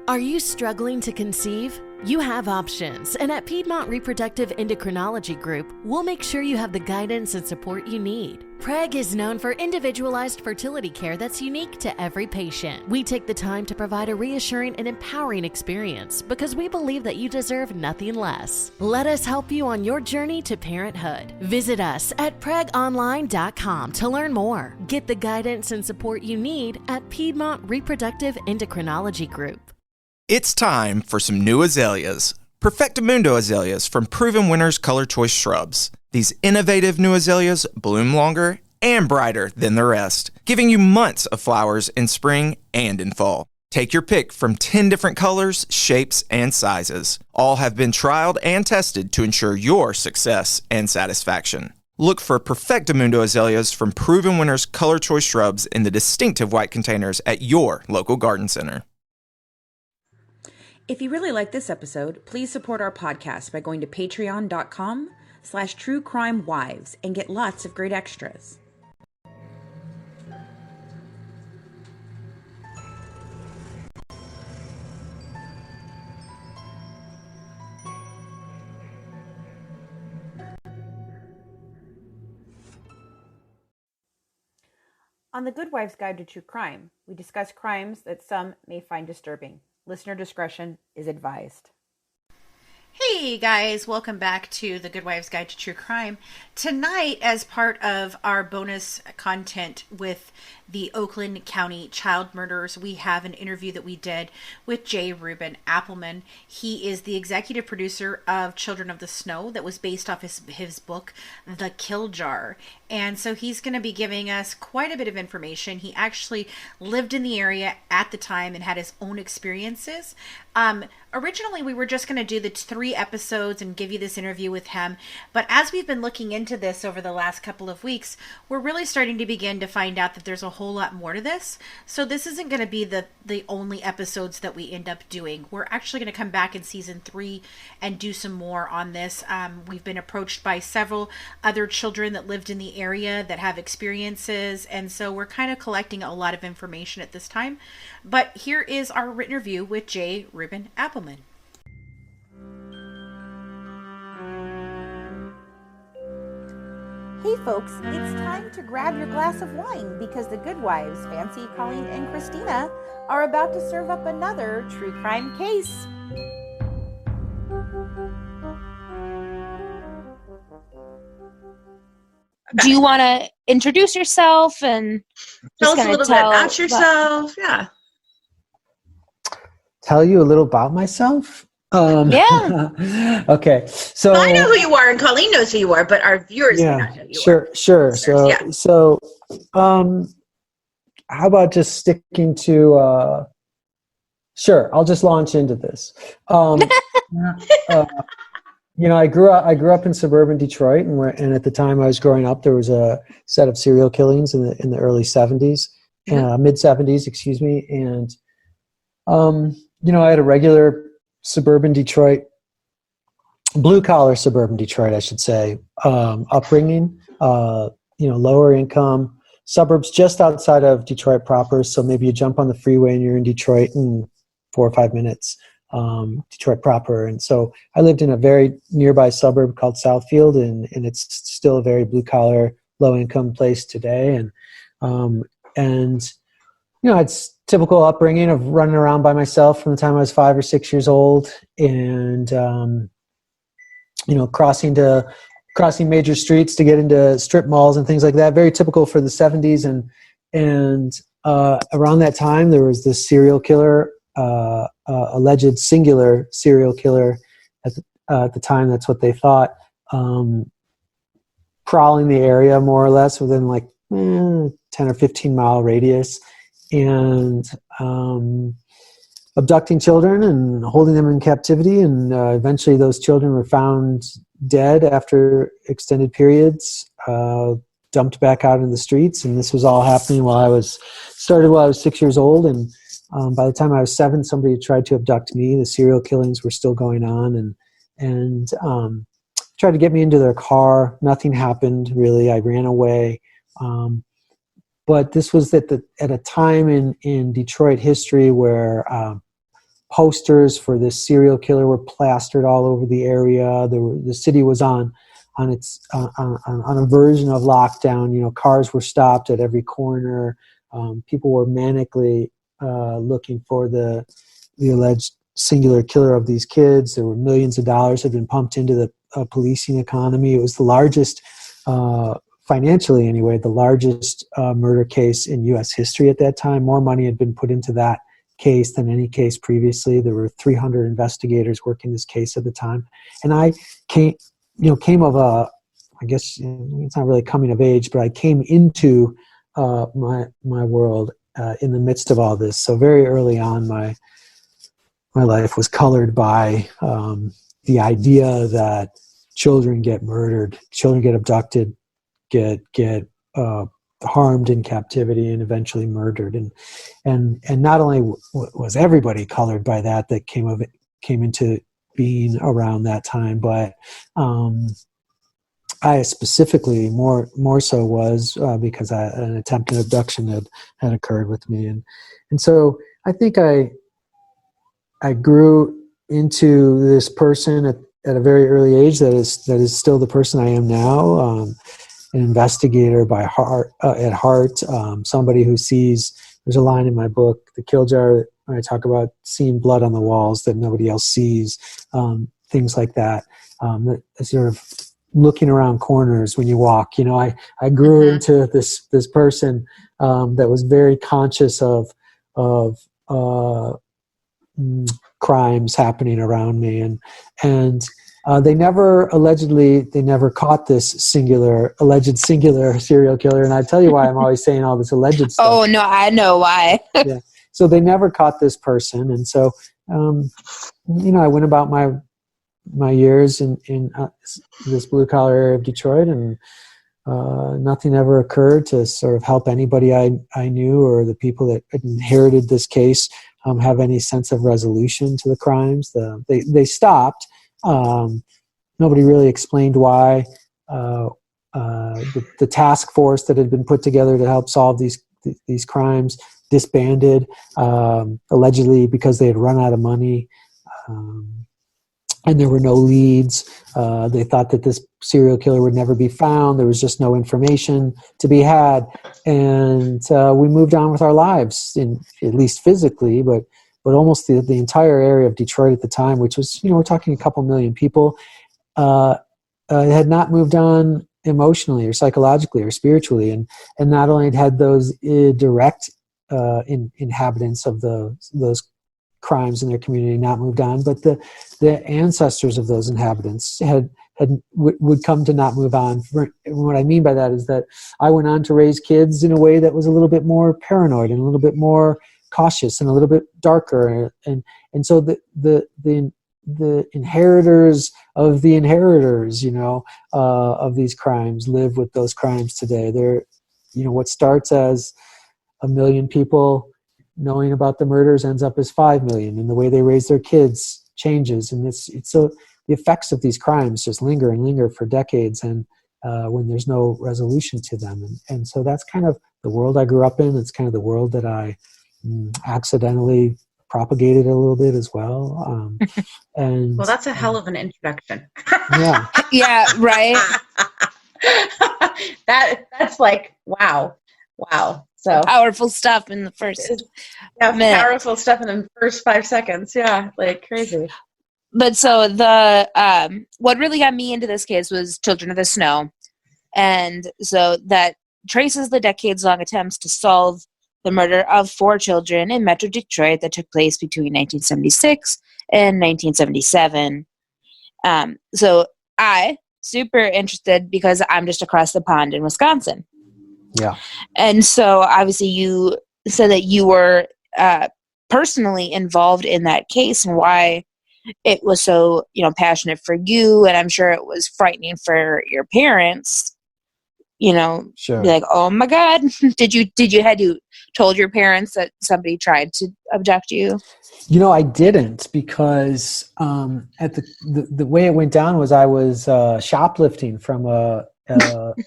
Are you struggling to conceive? You have options, and at Piedmont Reproductive Endocrinology Group, we'll make sure you have the guidance and support you need. PREG is known for individualized fertility care that's unique to every patient. We take the time to provide a reassuring and empowering experience because we believe that you deserve nothing less. Let us help you on your journey to parenthood. Visit us at pregonline.com to learn more. Get the guidance and support you need at Piedmont Reproductive Endocrinology Group. It's time for some new azaleas. Perfectamundo azaleas from Proven Winners Color Choice Shrubs. These innovative new azaleas bloom longer and brighter than the rest, giving you months of flowers in spring and in fall. Take your pick from 10 different colors, shapes, and sizes. All have been trialed and tested to ensure your success and satisfaction. Look for Perfectamundo azaleas from Proven Winners Color Choice Shrubs in the distinctive white containers at your local garden center. If you really like this episode, please support our podcast by going to patreon.com/truecrimewives and get lots of great extras. On the Good Wives Guide to True Crime, we discuss crimes that some may find disturbing. Listener discretion is advised. Hey guys, welcome back to the Good Wives Guide to True Crime. Tonight, as part of our bonus content with the Oakland County child murders, we have an interview that we did with Reuben Appleman. He is the executive producer of Children of the Snow that was based off his book, The Kill Jar. And so he's going to be giving us quite a bit of information. He actually lived in the area at the time and had his own experiences. Originally, we were just going to do the 3 episodes and give you this interview with him. But as we've been looking into this over the last couple of weeks, we're really starting to begin to find out that there's a whole lot more to this. So this isn't going to be the only episodes that we end up doing. We're actually going to come back in season 3 and do some more on this. We've been approached by several other children that lived in the area that have experiences. And so we're kind of collecting a lot of information at this time. But here is our interview with Reuben Appleman. Hey folks, it's time to grab your glass of wine because the Good Wives, Fancy, Colleen, and Christina, are about to serve up another true crime case. Do you want to introduce yourself and tell us a little bit about yourself? Yeah. Tell you a little about myself? Yeah. Okay. So I know who you are and Colleen knows who you are, but our viewers may not know who you are. Sure. So how about just sticking to, sure, I'll just launch into this. I grew up in suburban Detroit, and at the time I was growing up, there was a set of serial killings in the early 70s, mid 70s, excuse me, and I had a regular suburban Detroit, blue collar suburban Detroit, I should say, upbringing. Lower income suburbs just outside of Detroit proper. So maybe you jump on the freeway and you're in Detroit in 4 or 5 minutes. Detroit proper. And so I lived in a very nearby suburb called Southfield, and it's still a very blue collar, low income place today. It's typical upbringing of running around by myself from the time I was 5 or 6 years old, and crossing major streets to get into strip malls and things like that. Very typical for the 70s. And around that time, there was this serial killer, alleged singular serial killer at the time. That's what they thought, prowling the area more or less within 10 or 15 mile radius, and abducting children and holding them in captivity. And eventually those children were found dead after extended periods, dumped back out in the streets. And this was all happening while I was 6 years old. And by the time I was 7, somebody had tried to abduct me. The serial killings were still going on, and tried to get me into their car. Nothing happened, really. I ran away. But this was at a time in Detroit history where posters for this serial killer were plastered all over the area. The city was on its on a version of lockdown. You know, cars were stopped at every corner. People were manically looking for the alleged singular killer of these kids. There were millions of dollars had been pumped into the policing economy. It was the largest, financially anyway, the largest murder case in U.S. history at that time. More money had been put into that case than any case previously. There were 300 investigators working this case at the time. And I came of I guess it's not really coming of age, but I came into my world in the midst of all this. So very early on, my life was colored by the idea that children get murdered, children get abducted, get harmed in captivity, and eventually murdered. And not only was everybody colored by that came into being around that time, but I specifically more so was because an attempted abduction had occurred with me, and so I think I grew into this person at a very early age that is still the person I am now, an investigator at heart, somebody who sees. There's a line in my book, The Kill Jar, where I talk about seeing blood on the walls that nobody else sees, things like that. That sort of looking around corners when you walk. You know, I grew into this person that was very conscious of crimes happening around me, and they never caught this alleged singular serial killer. And I tell you why I'm always saying all this alleged stuff. Oh no, I know why. Yeah. So they never caught this person, and so I went about my years in this blue collar area of Detroit, and nothing ever occurred to sort of help anybody I knew or the people that inherited this case have any sense of resolution to the crimes. They stopped. Nobody really explained why. The task force that had been put together to help solve these crimes disbanded, allegedly because they had run out of money. And there were no leads. They thought that this serial killer would never be found. There was just no information to be had. And we moved on with our lives, at least physically, but almost the entire area of Detroit at the time, which was, we're talking a couple million people, had not moved on emotionally or psychologically or spiritually. And not only had those direct inhabitants of those crimes in their community not moved on, but the ancestors of those inhabitants would come to not move on. What I mean by that is that I went on to raise kids in a way that was a little bit more paranoid and a little bit more cautious and a little bit darker, and so the inheritors of the inheritors, of these crimes live with those crimes today. They're, what starts as 1 million people knowing about the murders ends up as 5 million, and the way they raise their kids changes, and it's so the effects of these crimes just linger and linger for decades, and when there's no resolution to them, and so that's kind of the world I grew up in. It's kind of the world that I accidentally propagated a little bit as well. And well, that's a hell of an introduction. Yeah. Yeah, right. That's like wow. So Powerful stuff in the first minute. Powerful stuff in the first 5 seconds. Yeah, like crazy. But so the what really got me into this case was Children of the Snow, and so that traces the decades-long attempts to solve the murder of 4 children in Metro Detroit that took place between 1976 and 1977. So I super interested because I'm just across the pond in Wisconsin. Yeah. And so obviously you said that you were personally involved in that case, and why it was so, passionate for you. And I'm sure it was frightening for your parents, Sure. Be like, oh my God, had you told your parents that somebody tried to abduct you? I didn't, because at the way it went down was I was shoplifting from a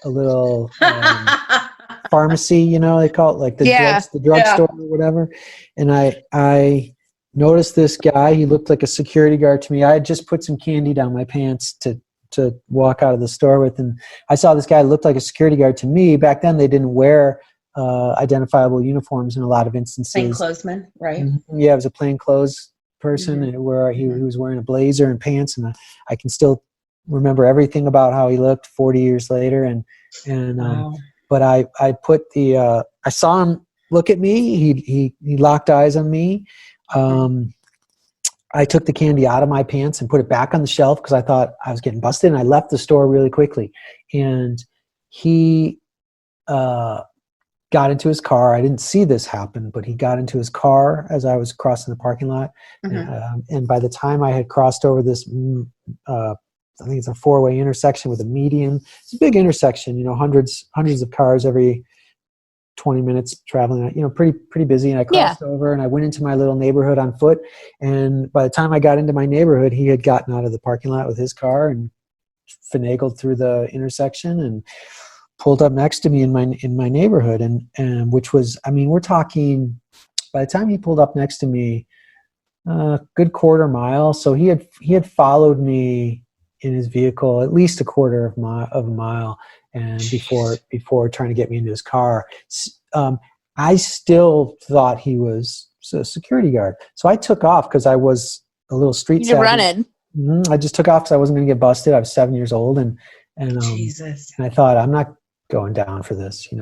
little pharmacy, they call it like the drugstore or whatever. And I noticed this guy. He looked like a security guard to me. I had just put some candy down my pants to walk out of the store with, and I saw this guy looked like a security guard to me. Back then, they didn't wear identifiable uniforms in a lot of instances. Plainclothesman, right? Yeah, it was a plainclothes person, where he was wearing a blazer and pants, and I can still remember everything about how he looked 40 years later. Wow. But I put I saw him look at me. He locked eyes on me. I took the candy out of my pants and put it back on the shelf because I thought I was getting busted, and I left the store really quickly. And he got into his car. I didn't see this happen, but he got into his car as I was crossing the parking lot. And by the time I had crossed over this, I think it's a 4-way intersection with a median. It's a big intersection, hundreds of cars every 20 minutes traveling, pretty busy. And I crossed over and I went into my little neighborhood on foot. And by the time I got into my neighborhood, he had gotten out of the parking lot with his car and finagled through the intersection and pulled up next to me in my neighborhood. And which was, we're talking, by the time he pulled up next to me, good quarter mile. So he had followed me in his vehicle at least a quarter of a mile, and before trying to get me into his car. I still thought he was a security guard, so I took off because I was a little street savvy. You're running. I just took off because I wasn't going to get busted. I was 7 years old, and Jesus. And I thought, I'm not going down for this, and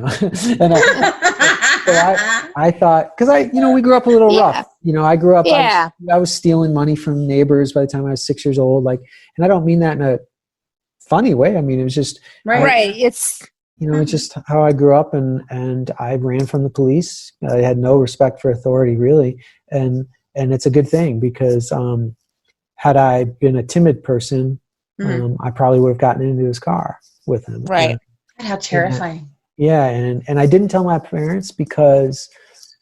I thought, because we grew up a little rough. I grew up, I was stealing money from neighbors by the time I was 6 years old. And I don't mean that in a funny way. It was just right. It's it's just how I grew up, and I ran from the police. I had no respect for authority, really, and it's a good thing because had I been a timid person, I probably would have gotten into his car with him. Right. How terrifying. And I didn't tell my parents because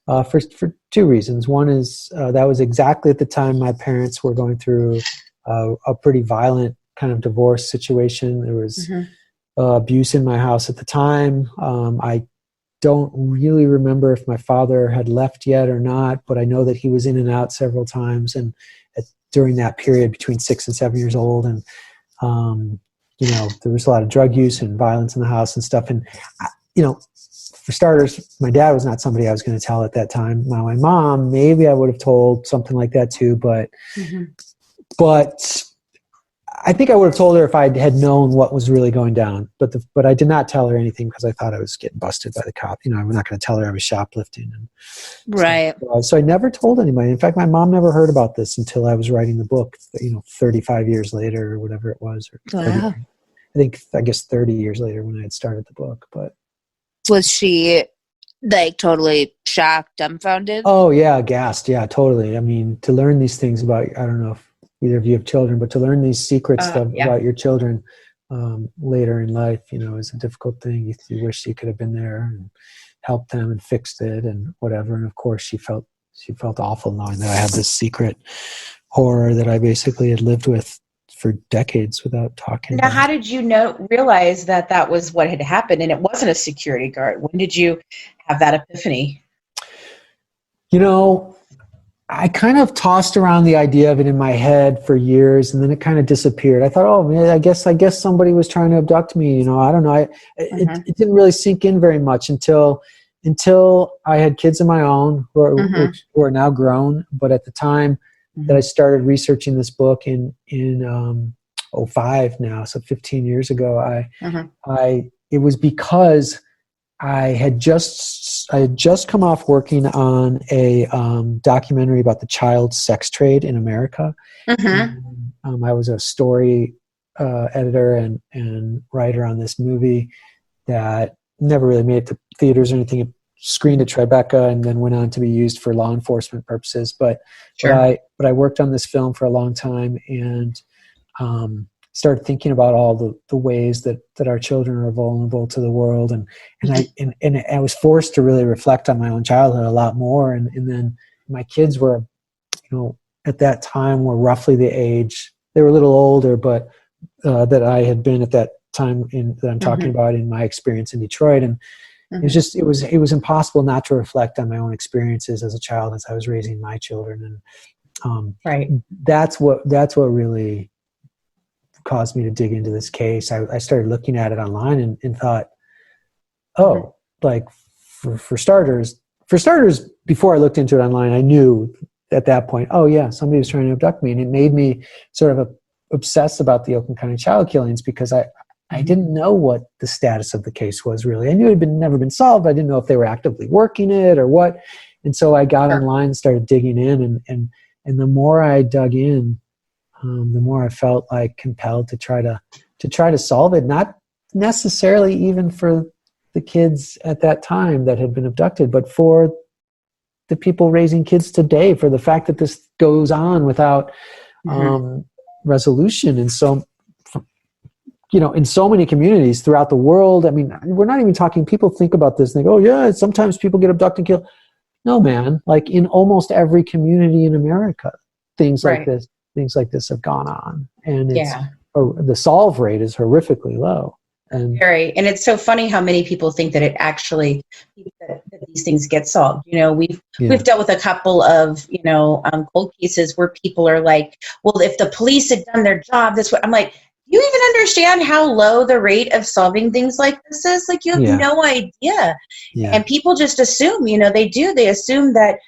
for two reasons. One is that was exactly at the time my parents were going through a pretty violent kind of divorce situation. There was abuse in my house at the time. I don't really remember if my father had left yet or not, but I know that he was in and out several times, and during that period between 6 and 7 years old, and there was a lot of drug use and violence in the house and stuff. And for starters, my dad was not somebody I was going to tell at that time. Now, my mom, maybe I would have told something like that too, but I think I would have told her if I had known what was really going down. But I did not tell her anything because I thought I was getting busted by the cop. I'm not going to tell her I was shoplifting. Right. So I never told anybody. In fact, my mom never heard about this until I was writing the book, 35 years later or whatever it was. Or wow. I guess 30 years later when I had started the book. But was she totally shocked, dumbfounded? Oh yeah, aghast. Yeah, totally. To learn these things about, I don't know if either of you have children, but to learn these secrets about your children later in life, is a difficult thing. You wish you could have been there and helped them and fixed it and whatever. And of course, she felt awful knowing that I had this secret horror that I basically had lived with for decades without talking. Now, how did you realize that was what had happened and it wasn't a security guard? When did you have that epiphany? I kind of tossed around the idea of it in my head for years, and then it kind of disappeared. I thought, oh man, I guess somebody was trying to abduct me. I don't know. It didn't really sink in very much until I had kids of my own who are now grown. But at the time that I started researching this book in 2005 now, so 15 years ago, it was because I had just come off working on a documentary about the child sex trade in America. I was a story editor and writer on this movie that never really made it to theaters or anything. It screened at Tribeca and then went on to be used for law enforcement purposes. But I worked on this film for a long time and started thinking about all the ways that our children are vulnerable to the world, and I was forced to really reflect on my own childhood a lot more, and then my kids were, at that time were roughly the age, they were a little older, but that I had been at that time that I'm talking about in my experience in Detroit, and it was impossible not to reflect on my own experiences as a child as I was raising my children, Right. That's what really caused me to dig into this case. I started looking at it online and thought, oh, like for starters, before I looked into it online, I knew at that point, oh yeah, somebody was trying to abduct me, and it made me sort of obsess about the Oakland County child killings because I didn't know what the status of the case was really. I knew it had never been solved. I didn't know if they were actively working it or what. And so I got online and started digging in, and the more I dug in, the more I felt like compelled to try to solve it. Not necessarily even for the kids at that time that had been abducted, but for the people raising kids today, for the fact that this goes on without resolution. And so, in so many communities throughout the world, I mean, we're not even talking, people think about this and they go, oh yeah, sometimes people get abducted and killed. No, man, like in almost every community in America, things like this have gone on. And the solve rate is horrifically low. And it's so funny how many people think that it actually that these things get solved. We've dealt with a couple of cold cases where people are like, well, if the police had done their job, that's what I'm like. Do you even understand how low the rate of solving things like this is? Like, you have no idea. And people just assume, they assume that.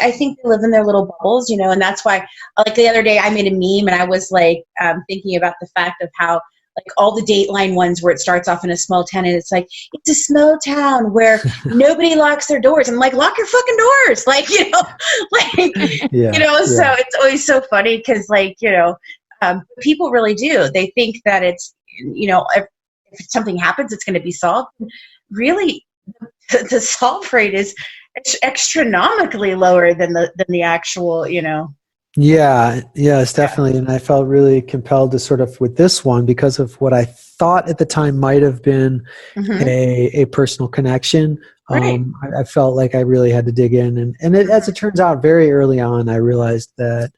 I think they live in their little bubbles, and that's why, like the other day I made a meme and I was like thinking about the fact of how like all the Dateline ones where it starts off in a small town and it's like, it's a small town where nobody locks their doors. I'm like, lock your fucking doors. Like, so it's always so funny because people really do. They think that it's, if something happens, it's going to be solved. Really, the solve rate is astronomically lower than the actual, Yeah, it's definitely. And I felt really compelled to sort of, with this one, because of what I thought at the time might have been a personal connection. I felt like I really had to dig in. And as it turns out, very early on, I realized that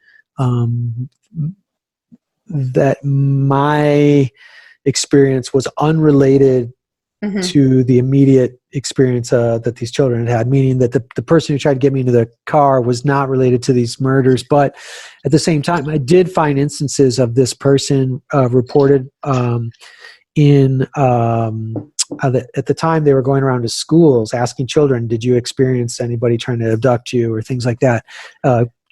that my experience was unrelated to the immediate experience that these children had, meaning that the person who tried to get me into the car was not related to these murders. But at the same time, I did find instances of this person reported at the time they were going around to schools asking children, did you experience anybody trying to abduct you or things like that,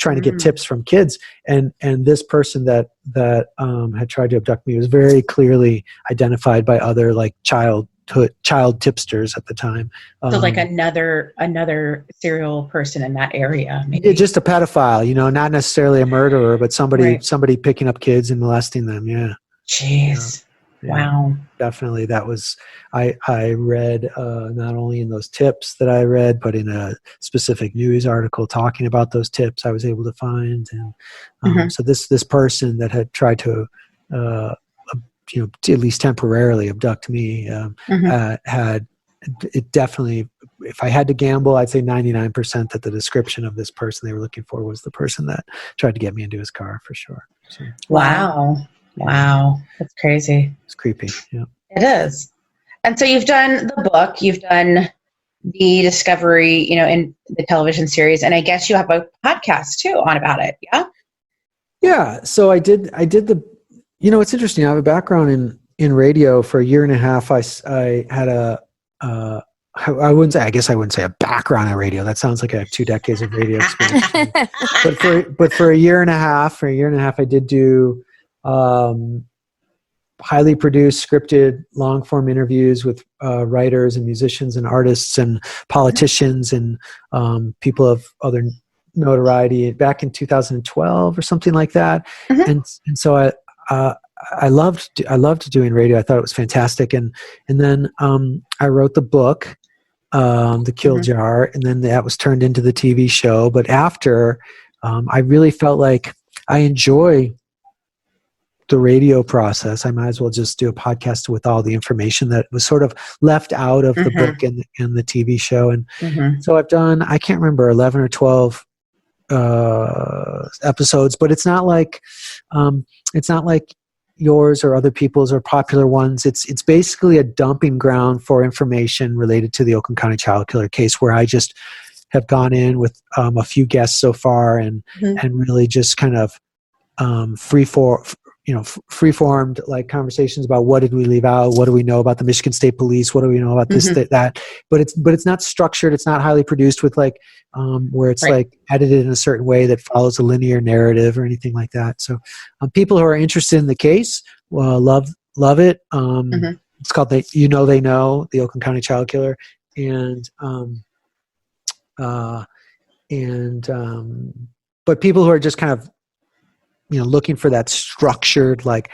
trying to get tips from kids. And this person that had tried to abduct me was very clearly identified by other like child tipsters at the time. So like another serial person in that area, maybe. Just a pedophile, not necessarily a murderer, but somebody picking up kids and molesting them. Yeah. Jeez. Wow. Definitely. That was, I read not only in those tips that I read, but in a specific news article talking about those tips I was able to find. And so this person that had tried to at least temporarily abduct me, had it definitely, if I had to gamble, I'd say 99% that the description of this person they were looking for was the person that tried to get me into his car for sure. So, wow. That's crazy. It's creepy. Yeah, it is. And so you've done the book, you've done the discovery, in the television series, and I guess you have a podcast too on about it. Yeah. Yeah. So I did the, it's interesting. I have a background in radio for a year and a half. I had I wouldn't say a background in radio. That sounds like I have 2 decades of radio experience. but for a year and a half, I did do highly produced, scripted, long-form interviews with writers and musicians and artists and politicians and people of other notoriety back in 2012 or something like that. And so I loved doing radio. I thought it was fantastic. And then I wrote the book, The Kill Jar, and then that was turned into the TV show. But after, I really felt like I enjoy the radio process. I might as well just do a podcast with all the information that was sort of left out of the book and the TV show. And so I've done, I can't remember, 11 or 12 episodes, but it's not like yours or other people's or popular ones. It's basically a dumping ground for information related to the Oakland County child killer case, where I just have gone in with a few guests so far, and really just kind of free-formed like conversations about what did we leave out, what do we know about the Michigan State Police, what do we know about this, that, but it's not structured, it's not highly produced with like where it's like edited in a certain way that follows a linear narrative or anything like that. So people who are interested in the case love it. It's called They Know, the Oakland County Child Killer, and but people who are just kind of looking for that structured like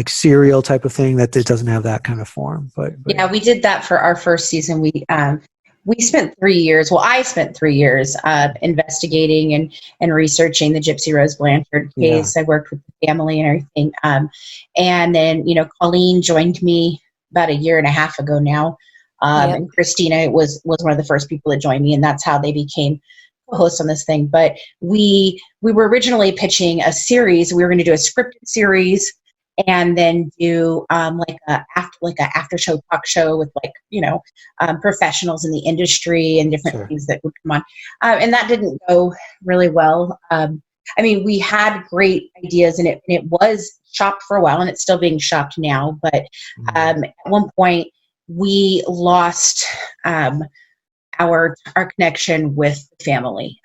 serial type of thing, that it doesn't have that kind of form. But yeah, we did that for our first season. We spent 3 years. Well, I spent 3 years investigating and researching the Gypsy Rose Blanchard case. I worked with the family and everything. And then Colleen joined me about a year and a half ago now. And Christina was one of the first people that joined me, and that's how they became co-hosts on this thing. But we were originally pitching a series. We were going to do a scripted series, and then do like a after show talk show with professionals in the industry and different things that would come on. And that didn't go really well. We had great ideas, and it was shopped for a while, and it's still being shopped now. But at one point, we lost our connection with the family.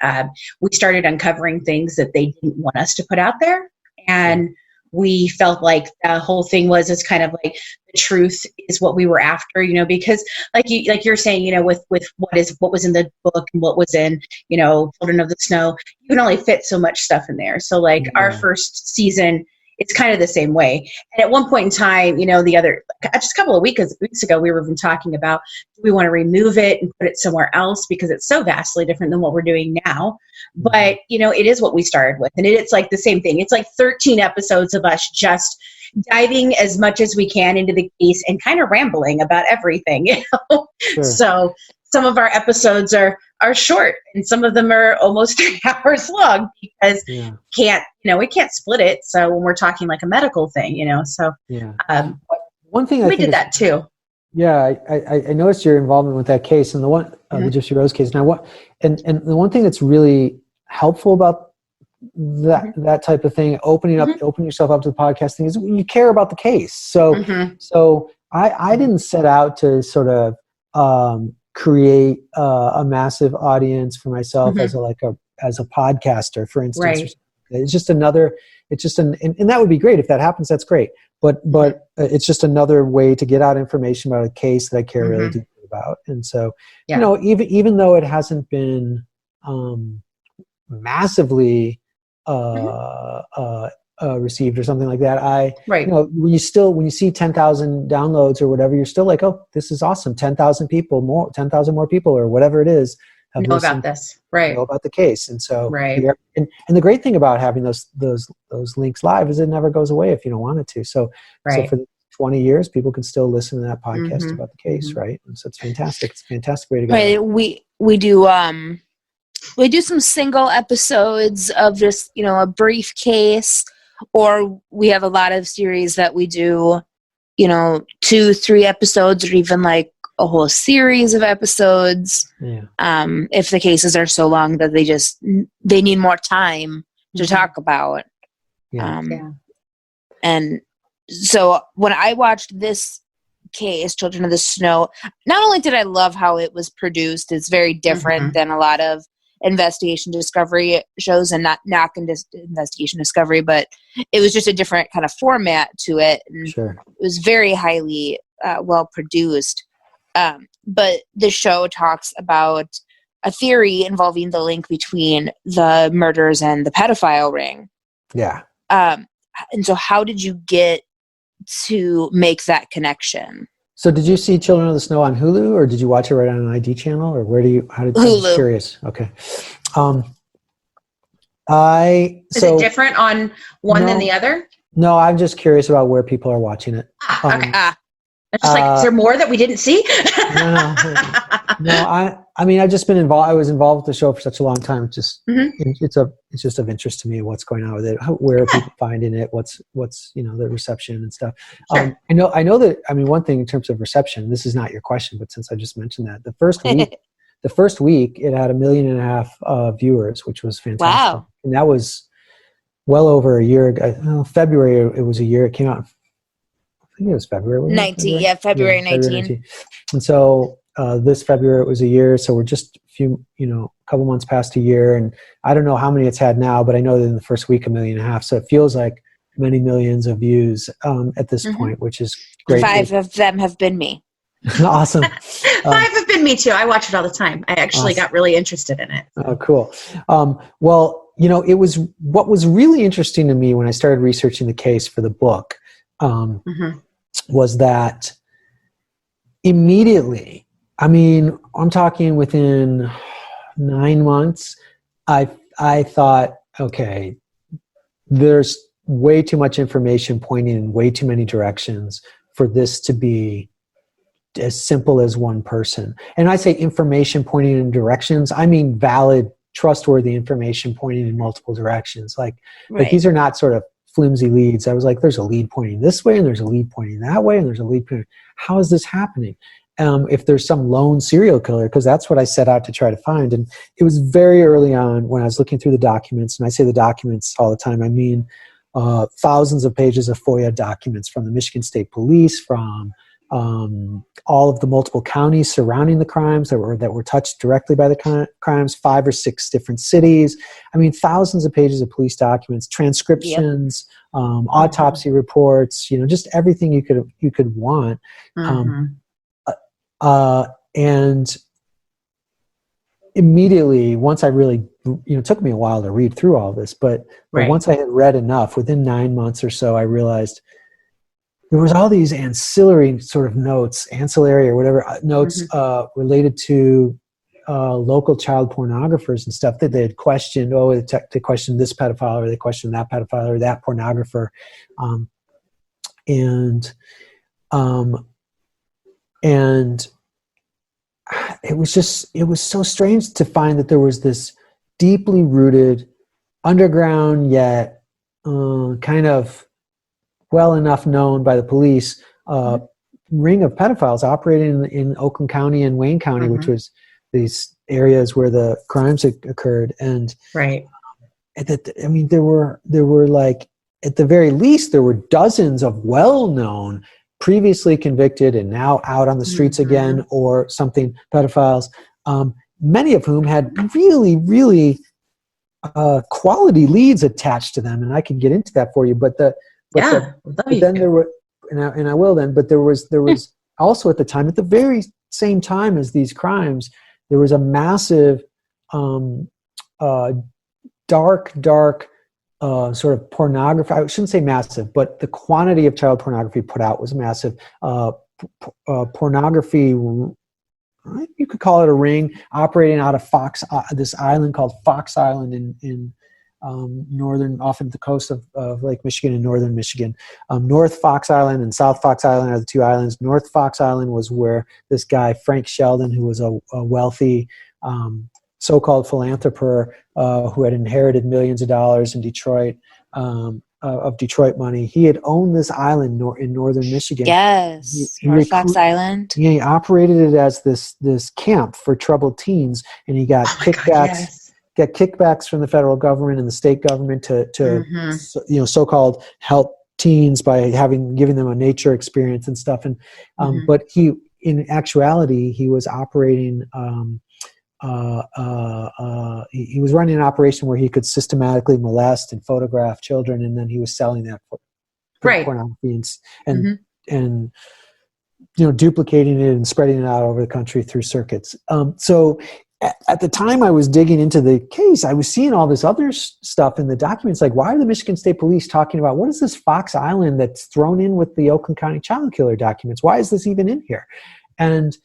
We started uncovering things that they didn't want us to put out there, and we felt like the whole thing was kind of like the truth is what we were after, because like you're saying, with what was in the book and what was in, Children of the Snow, you can only fit so much stuff in there. So our first season, it's kind of the same way. And at one point in time, just a couple of weeks ago, we were even talking about, do we want to remove it and put it somewhere else, because it's so vastly different than what we're doing now. But, it is what we started with. And it's like the same thing. It's like 13 episodes of us just diving as much as we can into the case and kind of rambling about everything, So some of our episodes are short, and some of them are almost 3 hours long, because we can't split it. So when we're talking like a medical thing, so one thing we did that too. Yeah, I noticed your involvement with that case, and the one the Gypsy Rose case. Now, and the one thing that's really helpful about that type of thing, opening yourself up to the podcast thing, is when you care about the case. So I didn't set out to sort of create a massive audience for myself as a podcaster, for instance. Right. It's just another. And that would be great if that happens. That's great. But it's just another way to get out information about a case that I care really deeply about. And so, even though it hasn't been massively received or something like that, when you see 10,000 downloads or whatever, you're still like, oh, this is awesome. 10,000 more people or whatever it is know about this, right? Know about the case. And so, and the great thing about having those links live is it never goes away if you don't want it to. So for 20 years, people can still listen to that podcast about the case, right? And so it's fantastic. It's a fantastic way to go. Right. We do some single episodes of just a brief case, or we have a lot of series that we do 2-3 episodes, or even like a whole series of episodes. If the cases are so long that they need more time to talk about. And so when I watched this case, Children of the Snow, not only did I love how it was produced, it's very different than a lot of investigation discovery shows, and not investigation discovery, but it was just a different kind of format to it. And it was very highly well produced. But the show talks about a theory involving the link between the murders and the pedophile ring. Yeah. And so how did you get to make that connection? So did you see Children of the Snow on Hulu, or did you watch it right on an ID channel, or Hulu. I'm just curious. Okay. Is it different on one than the other? No, I'm just curious about where people are watching it. Okay. It's just like, is there more that we didn't see? No. I mean, I've just been involved. I was involved with the show for such a long time. It's just, it's just of interest to me. What's going on with it? Where are people finding it? What's the reception and stuff. I know that. I mean, one thing in terms of reception, this is not your question, but since I just mentioned that, the the first week it had 1.5 million viewers, which was fantastic. Wow. And that was well over a year ago. February, it was a year. It came out, I think it was February. 19, yeah, February 19. And so this February, it was a year. So we're just a couple months past a year. And I don't know how many it's had now, but I know that in the first week, 1.5 million. So it feels like many millions of views at this point, which is great. 5 of them have been me. Awesome. 5 have been me too. I watch it all the time. I actually got really interested in it. Oh, cool. Well, it was what was really interesting to me when I started researching the case for the book was that immediately, I'm talking within 9 months, I thought, okay, there's way too much information pointing in way too many directions for this to be as simple as one person. And I say information pointing in directions, I mean valid, trustworthy information pointing in multiple directions. Like these are not sort of flimsy leads. I was like, there's a lead pointing this way, and there's a lead pointing that way, and there's a lead pointing. How is this happening? If there's some lone serial killer, because that's what I set out to try to find. And it was very early on when I was looking through the documents, and I say the documents all the time, I mean thousands of pages of FOIA documents from the Michigan State Police, from all of the multiple counties surrounding the crimes that were touched directly by the crimes, 5 or 6 different cities. I mean, thousands of pages of police documents, transcriptions, autopsy reports, just everything you could want. And immediately, once I really, it took me a while to read through all this, but once I had read enough, within 9 months or so, I realized there was all these ancillary sort of notes, ancillary or whatever notes related to local child pornographers and stuff that they had questioned. Oh, they questioned this pedophile, or they questioned that pedophile, or that pornographer, and it was so strange to find that there was this deeply rooted, underground yet kind of well enough known by the police ring of pedophiles operating in Oakland County and Wayne County, which was these areas where the crimes occurred. And there were like, at the very least, there were dozens of well-known, previously convicted and now out on the streets again or something pedophiles, many of whom had really, really quality leads attached to them. And I can get into that for you, but then there were, and I will then, but there was also at the time, at the very same time as these crimes, there was a massive, dark sort of pornography. I shouldn't say massive, but the quantity of child pornography put out was massive. Pornography, you could call it a ring, operating out of this island called Fox Island in northern, off of the coast of Lake Michigan in northern Michigan. North Fox Island and South Fox Island are the two islands. North Fox Island was where this guy, Frank Sheldon, who was a wealthy so-called philanthropist who had inherited millions of dollars in Detroit, of Detroit money. He had owned this island in northern Michigan. Yes, North Fox Island. He operated it as this camp for troubled teens, and he got kickbacks. Got kickbacks from the federal government and the state government to so-called help teens by giving them a nature experience and stuff. And but he, in actuality, he was operating. He was running an operation where he could systematically molest and photograph children, and then he was selling that for pornography and duplicating it and spreading it out over the country through circuits. So at the time I was digging into the case, I was seeing all this other stuff in the documents. Like, why are the Michigan State Police talking about, what is this Fox Island that's thrown in with the Oakland County child killer documents? Why is this even in here? And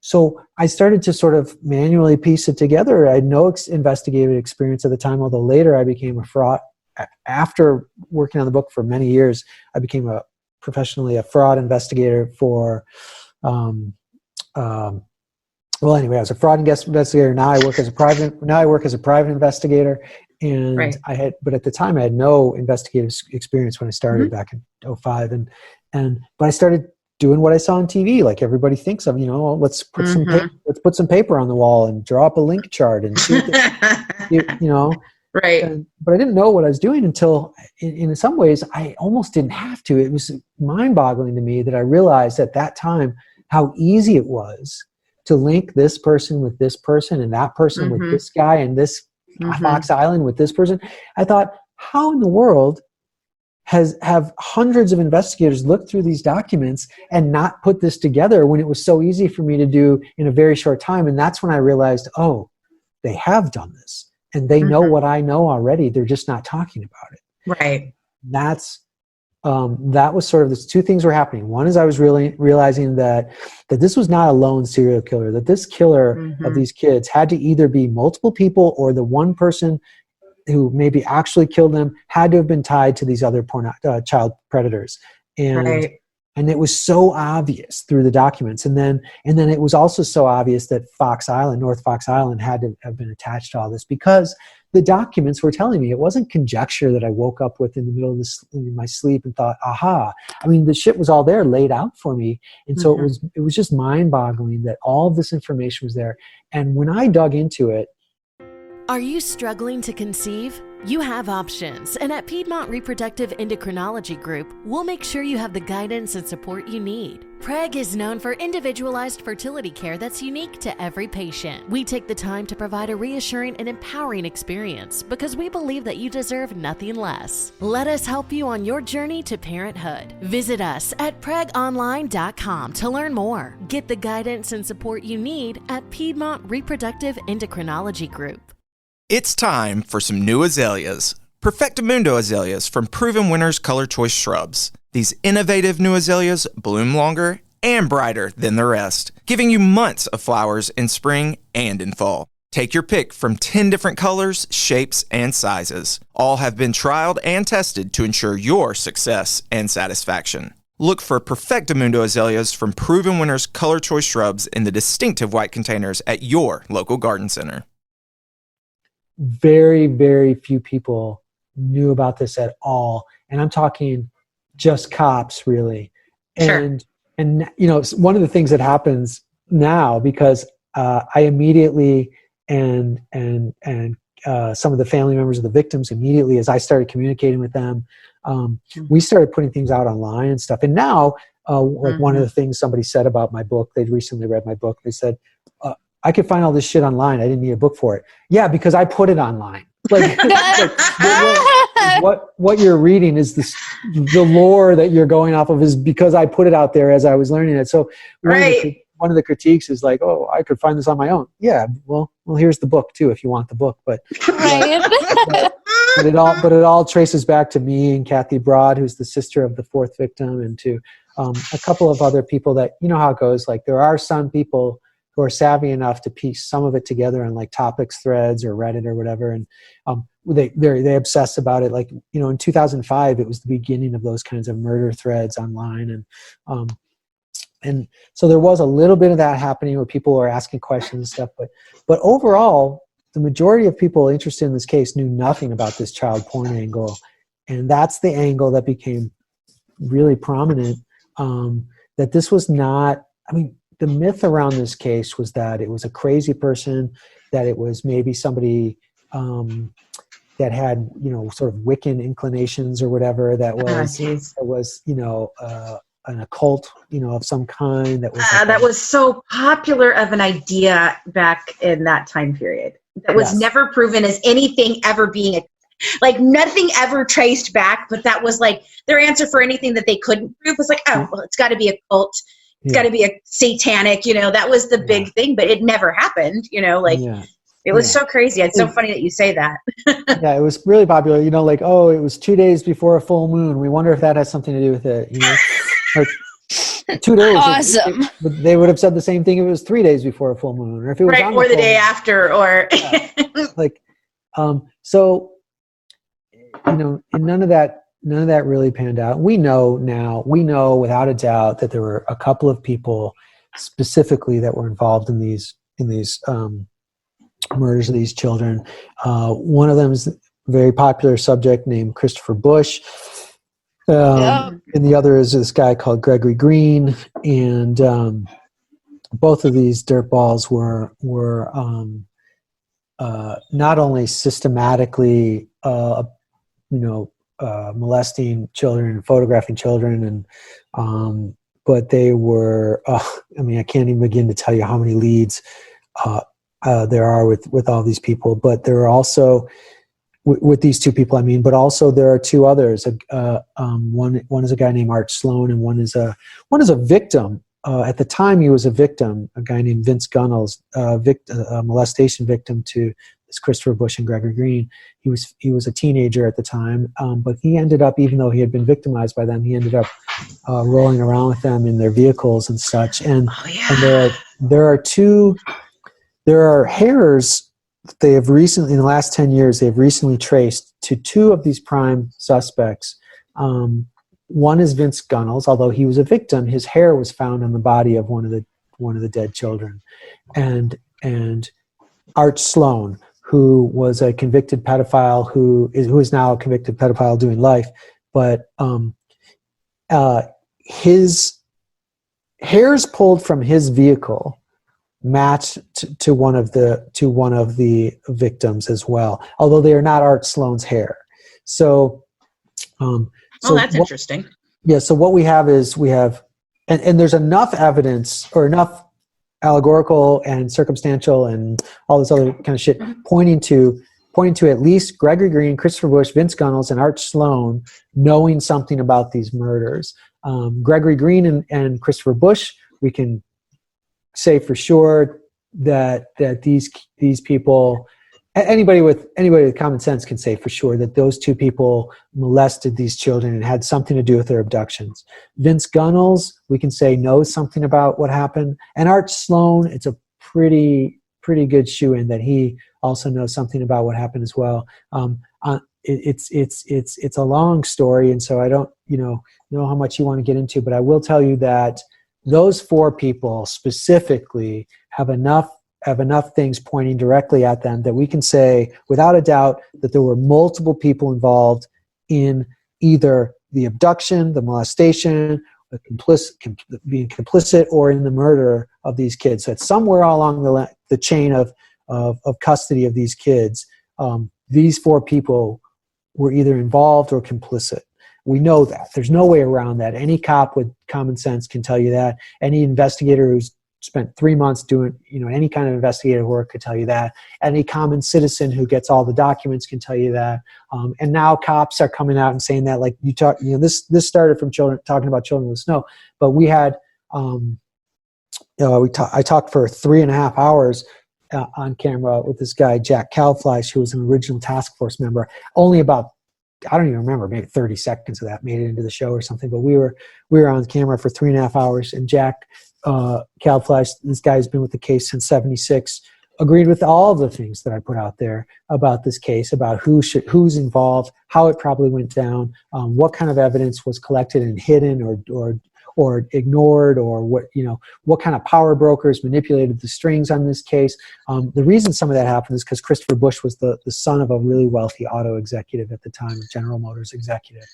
so I started to sort of manually piece it together. I had no investigative experience at the time, although later I became a fraud. After working on the book for many years, I became professionally a fraud investigator for, well, anyway, I was a fraud investigator. Now I work as a private investigator. And but at the time I had no investigative experience when I started back in 2005. But I started doing what I saw on TV, like everybody thinks of, let's put some paper on the wall and draw up a link chart and see Right. but I didn't know what I was doing until, in some ways, I almost didn't have to. It was mind-boggling to me that I realized at that time how easy it was to link this person with this person and that person with this guy and this Fox Island with this person. I thought, how in the world have hundreds of investigators looked through these documents and not put this together when it was so easy for me to do in a very short time? And that's when I realized, oh, they have done this and they know what I know already. They're just not talking about it. Right. That was sort of, these two things were happening. One is I was really realizing that this was not a lone serial killer, that this killer of these kids had to either be multiple people, or the one person who maybe actually killed them had to have been tied to these other child predators. And it was so obvious through the documents. And then it was also so obvious that North Fox Island had to have been attached to all this, because the documents were telling me. It wasn't conjecture that I woke up with in the middle of my sleep and thought, aha. I mean, the shit was all there laid out for me. And so it was just mind-boggling that all of this information was there. And when I dug into it, are you struggling to conceive? You have options, and at Piedmont Reproductive Endocrinology Group, we'll make sure you have the guidance and support you need. PREG is known for individualized fertility care that's unique to every patient. We take the time to provide a reassuring and empowering experience because we believe that you deserve nothing less. Let us help you on your journey to parenthood. Visit us at pregonline.com to learn more. Get the guidance and support you need at Piedmont Reproductive Endocrinology Group. It's time for some new azaleas. Perfectamundo azaleas from Proven Winners Color Choice Shrubs. These innovative new azaleas bloom longer and brighter than the rest, giving you months of flowers in spring and in fall. Take your pick from 10 different colors, shapes, and sizes. All have been trialed and tested to ensure your success and satisfaction. Look for Perfectamundo azaleas from Proven Winners Color Choice Shrubs in the distinctive white containers at your local garden center. Very, very few people knew about this at all. And I'm talking just cops, really. And one of the things that happens now, because I immediately and some of the family members of the victims, immediately as I started communicating with them, we started putting things out online and stuff. And now, like one of the things somebody said about my book, they'd recently read my book, they said, I could find all this shit online. I didn't need a book for it. Yeah, because I put it online. Like, what you're reading is the lore that you're going off of is because I put it out there as I was learning it. So one of the critiques is like, oh, I could find this on my own. Yeah, well, here's the book too if you want the book. But but it all traces back to me and Kathy Broad, who's the sister of the fourth victim, and to a couple of other people that, you know how it goes. Like, there are some people who are savvy enough to piece some of it together on like topics threads or Reddit or whatever. And they obsess about it. Like, in 2005, it was the beginning of those kinds of murder threads online. And so there was a little bit of that happening where people were asking questions and stuff. But overall, the majority of people interested in this case knew nothing about this child porn angle. And that's the angle that became really prominent, that this was not, the myth around this case was that it was a crazy person, that it was maybe somebody that had, sort of Wiccan inclinations or whatever, that was, an occult, of some kind. That was so popular of an idea back in that time period. That was never proven as anything ever being like nothing ever traced back, but that was like their answer for anything that they couldn't prove was like, oh, well, it's got to be a cult. It's got to be a satanic, that was the big thing, but it never happened, it was so crazy. It's so funny that you say that. Yeah, it was really popular, like, oh, it was 2 days before a full moon. We wonder if that has something to do with it, like 2 days. Awesome. They would have said the same thing if it was 3 days before a full moon, or if it was on or the day after, or so, and none of that really panned out. We know without a doubt that there were a couple of people specifically that were involved in these murders of these children. One of them is a very popular subject named Christopher Bush. Yep. And the other is this guy called Gregory Green, and both of these dirtballs were not only systematically, molesting children and photographing children, and but they were. I can't even begin to tell you how many leads there are with all these people. But there are also with these two people. But also there are two others. One is a guy named Art Sloan, and one is a victim. At the time, he was a victim, a guy named Vince Gunnels, a molestation victim to this Christopher Bush and Gregory Green. He was a teenager at the time, but he ended up, even though he had been victimized by them, he ended up rolling around with them in their vehicles and such. And there are hairs that they have recently, in the last 10 years, they have recently traced to two of these prime suspects. One is Vince Gunnels. Although he was a victim, his hair was found on the body of one of the dead children, and Art Sloan, who was a convicted pedophile, who is now a convicted pedophile doing life, but his hairs pulled from his vehicle matched to one of the victims as well, although they are not Art Sloan's hair. So. That's interesting. Yeah, so what we have is and there's enough evidence or enough allegorical and circumstantial and all this other kind of shit pointing to at least Gregory Green, Christopher Bush, Vince Gunnels, and Art Sloan knowing something about these murders. Gregory Green and Christopher Bush, we can say for sure that these people. Anybody with common sense can say for sure that those two people molested these children and had something to do with their abductions. Vince Gunnels, we can say, knows something about what happened. And Art Sloan, it's a pretty good shoe-in that he also knows something about what happened as well. It's a long story, and so I don't know how much you want to get into, but I will tell you that those four people specifically have enough things pointing directly at them that we can say without a doubt that there were multiple people involved in either the abduction, the molestation, being complicit, or in the murder of these kids. So it's somewhere along the chain of custody of these kids. These four people were either involved or complicit. We know that. There's no way around that. Any cop with common sense can tell you that. Any investigator who's spent 3 months doing any kind of investigative work could tell you that. Any common citizen who gets all the documents can tell you that. And now cops are coming out and saying that, like you talk, this started from talking about children with snow, but we had I talked for 3.5 hours on camera with this guy Jack Kalfleisch, who was an original task force member. Only about, I don't even remember, maybe 30 seconds of that made it into the show or something, but we were on camera for 3.5 hours, and Jack Kalfleisch, this guy has been with the case since '76, agreed with all of the things that I put out there about this case, about who's involved, how it probably went down, what kind of evidence was collected and hidden or ignored, or what kind of power brokers manipulated the strings on this case. The reason some of that happened is because Christopher Bush was the son of a really wealthy auto executive at the time, a General Motors executive.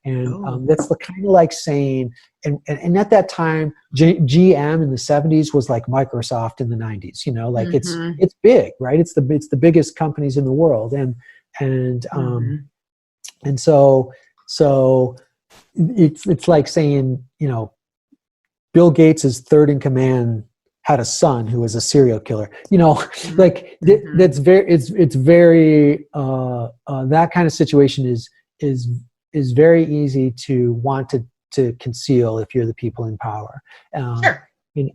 And that's kind of like saying, and at that time, GM in the 70s was like Microsoft in the 90s. It's big, right? It's the biggest companies in the world, and so it's like saying, Bill Gates' third in command had a son who was a serial killer. That's very that kind of situation is very easy to want to conceal if you're the people in power. Sure.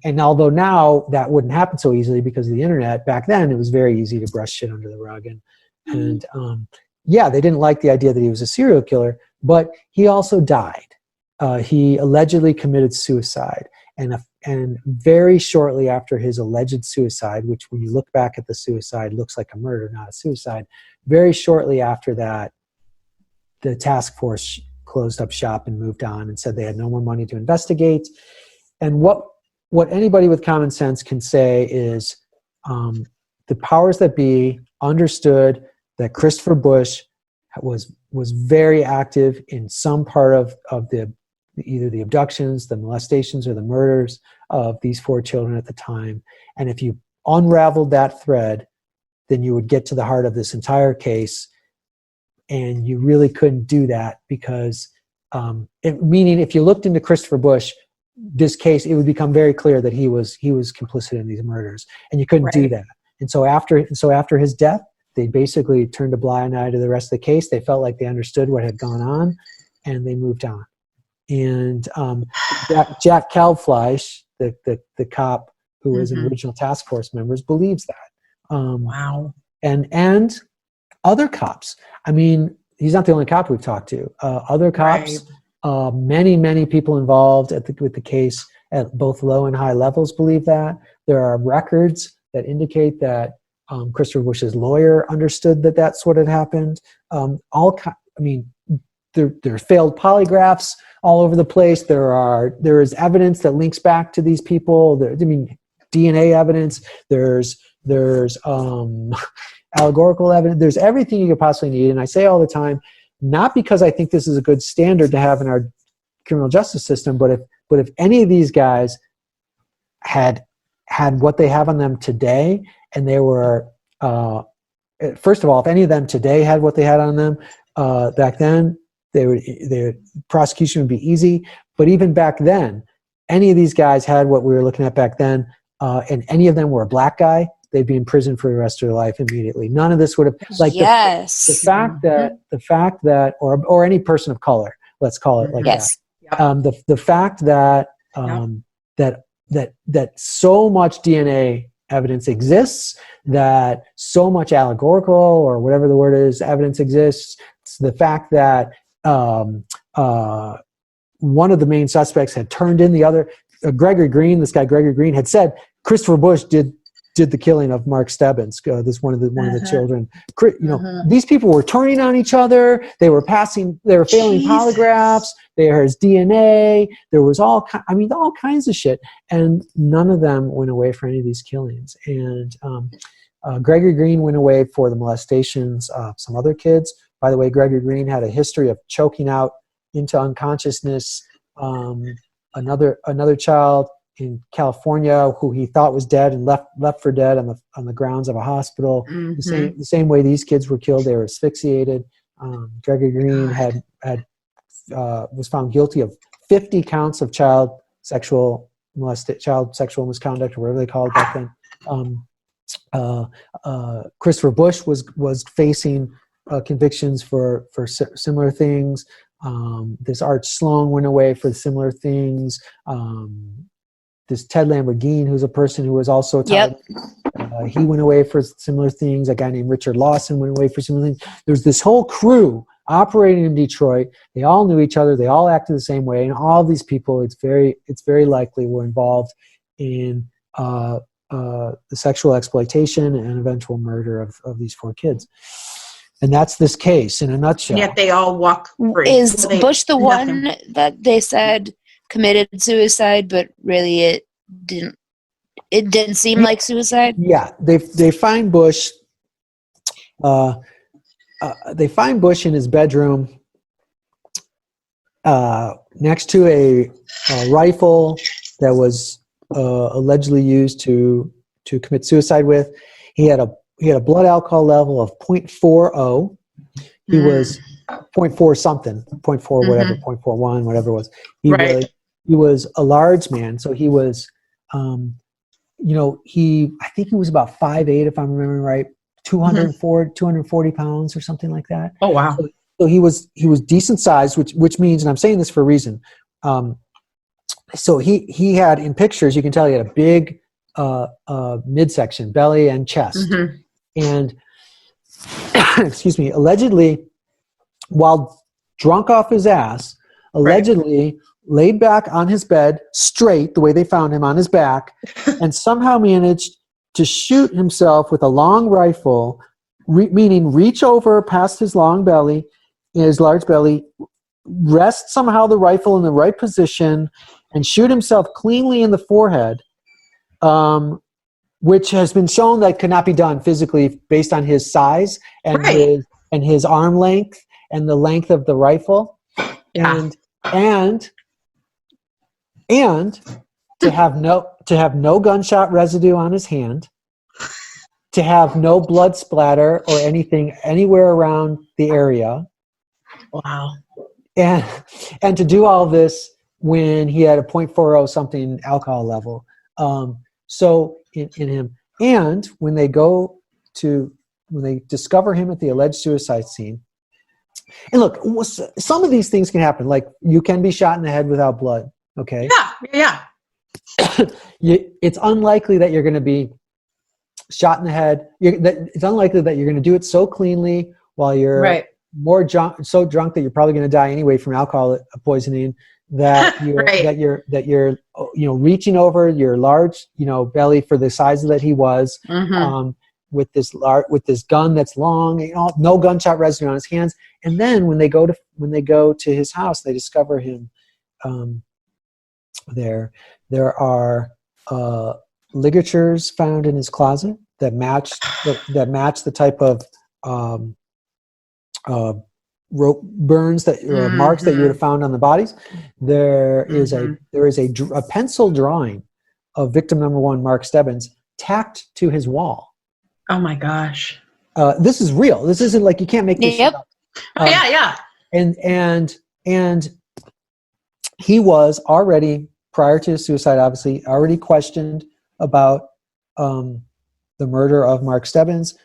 And although now that wouldn't happen so easily because of the internet, back then it was very easy to brush shit under the rug. And they didn't like the idea that he was a serial killer, but he also died. He allegedly committed suicide. And very shortly after his alleged suicide, which when you look back at the suicide looks like a murder, not a suicide, very shortly after that, the task force closed up shop and moved on and said they had no more money to investigate. And what anybody with common sense can say is the powers that be understood that Christopher Bush was was very active in some part of either the abductions, the molestations, or the murders of these 4 children at the time. And if you unraveled that thread, then you would get to the heart of this entire case. And you really couldn't do that because, meaning if you looked into Christopher Bush, this case, it would become very clear that he was complicit in these murders, and you couldn't do that. And so after his death, they basically turned a blind eye to the rest of the case. They felt like they understood what had gone on, and they moved on. And Jack Kalbfleisch, the cop who was an original task force member, believes that. Wow. And other cops. I mean, he's not the only cop we've talked to. Other cops, many people involved with the case at both low and high levels believe that. There are records that indicate that Christopher Bush's lawyer understood that that's what had happened. There are failed polygraphs all over the place. There is evidence that links back to these people. DNA evidence. There's allegorical evidence. There's everything you could possibly need. And I say all the time, not because I think this is a good standard to have in our criminal justice system, but if any of these guys had what they have on them today, and they were, first of all, if any of them today had what they had on them back then, the prosecution would be easy. But even back then, any of these guys had what we were looking at back then, and any of them were a black guy, they'd be in prison for the rest of their life immediately. None of this would have, the fact that, or any person of color, let's call it like that. The fact that that so much DNA evidence exists, that so much allegorical or whatever the word is evidence exists. It's the fact that one of the main suspects had turned in the other. Gregory Green had said Christopher Bush did the killing of Mark Stebbins, this one of the children. These people were turning on each other. They were failing polygraphs. There's DNA. There was all kinds of shit, and none of them went away for any of these killings. And Gregory Green went away for the molestations of some other kids. By the way, Gregory Green had a history of choking out into unconsciousness another child in California who he thought was dead and left for dead on the grounds of a hospital. The same way these kids were killed, they were asphyxiated. Gregory Green was found guilty of 50 counts of child sexual misconduct, or whatever they called it back then. Christopher Bush was facing convictions for similar things. This Art Sloan went away for similar things. This Ted Lamborghini, who's a person who was also tied, he went away for similar things. A guy named Richard Lawson went away for similar things. There's this whole crew operating in Detroit. They all knew each other. They all acted the same way. And all of these people, it's very likely were involved in the sexual exploitation and eventual murder of these 4 kids. And that's this case in a nutshell. Yet they all walk free. Is Bush the one that they said committed suicide, but really it didn't seem like suicide? Yeah, they find Bush. They find Bush in his bedroom next to a rifle that was allegedly used to commit suicide with. He had a blood alcohol level of 0.40. He was 0.4 something, 0.4 whatever, 0.41, whatever it was. He was a large man, so he was, I think he was about 5'8", if I'm remembering right, 240 pounds or something like that. Oh wow! So he was decent sized, which means, and I'm saying this for a reason. So he had, in pictures, you can tell he had a big midsection, belly and chest. And excuse me, allegedly, while drunk off his ass, laid back on his bed straight, the way they found him on his back, and somehow managed to shoot himself with a long rifle, meaning reach over past his large belly, rest somehow the rifle in the right position, and shoot himself cleanly in the forehead, which has been shown that could not be done physically based on his size and his arm length and the length of the rifle, and to have no gunshot residue on his hand, to have no blood splatter or anything anywhere around the area. Wow. And to do all this when he had a 0.40 something alcohol level. So in him, and when they discover him at the alleged suicide scene, and look, some of these things can happen. Like you can be shot in the head without blood. Okay. Yeah. It's unlikely that you're going to be shot in the head. It's unlikely that you're going to do it so cleanly while you're so drunk that you're probably going to die anyway from alcohol poisoning. That you're reaching over your large belly for the size that he was, with this gun that's long, no gunshot residue on his hands. And then when they go to his house, they discover him there. There are ligatures found in his closet that match the type of rope burns or marks that you would have found on the bodies. There is a pencil drawing of victim number 1, Mark Stebbins, tacked to his wall. Oh my gosh. This is real. This isn't like you can't make this shit up. Yeah. And he was already, prior to his suicide, obviously already questioned about the murder of Mark Stebbins.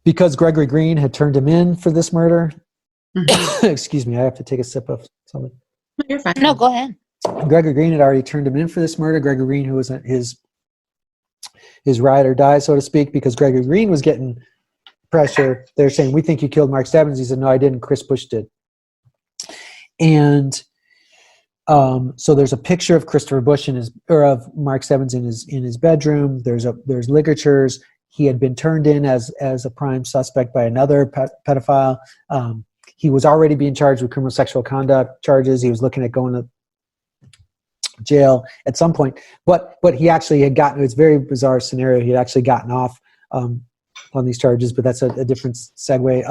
Because Gregory Green had turned him in for this murder. Excuse me, I have to take a sip of something. You're fine. No, go ahead. Gregory Green had already turned him in for this murder. Gregory Green, who was his ride or die, so to speak, because Gregory Green was getting pressure. They're saying, "We think you killed Mark Stebbins." He said, "No, I didn't. Chris Bush did." And so there's a picture of Christopher Bush of Mark Stebbins in his bedroom. There's ligatures. He had been turned in as a prime suspect by another pedophile. He was already being charged with criminal sexual conduct charges. He was looking at going to jail at some point. But he actually had gotten, it's a very bizarre scenario, he had actually gotten off on these charges, but that's a different segue.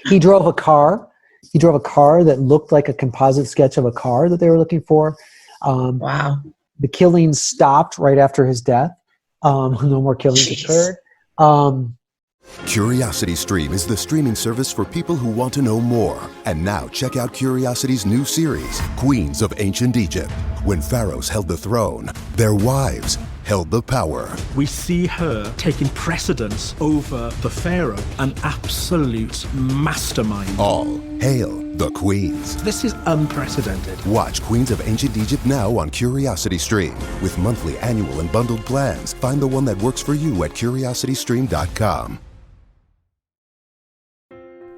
He drove a car. He drove a car that looked like a composite sketch of a car that they were looking for. Wow. The killings stopped right after his death. No more killings occurred. CuriosityStream is the streaming service for people who want to know more. And now check out Curiosity's new series, Queens of Ancient Egypt. When pharaohs held the throne, their wives held the power. We see her taking precedence over the pharaoh, an absolute mastermind. All hail the queens. This is unprecedented. Watch Queens of Ancient Egypt now on CuriosityStream. With monthly, annual, and bundled plans, find the one that works for you at CuriosityStream.com.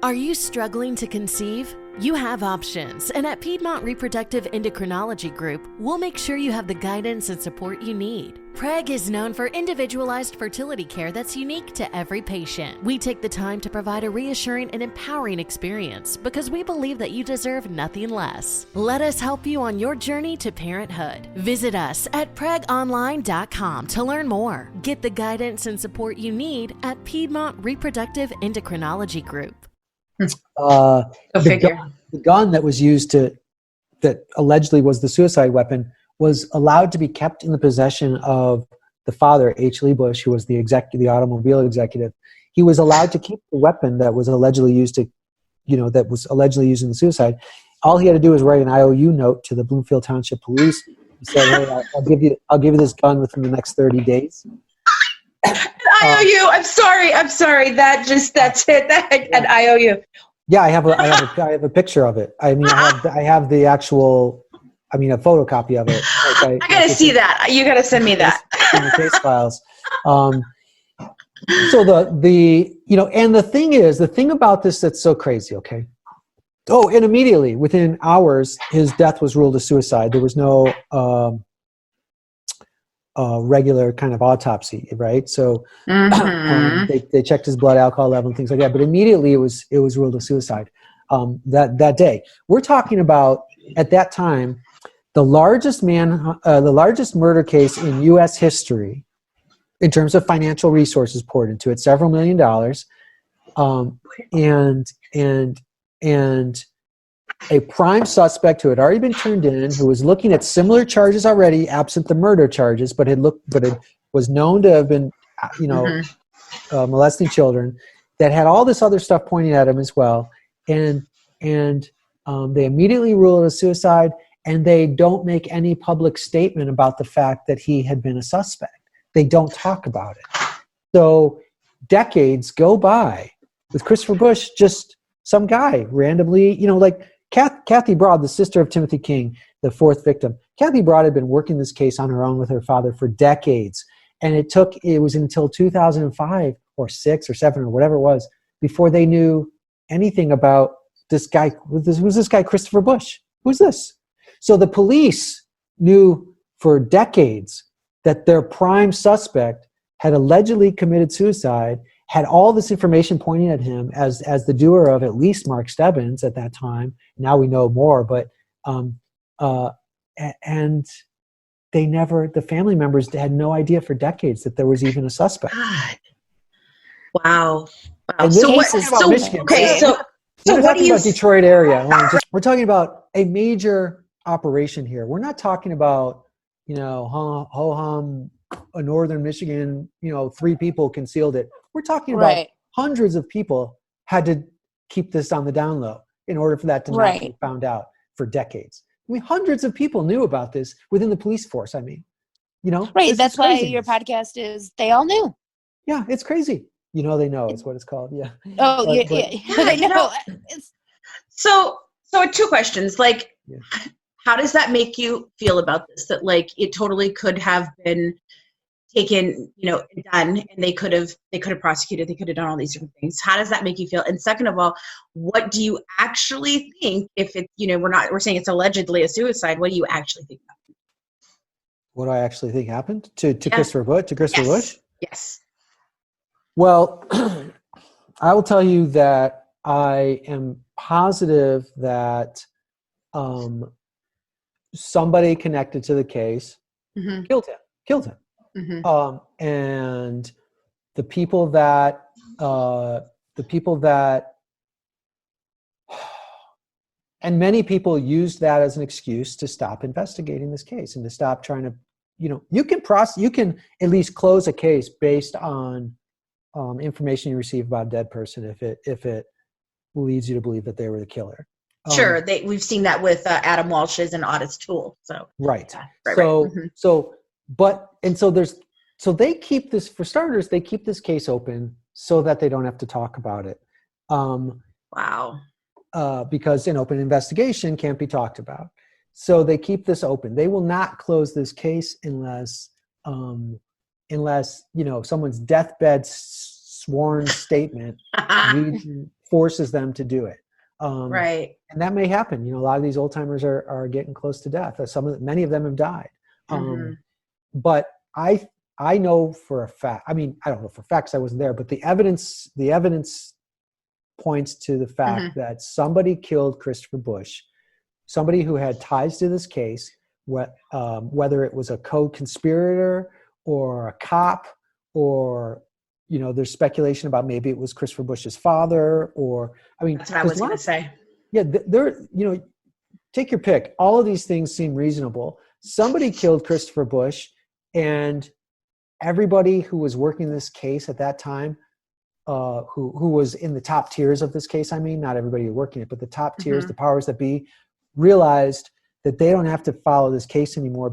Are you struggling to conceive? You have options, and at Piedmont Reproductive Endocrinology Group, we'll make sure you have the guidance and support you need. PREG is known for individualized fertility care that's unique to every patient. We take the time to provide a reassuring and empowering experience because we believe that you deserve nothing less. Let us help you on your journey to parenthood. Visit us at pregonline.com to learn more. Get the guidance and support you need at Piedmont Reproductive Endocrinology Group. The gun that was used that allegedly was the suicide weapon was allowed to be kept in the possession of the father, H. Lee Bush, who was the automobile executive. He was allowed to keep the weapon that was allegedly used in the suicide. All he had to do was write an IOU note to the Bloomfield Township Police. He said, "Hey, I'll give you this gun within the next 30 days." IOU. I'm sorry. That's it. An IOU. Yeah, I have a picture of it. I mean, I have the actual, a photocopy of it. I gotta see that. You gotta send me that. In the case files. So and the thing about this that's so crazy. Okay. Oh, and immediately within hours, his death was ruled a suicide. There was no regular kind of autopsy, right? So they checked his blood alcohol level and things like that, but immediately it was ruled a suicide that day. We're talking about, at that time, the largest murder case in U.S. history in terms of financial resources poured into it, several $1 million, and a prime suspect who had already been turned in, who was looking at similar charges already, absent the murder charges, but was known to have been, molesting children, that had all this other stuff pointing at him as well, and they immediately rule it a suicide, and they don't make any public statement about the fact that he had been a suspect. They don't talk about it. So decades go by with Christopher Bush, just some guy randomly, like Kathy Broad, the sister of Timothy King, the fourth victim. Kathy Broad had been working this case on her own with her father for decades. And it was until 2005 or 6 or 7 or whatever it was before they knew anything about this guy. Who's this guy, Christopher Bush? Who's this? So the police knew for decades that their prime suspect had allegedly committed suicide, had all this information pointing at him as the doer of at least Mark Stebbins at that time. Now we know more, but and the family members had no idea for decades that there was even a suspect. God. Wow. And So we're what? talking about Michigan. So what do you? About Detroit area. We're talking about a major operation here. We're not talking about ho-hum, northern Michigan. 3 people concealed it. We're talking about hundreds of people had to keep this on the down low in order for that to not be found out for decades. Hundreds of people knew about this within the police force. Right. That's why your podcast is They All Knew. Yeah, it's crazy. They know is what it's called. Yeah. Oh, I know. So 2 questions. How does that make you feel about this? That it totally could have been taken, done, and they could have prosecuted, they could have done all these different things. How does that make you feel? And second of all, what do you actually think if it, we're saying it's allegedly a suicide, what do you actually think happened? What do I actually think happened to Christopher Bush? Bush? Yes. Well, I will tell you that I am positive that somebody connected to the case killed him. Mm-hmm. And the people that and many people used that as an excuse to stop investigating this case and to stop trying to, you can at least close a case based on information you receive about a dead person if it leads you to believe that they were the killer. Sure, we've seen that with Adam Walsh's and Audit's Tool. So right. Mm-hmm. So they keep this, for starters, they keep this case open so that they don't have to talk about it. Wow. Because an open investigation can't be talked about. So they keep this open. They will not close this case unless someone's deathbed sworn statement forces them to do it. Right. And that may happen. A lot of these old timers are getting close to death. Many of them have died. But I know for a fact, I don't know for facts, I wasn't there, but the evidence points to the fact that somebody killed Christopher Bush, somebody who had ties to this case, whether it was a co-conspirator or a cop, or there's speculation about maybe it was Christopher Bush's father, or that's what I was going to say. Yeah, take your pick. All of these things seem reasonable. Somebody killed Christopher Bush, and everybody who was working this case at that time, who was in the top tiers of this case, not everybody working it, but the top tiers, the powers that be, realized that they don't have to follow this case anymore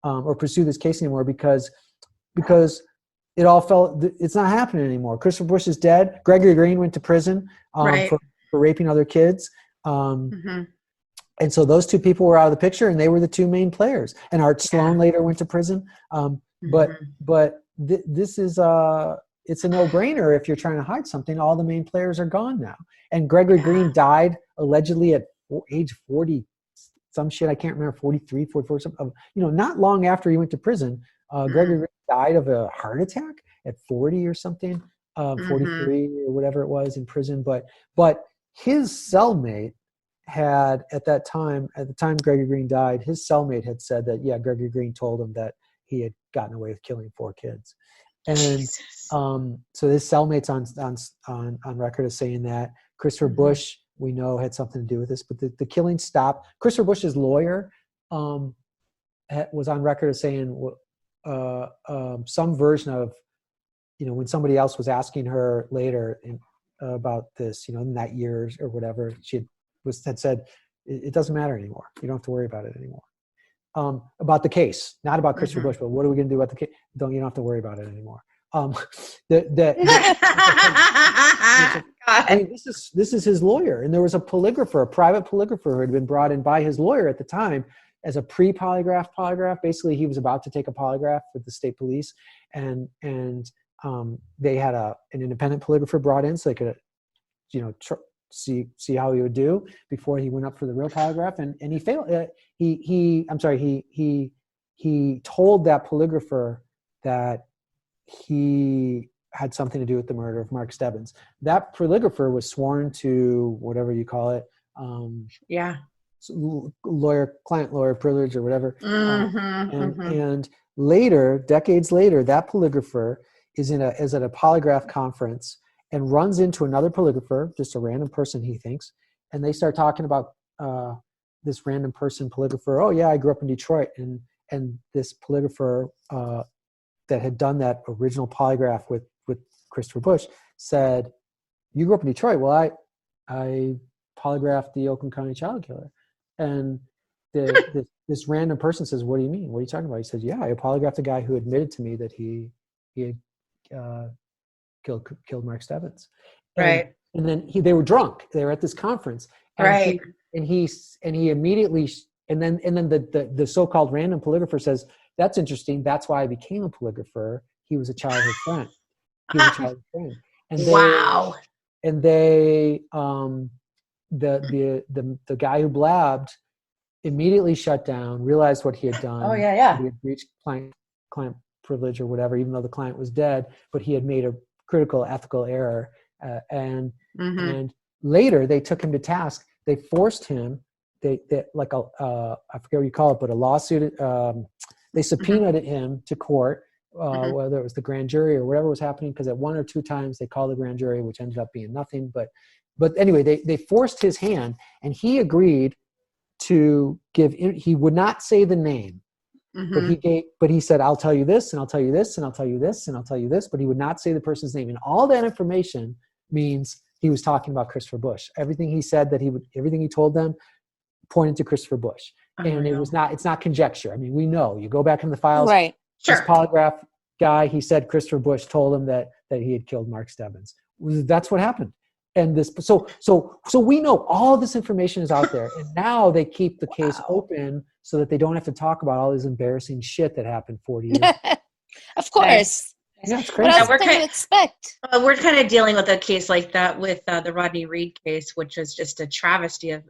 or pursue this case anymore because it's not happening anymore. Christopher Bush is dead. Gregory Green went to prison for raping other kids. And so those 2 people were out of the picture, and they were the 2 main players. And Art Sloan later went to prison. But this is it's a no-brainer if you're trying to hide something. All the main players are gone now. And Gregory Green died allegedly at age 40, some shit, I can't remember, 43, 44, something. Not long after he went to prison, Gregory Green died of a heart attack at 40 or something, 43 or whatever it was in prison. But his cellmate had, at the time Gregory Green died, his cellmate had said that, Gregory Green told him that he had gotten away with killing 4 kids. And so his cellmate's on record as saying that. Christopher Bush, we know, had something to do with this, but the killing stopped. Christopher Bush's lawyer was on record as saying some version of, when somebody else was asking her later about this, in that year or whatever, had said, it doesn't matter anymore. You don't have to worry about it anymore. About the case, not about Christopher Bush, but what are we going to do about the case? You don't have to worry about it anymore. I mean, this is his lawyer, and there was a private polygrapher who had been brought in by his lawyer at the time as a polygraph. Basically, he was about to take a polygraph with the state police, and they had an independent polygrapher brought in so they could, see how he would do before he went up for the real polygraph, and he failed. He told that polygrapher that he had something to do with the murder of Mark Stebbins. That polygrapher was sworn to whatever you call it. Client lawyer privilege or whatever. And later, decades later, that polygrapher is at a polygraph conference and runs into another polygrapher, just a random person he thinks, and they start talking about this random person polygrapher. Oh yeah, I grew up in Detroit, and this polygrapher that had done that original polygraph with Christopher Bush said, "You grew up in Detroit." Well, I polygraphed the Oakland County child killer, and this random person says, "What do you mean? What are you talking about?" He says, "Yeah, I polygraphed a guy who admitted to me that he had killed Mark Stebbins." And then they were drunk. They were at this conference, and he immediately, and then the so-called random polygrapher says, "That's interesting. That's why I became a polygrapher. He was a childhood friend. He was a childhood friend." And the guy who blabbed immediately shut down, realized what he had done. He had breached client privilege or whatever, even though the client was dead, but he had made a critical ethical error. And later they took him to task. They forced him, I forget what you call it, but a lawsuit, they subpoenaed him to court, whether it was the grand jury or whatever was happening, because at 1 or 2 times they called the grand jury, which ended up being nothing. But anyway, they forced his hand, and he agreed to he would not say the name, but he said, "I'll tell you this, and I'll tell you this, and I'll tell you this, and I'll tell you this," but he would not say the person's name. And all that information means he was talking about Christopher Bush. Everything he said everything he told them pointed to Christopher Bush. And it's not conjecture. I mean, we know, you go back in the files, right? This polygraph guy, he said Christopher Bush told him that he had killed Mark Stebbins. That's what happened. And so we know all this information is out there, and now they keep the case open so that they don't have to talk about all this embarrassing shit that happened 40 years ago. Of course. Yeah, it's crazy. What else can you expect? We're kind of dealing with a case like that with the Rodney Reed case, which is just a travesty of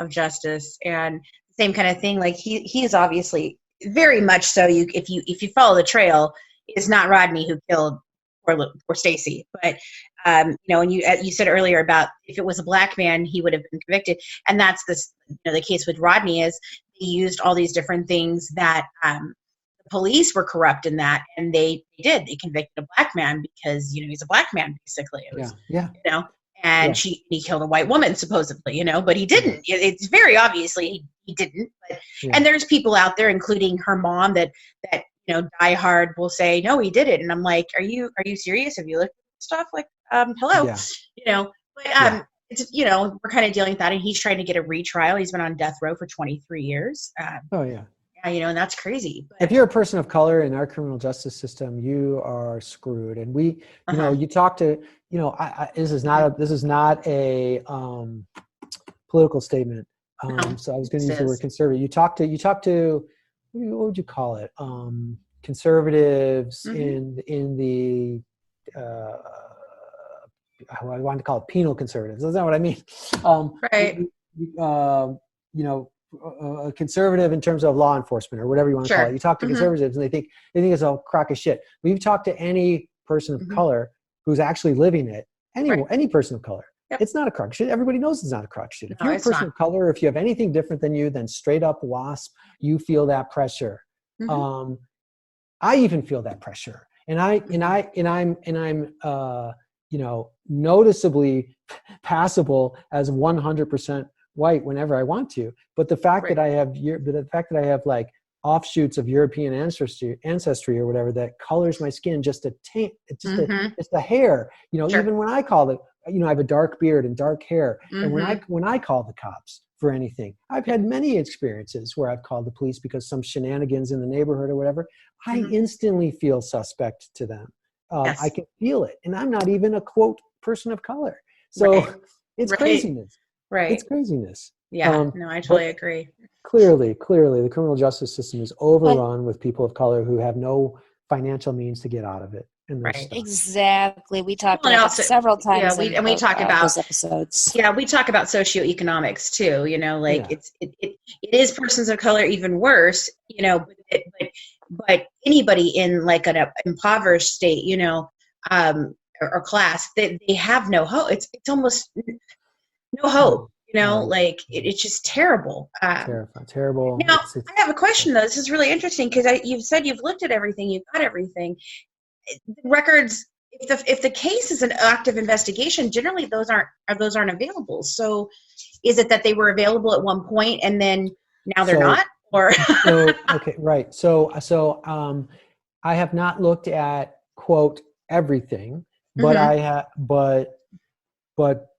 justice, and same kind of thing. Like he is obviously very much so. If you follow the trail, it's not Rodney who killed poor Stacy, but and you said earlier about if it was a black man, he would have been convicted, and that's the case with Rodney is they used all these different things that the police were corrupt in that, and they convicted a black man because he's a black man basically. It was, and he killed a white woman supposedly, but he didn't. It's very obviously he didn't. But, and there's people out there, including her mom, that die hard will say no, he did it, and I'm like, are you serious? Have you looked at stuff like hello, But it's we're kind of dealing with that, and he's trying to get a retrial. He's been on death row for 23 years. And that's crazy. But, if you're a person of color in our criminal justice system, you are screwed. And we, you talk to, this is not a political statement. So I was going to use the word conservative. You talk to, what would you call it? Conservatives in the, I wanted to call it penal conservatives. That's not what I mean. A conservative in terms of law enforcement or whatever you want to call it. You talk to conservatives and they think it's a crock of shit. But you talk to any person of color who's actually living it, any person of color, it's not a crock of shit. Everybody knows it's not a crock of shit. If you're a person of color, if you have anything different than you, then straight up WASP, you feel that pressure. I even feel that pressure, and I'm noticeably passable as 100% white whenever I want to. But the fact that I have like offshoots of European ancestry or whatever that colors my skin just a taint, just a hair. Even when I call it, I have a dark beard and dark hair, and when I call the cops for anything, I've had many experiences where I've called the police because some shenanigans in the neighborhood or whatever. I instantly feel suspect to them. I can feel it, and I'm not even a quote person of color. So it's craziness. Right. It's craziness. Yeah. No, I totally agree. Clearly, the criminal justice system is overrun with people of color who have no financial means to get out of it. Right. Exactly. We talked about that several times. Yeah, we talk about those episodes. Yeah, we talk about socioeconomics too. It is persons of color even worse. But anybody in like an impoverished state, or class, they have no hope. It's almost no hope. It's just terrible. Terrible. Now, I have a question though. This is really interesting because you've said you've looked at everything, you've got everything. The records, if the case is an active investigation, generally those aren't available. So, is it that they were available at one point and then now they're not? Or okay, right. So I have not looked at quote everything, but I have, but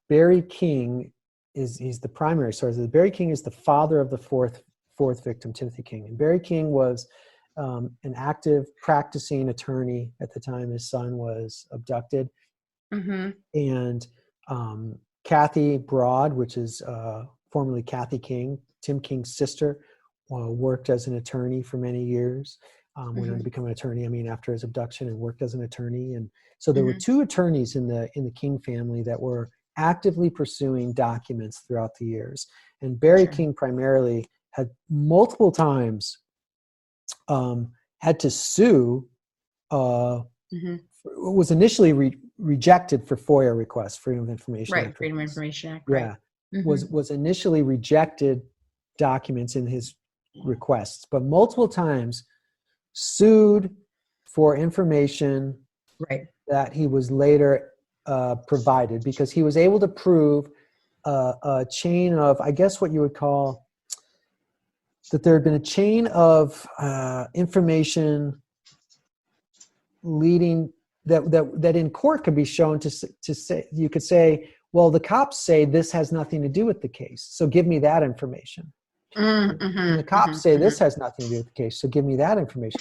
Barry King he's the primary source. Barry King is the father of the fourth victim, Timothy King, and Barry King was an active practicing attorney at the time his son was abducted. And Kathy Broad, which is formerly Kathy King, Tim King's sister, worked as an attorney for many years. Went on to become an attorney, after his abduction, and worked as an attorney. And so there were two attorneys in the King family that were actively pursuing documents throughout the years. And Barry King primarily had multiple times had to sue, was initially rejected for FOIA requests, Freedom of Information Act. Right, Freedom of Information Act. Yeah, was initially rejected documents in his requests, but multiple times sued for information that he was later provided because he was able to prove a chain of, I guess what you would call, that there had been a chain of information leading that in court could be shown to say, you could say, well, the cops say this has nothing to do with the case, so give me that information. And the cops say this has nothing to do with the case, so give me that information.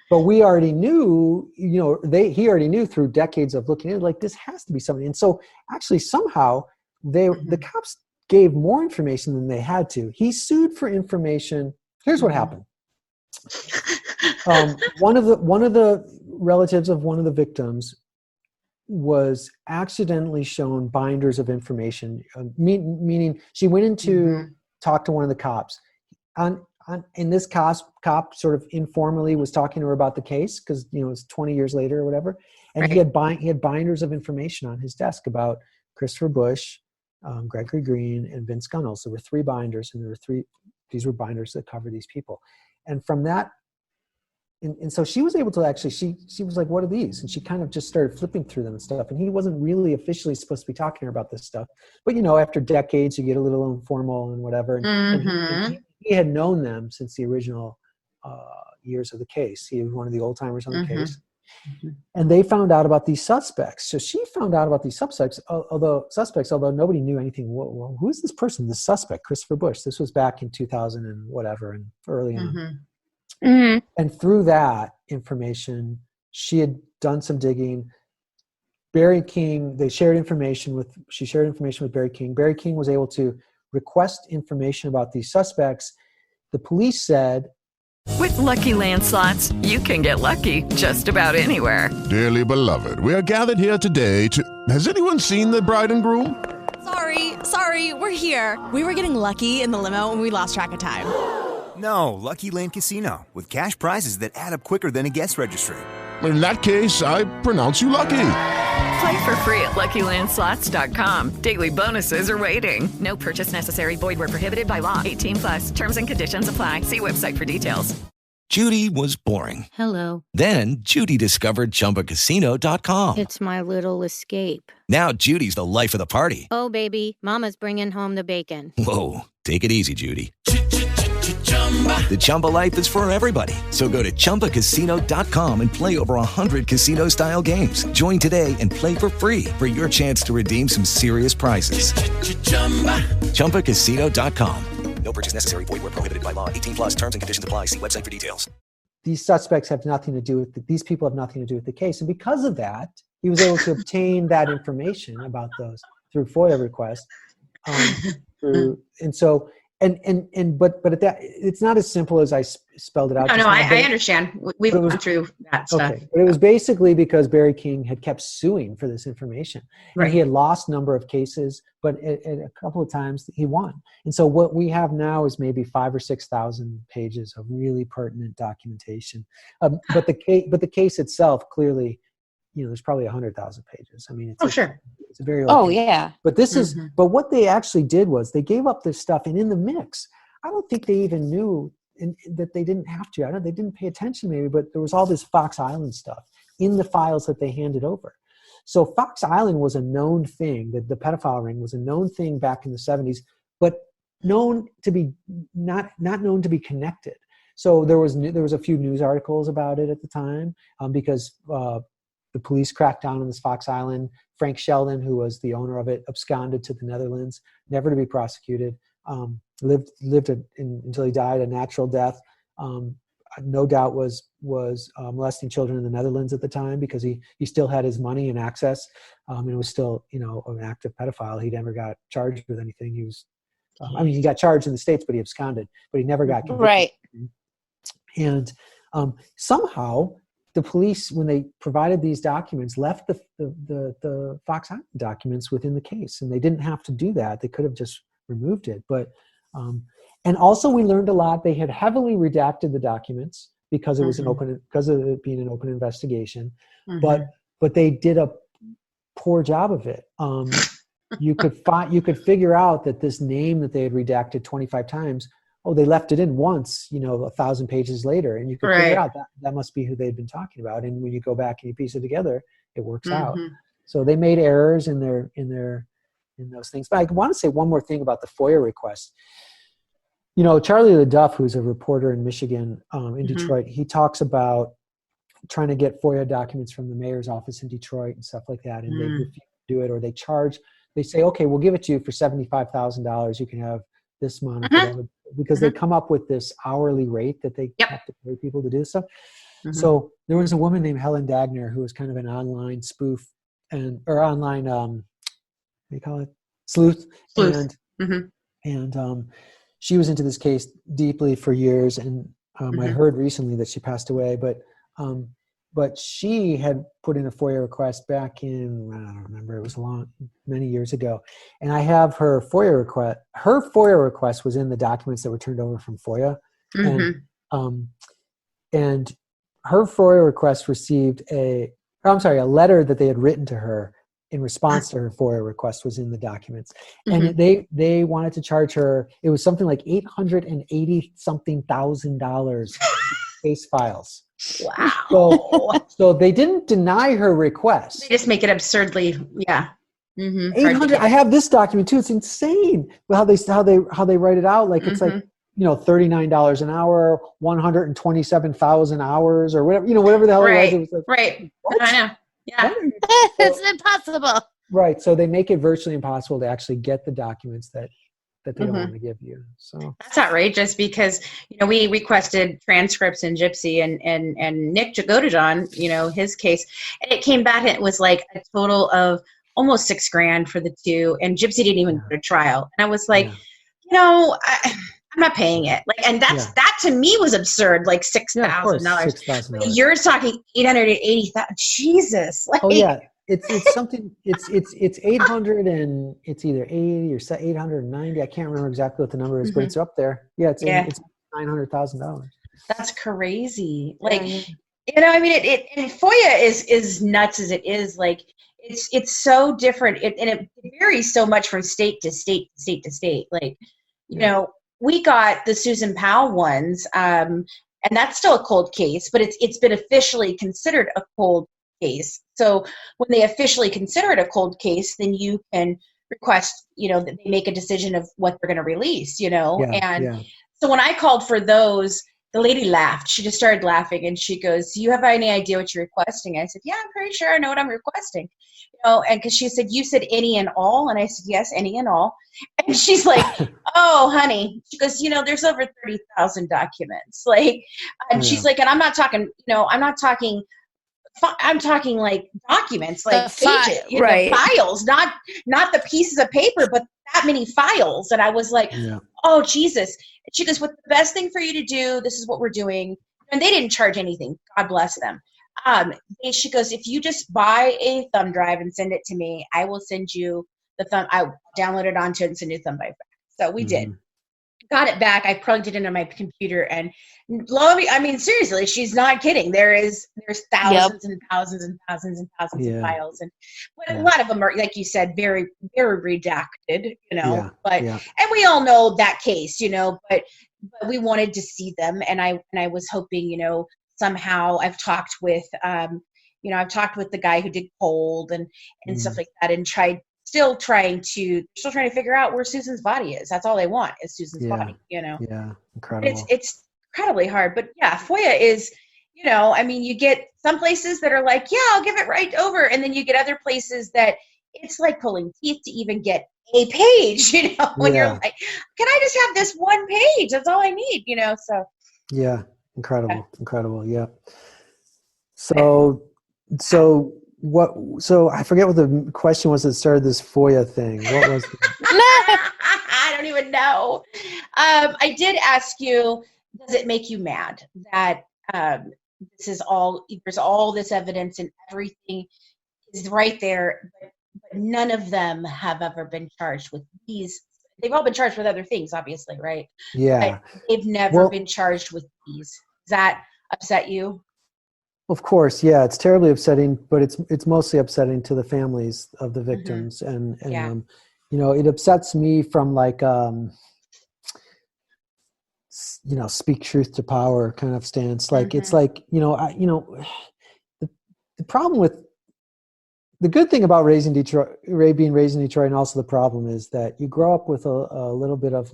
But we already knew, he already knew through decades of looking at it, like this has to be something. And so actually somehow the cops gave more information than they had to. He sued for information. Here's what happened. One of the relatives of one of the victims was accidentally shown binders of information, meaning she went into talk to one of the cops. And this cop sort of informally was talking to her about the case because it's 20 years later or whatever. And he had binders of information on his desk about Christopher Bush, Gregory Green, and Vince Gunnels. There were 3 binders, and these were binders that cover these people. And from that, and so she was able to actually, she was like, what are these? And she kind of just started flipping through them and stuff. And he wasn't really officially supposed to be talking to her about this stuff. But, after decades, you get a little informal and whatever. And he had known them since the original years of the case. He was one of the old timers on the case. And they found out about these suspects. So she found out about these suspects, although nobody knew anything. Well, who is this person, this suspect, Christopher Bush? This was back in 2000 and whatever, and early on. And through that information, she had done some digging. Barry King, she shared information with Barry King. Barry King was able to request information about these suspects. The police said, with Lucky Land Slots, you can get lucky just about anywhere. Dearly beloved, we are gathered here today to... Has anyone seen the bride and groom? Sorry, we're here. We were getting lucky in the limo and we lost track of time. No, Lucky Land Casino, with cash prizes that add up quicker than a guest registry. In that case, I pronounce you lucky. Play for free at LuckyLandSlots.com. Daily bonuses are waiting. No purchase necessary. Void where prohibited by law. 18+. Terms and conditions apply. See website for details. Judy was boring. Hello. Then Judy discovered ChumbaCasino.com. It's my little escape. Now Judy's the life of the party. Oh, baby, mama's bringing home the bacon. Whoa, take it easy, Judy. The Chumba life is for everybody. So go to ChumbaCasino.com and play over 100 casino-style games. Join today and play for free for your chance to redeem some serious prizes. ChumbaCasino.com. No purchase necessary. Void where prohibited by law. 18 plus terms and conditions apply. See website for details. These suspects have nothing to do with these people have nothing to do with the case. And because of that, he was able to obtain that information about those through FOIA requests. But at that, it's not as simple as I spelled it out. No, I understand. We've gone through that stuff. Okay, but it was basically because Barry King had kept suing for this information. Right. And he had lost a number of cases, but a couple of times he won. And so what we have now is maybe 5,000 or 6,000 pages of really pertinent documentation. But the case itself, clearly, there's probably 100,000 pages. I mean, sure. It's a very old Oh, case. yeah. But but what they actually did was they gave up this stuff, and in the mix, I don't think they even knew that they didn't have to. They didn't pay attention maybe, but there was all this Fox Island stuff in the files that they handed over. So Fox Island was a known thing, that the pedophile ring was a known thing back in the 70s, but known to be not known to be connected. So there was a few news articles about it at the time because the police cracked down on this Fox Island. Frank Sheldon, who was the owner of it, absconded to the Netherlands, never to be prosecuted. Lived until he died a natural death. No doubt was molesting children in the Netherlands at the time because he still had his money and access, and was still an active pedophile. He never got charged with anything. He was, he got charged in the States, but he absconded. But he never got convicted. Right. And somehow the police, when they provided these documents, left the Fox Island documents within the case, and they didn't have to do that. They could have just removed it. But and also we learned a lot. They had heavily redacted the documents because it was because of it being an open investigation. But they did a poor job of it. You could figure out that this name that they had redacted 25 times. Oh, they left it in once, 1,000 pages later, and you could figure out that must be who they'd been talking about. And when you go back and you piece it together, it works out. So they made errors in those things. But I want to say one more thing about the FOIA request. Charlie LaDuff, who's a reporter in Michigan, in Detroit, he talks about trying to get FOIA documents from the mayor's office in Detroit and stuff like that, and they refuse to do it, or they say, okay, we'll give it to you for $75,000. You can have this amount of whatever, because they come up with this hourly rate that they have to pay people to do this stuff. So there was a woman named Helen Dagner who was kind of an online spoof or online what do you call it? Sleuth. And she was into this case deeply for years, and I heard recently that she passed away, but she had put in a FOIA request back in, I don't remember, it was many years ago. And I have her FOIA request. Her FOIA request was in the documents that were turned over from FOIA. And her FOIA request received a letter that they had written to her in response to her FOIA request was in the documents. And they wanted to charge her, it was something like $880-something thousand case files. Wow. So they didn't deny her request. They just make it absurdly, 800. I have this document too. It's insane how they write it out. Like it's like $39 an hour, 127,000 hours, or whatever whatever the hell it was. Right. I know. Yeah. It's impossible. Right. So they make it virtually impossible to actually get the documents that they don't want to give you. So that's outrageous because, we requested transcripts in Gypsy and Nick Jagodajan, his case, and it came back and it was like a total of almost $6,000 for the two. And Gypsy didn't even go to trial. And I was like, I'm not paying it. Like, and that to me was absurd. Like $6,000. You're talking $880,000. Jesus. Like, It's something. It's 800 and it's either 80 or 890. I can't remember exactly what the number is, but it's up there. Yeah, it's $900,000. That's crazy. Like, and FOIA is nuts as it is. Like, it's so different, and it varies so much from state to state to state to state. Like, we got the Susan Powell ones, and and that's still a cold case, but it's been officially considered a cold case. So when they officially consider it a cold case, then you can request, that they make a decision of what they're going to release, So when I called for those, the lady laughed. She just started laughing, and she goes, "Do you have any idea what you're requesting?" I said, "Yeah, I'm pretty sure I know what I'm requesting." And because she said, "You said any and all," and I said, "Yes, any and all." And she's like, "Oh, honey," she goes, "There's over 30,000 documents." And she's like, "And I'm not talking, I'm talking like documents, like pages, files, not the pieces of paper, but that many files." And I was like, "Oh, Jesus." And she goes, "What's the best thing for you to do? This is what we're doing." And they didn't charge anything. God bless them. She goes, "If you just buy a thumb drive and send it to me, I will send you the thumb. I download it onto it and send you the thumb drive back." So we did. Got it back. I plugged it into my computer, and seriously, she's not kidding. There's thousands and thousands and thousands and thousands of files, but a lot of them are, like you said, very, very redacted. And we all know that case, but we wanted to see them, and I was hoping, somehow I've talked with the guy who did Cold and stuff like that, and still trying to figure out where Susan's body is. That's all they want is Susan's body, Yeah, incredible. It's incredibly hard. But yeah, FOIA is, you get some places that are like, yeah, I'll give it right over. And then you get other places that it's like pulling teeth to even get a page, when you're like, can I just have this one page? That's all I need, so. Yeah. Incredible. Yeah. So I forget what the question was that started this FOIA thing. What was it? I don't even know. I did ask you, does it make you mad that there's all this evidence and everything is right there, but none of them have ever been charged with these. They've all been charged with other things, obviously, right? Yeah. But they've never been charged with these. Does that upset you? Of course, yeah, it's terribly upsetting, but it's mostly upsetting to the families of the victims, and it upsets me from speak truth to power kind of stance. It's like the problem with the good thing about being raised in Detroit, and also the problem is that you grow up with a little bit of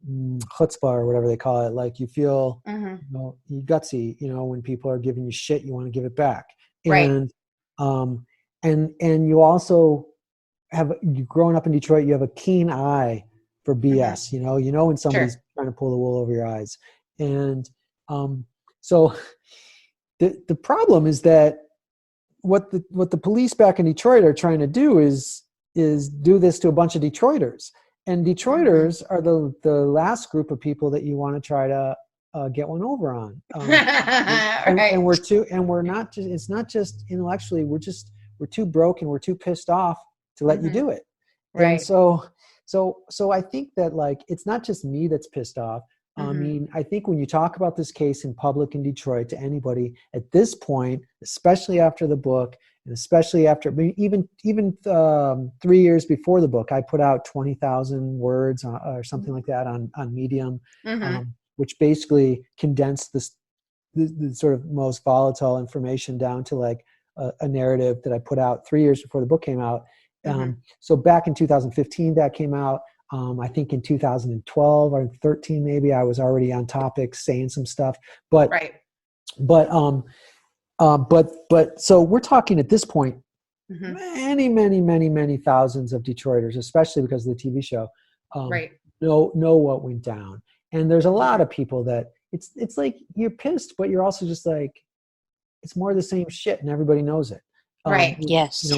chutzpah or whatever they call it. Like you feel, you gutsy, when people are giving you shit, you want to give it back. And, and you also you've grown up in Detroit, you have a keen eye for BS, when somebody's trying to pull the wool over your eyes. And, so the problem is that what the police back in Detroit are trying to do is do this to a bunch of Detroiters. And Detroiters are the last group of people that you want to try to get one over on. And we're not just, it's not just intellectually, we're too broke and we're too pissed off to let you do it. Right. And so I think that it's not just me that's pissed off. I mean, I think when you talk about this case in public in Detroit to anybody at this point, especially after the book, and especially after even 3 years before the book, I put out 20,000 words or something like that on Medium, which basically condensed the sort of most volatile information down to a narrative that I put out 3 years before the book came out. So back in 2015, that came out. I think in 2012 or 13, maybe I was already on topic saying some stuff, but so we're talking at this point, many thousands of Detroiters, especially because of the TV show, know what went down. And there's a lot of people that it's like you're pissed, but you're also just like, it's more of the same shit and everybody knows it. Yes.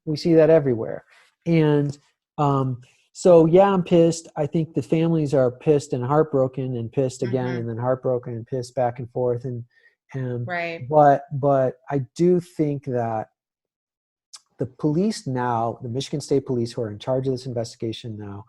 We see that everywhere. And, so yeah, I'm pissed. I think the families are pissed and heartbroken and pissed again and then heartbroken and pissed back and forth. But I do think that the police now, the Michigan State Police who are in charge of this investigation now,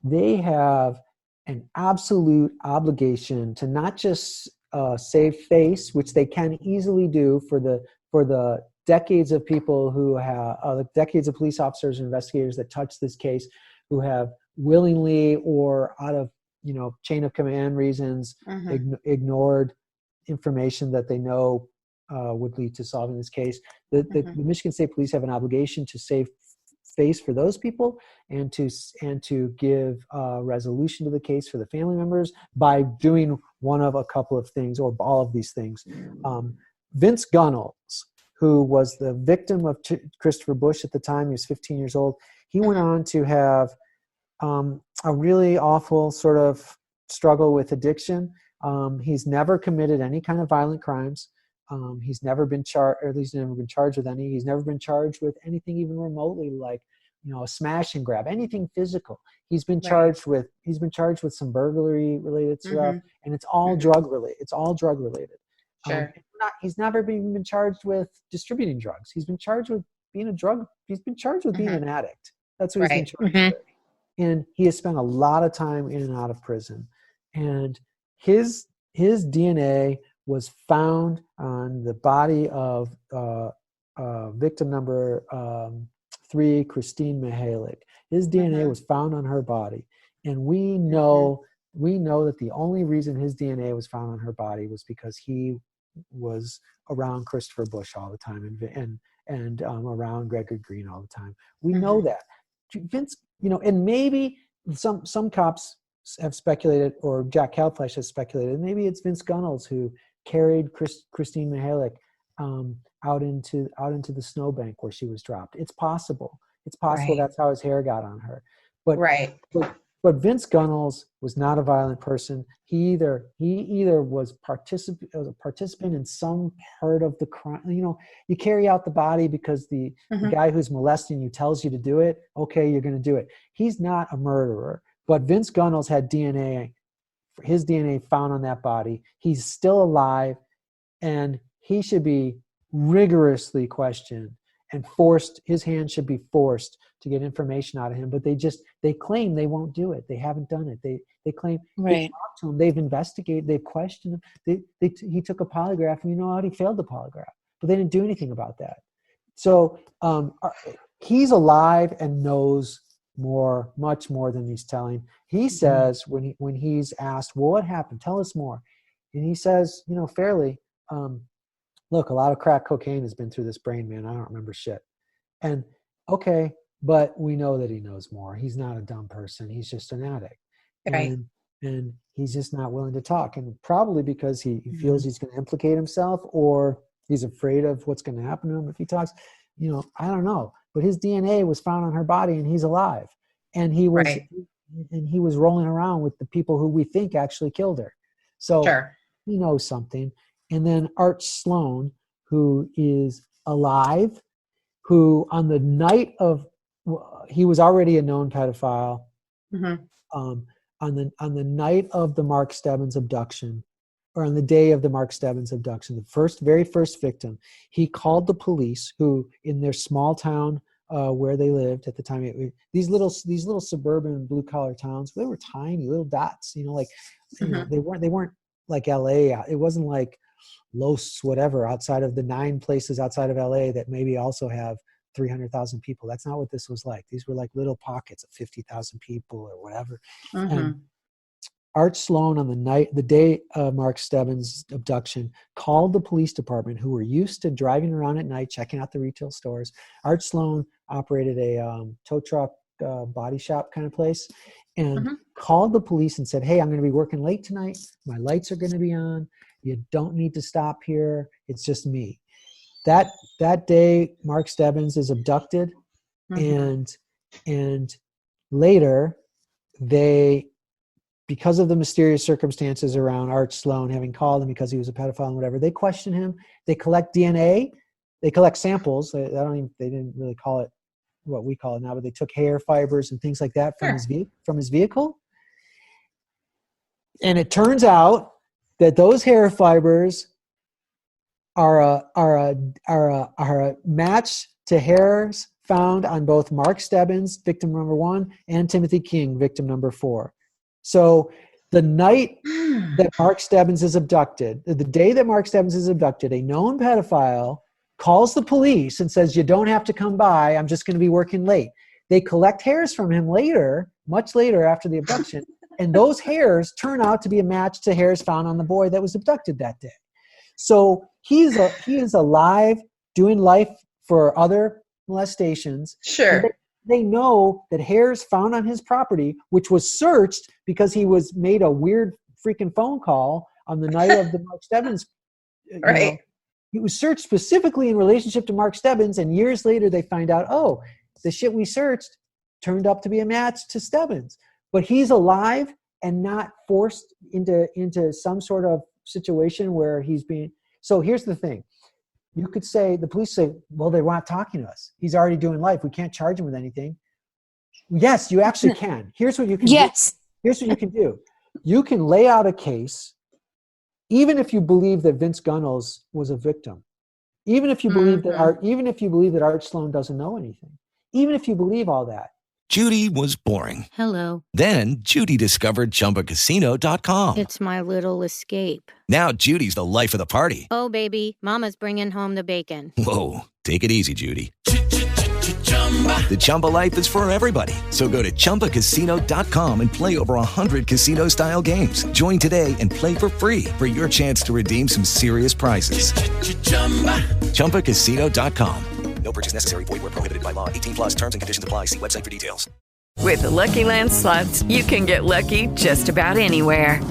they have an absolute obligation to not just save face, which they can easily do for the decades of people who have decades of police officers and investigators that touch this case, who have willingly or out of chain of command reasons, ignored information that they know would lead to solving this case. The Michigan State Police have an obligation to save face for those people and to give resolution to the case for the family members by doing one of a couple of things or all of these things. Vince Gunnels, who was the victim of Christopher Bush at the time, he was 15 years old. He went on to have a really awful sort of struggle with addiction. He's never committed any kind of violent crimes. He's never been charged, or at least never been charged with any. He's never been charged with anything even remotely like, a smash and grab, anything physical. He's been charged with some burglary related stuff, and it's all drug related. It's all drug related. Sure. He's never been charged with distributing drugs. He's been charged with being he's been charged with being an addict. That's what he's been charged with. And he has spent a lot of time in and out of prison. And his DNA was found on the body of victim number 3, Christine Mihalik. His DNA was found on her body. And we know that the only reason his DNA was found on her body was because he was around Christopher Bush all the time and around Gregory Green all the time. We know that. Vince, and maybe some cops have speculated, or Jack Kalflesh has speculated, maybe it's Vince Gunnels who carried Christine Mihalik out into the snowbank where she was dropped. It's possible. That's how his hair got on her. But Vince Gunnels was not a violent person. He either was a participant in some part of the crime. You carry out the body because the guy who's molesting you tells you to do it. Okay, you're going to do it. He's not a murderer. But Vince Gunnels had his DNA found on that body. He's still alive, and he should be rigorously questioned and forced. His hand should be forced to get information out of him. But they claim they won't do it. They haven't done it. They claim they talked to him. They've investigated. They've questioned him. He took a polygraph, and he failed the polygraph. But they didn't do anything about that. So he's alive and knows much more than he's telling. He says when he's asked, well, what happened? Tell us more. And he says, fairly, look, a lot of crack cocaine has been through this brain, man. I don't remember shit. And okay, but we know that he knows more. He's not a dumb person. He's just an addict. Right. And he's just not willing to talk. And probably because he feels he's going to implicate himself, or he's afraid of what's going to happen to him if he talks. I don't know. But his DNA was found on her body, and he's alive. And he was rolling around with the people who we think actually killed her. So he knows something. And then Art Sloan, who is alive, who on the night of, he was already a known pedophile. On the night of the Mark Stebbins abduction, or on the day of the Mark Stebbins abduction, the very first victim, he called the police, who in their small town where they lived at the time, these little suburban blue collar towns, they were tiny little dots. They weren't like LA. It wasn't like Los whatever outside of the 9 places outside of LA that maybe also have 300,000 people. That's not what this was like. These were like little pockets of 50,000 people or whatever. And Art Sloan, on the day of Mark Stebbins' abduction, called the police department, who were used to driving around at night, checking out the retail stores. Art Sloan operated a tow truck body shop kind of place, and called the police and said, hey, I'm going to be working late tonight. My lights are going to be on. You don't need to stop here. It's just me. That day, Mark Stebbins is abducted, and later because of the mysterious circumstances around Art Sloan having called him because he was a pedophile and whatever, they question him. They collect DNA. They collect samples. They didn't really call it what we call it now, but they took hair fibers and things like that from his vehicle. And it turns out that those hair fibers are a match to hairs found on both Mark Stebbins, victim number 1, and Timothy King, victim number 4. So the night that Mark Stebbins is abducted, the day that Mark Stebbins is abducted, a known pedophile calls the police and says, you don't have to come by. I'm just going to be working late. They collect hairs from him later, much later after the abduction, And those hairs turn out to be a match to hairs found on the boy that was abducted that day. So he is alive, doing life for other molestations. Sure. They know that hairs found on his property, which was searched because he was made a weird freaking phone call on the night of the Mark Stebbins. Right. He was searched specifically in relationship to Mark Stebbins, and years later they find out, oh, the shit we searched turned up to be a match to Stebbins. But he's alive and not forced into some sort of situation where he's being. So here's the thing. You could say, the police say, well, they weren't talking to us. He's already doing life. We can't charge him with anything. Yes, you actually can. Here's what you can do. Here's what you can do. You can lay out a case, even if you believe that Vince Gunnels was a victim, even if you believe that Art Sloan doesn't know anything, even if you believe all that. Judy was boring. Hello. Then Judy discovered ChumbaCasino.com. It's my little escape. Now Judy's the life of the party. Oh, baby, mama's bringing home the bacon. Whoa, take it easy, Judy. The Chumba life is for everybody. So go to ChumbaCasino.com and play over 100 casino-style games. Join today and play for free for your chance to redeem some serious prizes. ChumbaCasino.com. No purchase necessary. Void where prohibited by law. 18+ terms and conditions apply. See website for details. With the Lucky Land Slots, you can get lucky just about anywhere.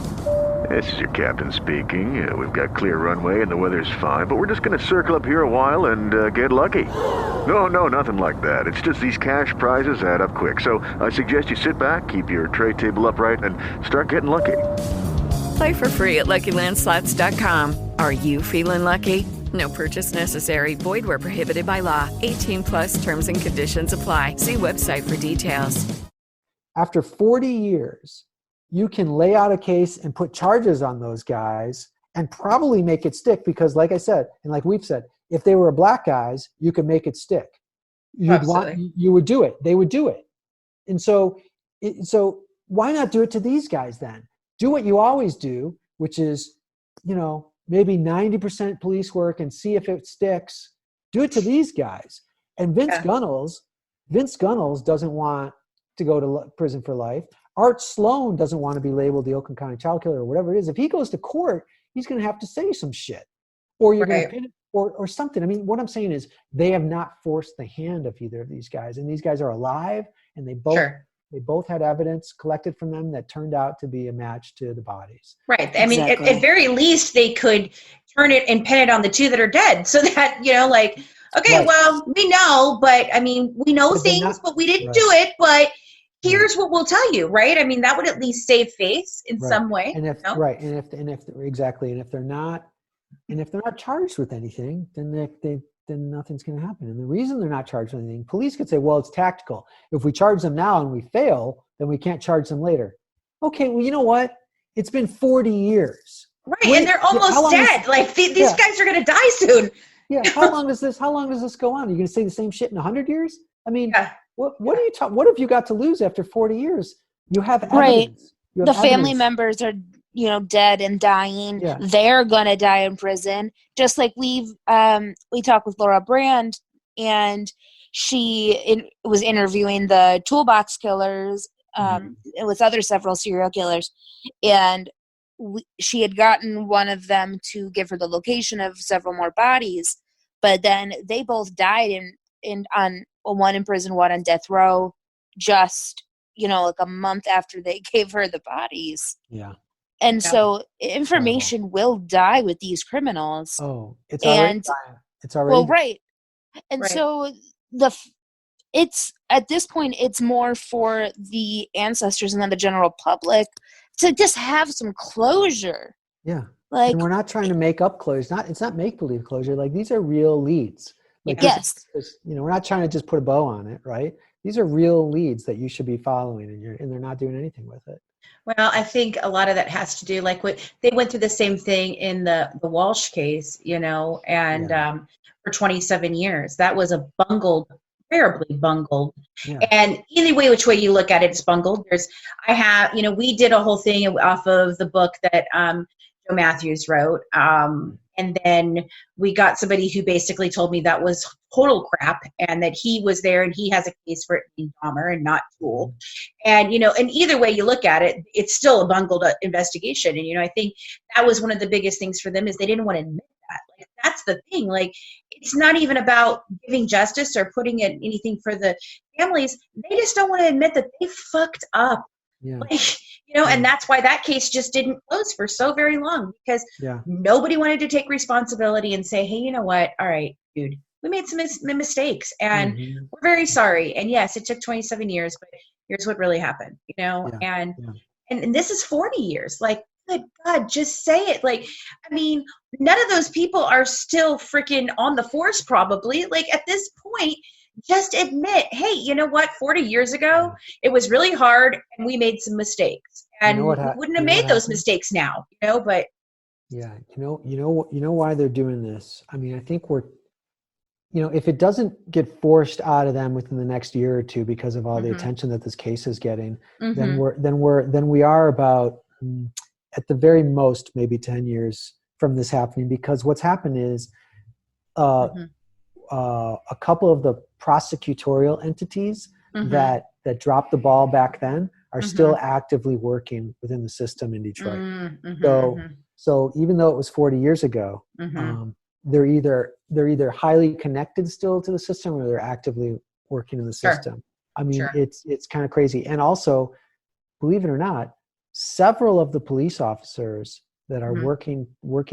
This is your captain speaking. We've got clear runway and the weather's fine, but we're just going to circle up here a while and get lucky. No, nothing like that. It's just these cash prizes add up quick. So I suggest you sit back, keep your tray table upright, and start getting lucky. Play for free at LuckyLandSlots.com. Are you feeling lucky? No purchase necessary. Void where prohibited by law. 18+ terms and conditions apply. See website for details. After 40 years, you can lay out a case and put charges on those guys and probably make it stick because, like I said, and like we've said, if they were black guys, you could make it stick. You would do it. They would do it. And so why not do it to these guys then? Do what you always do, which is, maybe 90% police work and see if it sticks. Do it to these guys. And Vince Gunnels doesn't want to go to prison for life. Art Sloan doesn't want to be labeled the Oakland County child killer or whatever it is. If he goes to court, he's going to have to say some shit, or you're going to pin it, or something. I mean, what I'm saying is they have not forced the hand of either of these guys, and these guys are alive, and they both had evidence collected from them that turned out to be a match to the bodies. Right. I mean, at very least, they could turn it and pin it on the two that are dead, so that okay, well, we know, but I mean, we know things, but we didn't do it, but. Here's what we'll tell you, right? I mean, that would at least save face in some way. And if if they're not charged with anything, then then nothing's going to happen. And the reason they're not charged with anything, police could say, well, it's tactical. If we charge them now and we fail, then we can't charge them later. Okay, well, you know what? It's been 40 years. Right, and they're almost dead. These guys are going to die soon. Yeah, how long does this go on? Are you going to say the same shit in 100 years? I mean, what are you talking? What have you got to lose after 40 years? You have evidence. Right. You have the evidence. family members are, dead and dying. Yeah. They're gonna die in prison. Just like we talked with Laura Brand, and she was interviewing the toolbox killers with several serial killers, and she had gotten one of them to give her the location of several more bodies, but then they both died on one in prison, one on death row, just, like a month after they gave her the bodies. Yeah. And so information will die with these criminals. Oh, it's already dying. It's already well, right. And so it's at this point, it's more for the ancestors and then the general public to just have some closure. Yeah. And we're not trying to make up closure. It's not make-believe closure. Like, these are real leads. Yes. We're not trying to just put a bow on it, right? These are real leads that you should be following, and they're not doing anything with it. Well, I think a lot of that has to do, like, they went through the same thing in the Walsh case, and for 27 years. That was a terribly bungled. Yeah. And either which way you look at it, it's bungled. We did a whole thing off of the book that Joe Matthews wrote, And then we got somebody who basically told me that was total crap and that he was there and he has a case for it being Dahmer and not Tool. And, and either way you look at it, it's still a bungled investigation. And, I think that was one of the biggest things for them is they didn't want to admit that. Like, that's the thing. Like, it's not even about giving justice or putting in anything for the families. They just don't want to admit that they fucked up. Yeah. Like, and that's why that case just didn't close for so very long because nobody wanted to take responsibility and say, hey, you know what? All right, dude, we made some mistakes and we're very sorry. And yes, it took 27 years, but here's what really happened, and this is 40 years. Like, good God, just say it. Like, I mean, none of those people are still freaking on the force probably. Like, at this point, just admit, hey, you know what? 40 years ago, it was really hard and we made some mistakes. And we wouldn't have made those mistakes now, but. Yeah. You know why they're doing this? I mean, I think if it doesn't get forced out of them within the next year or two because of all the attention that this case is getting, then we are about at the very most maybe 10 years from this happening, because what's happened is a couple of the prosecutorial entities that dropped the ball back then are still actively working within the system in Detroit. So even though it was 40 years ago, they're either highly connected still to the system or they're actively working in the system. I mean, it's kind of crazy. And also, believe it or not, several of the police officers that are working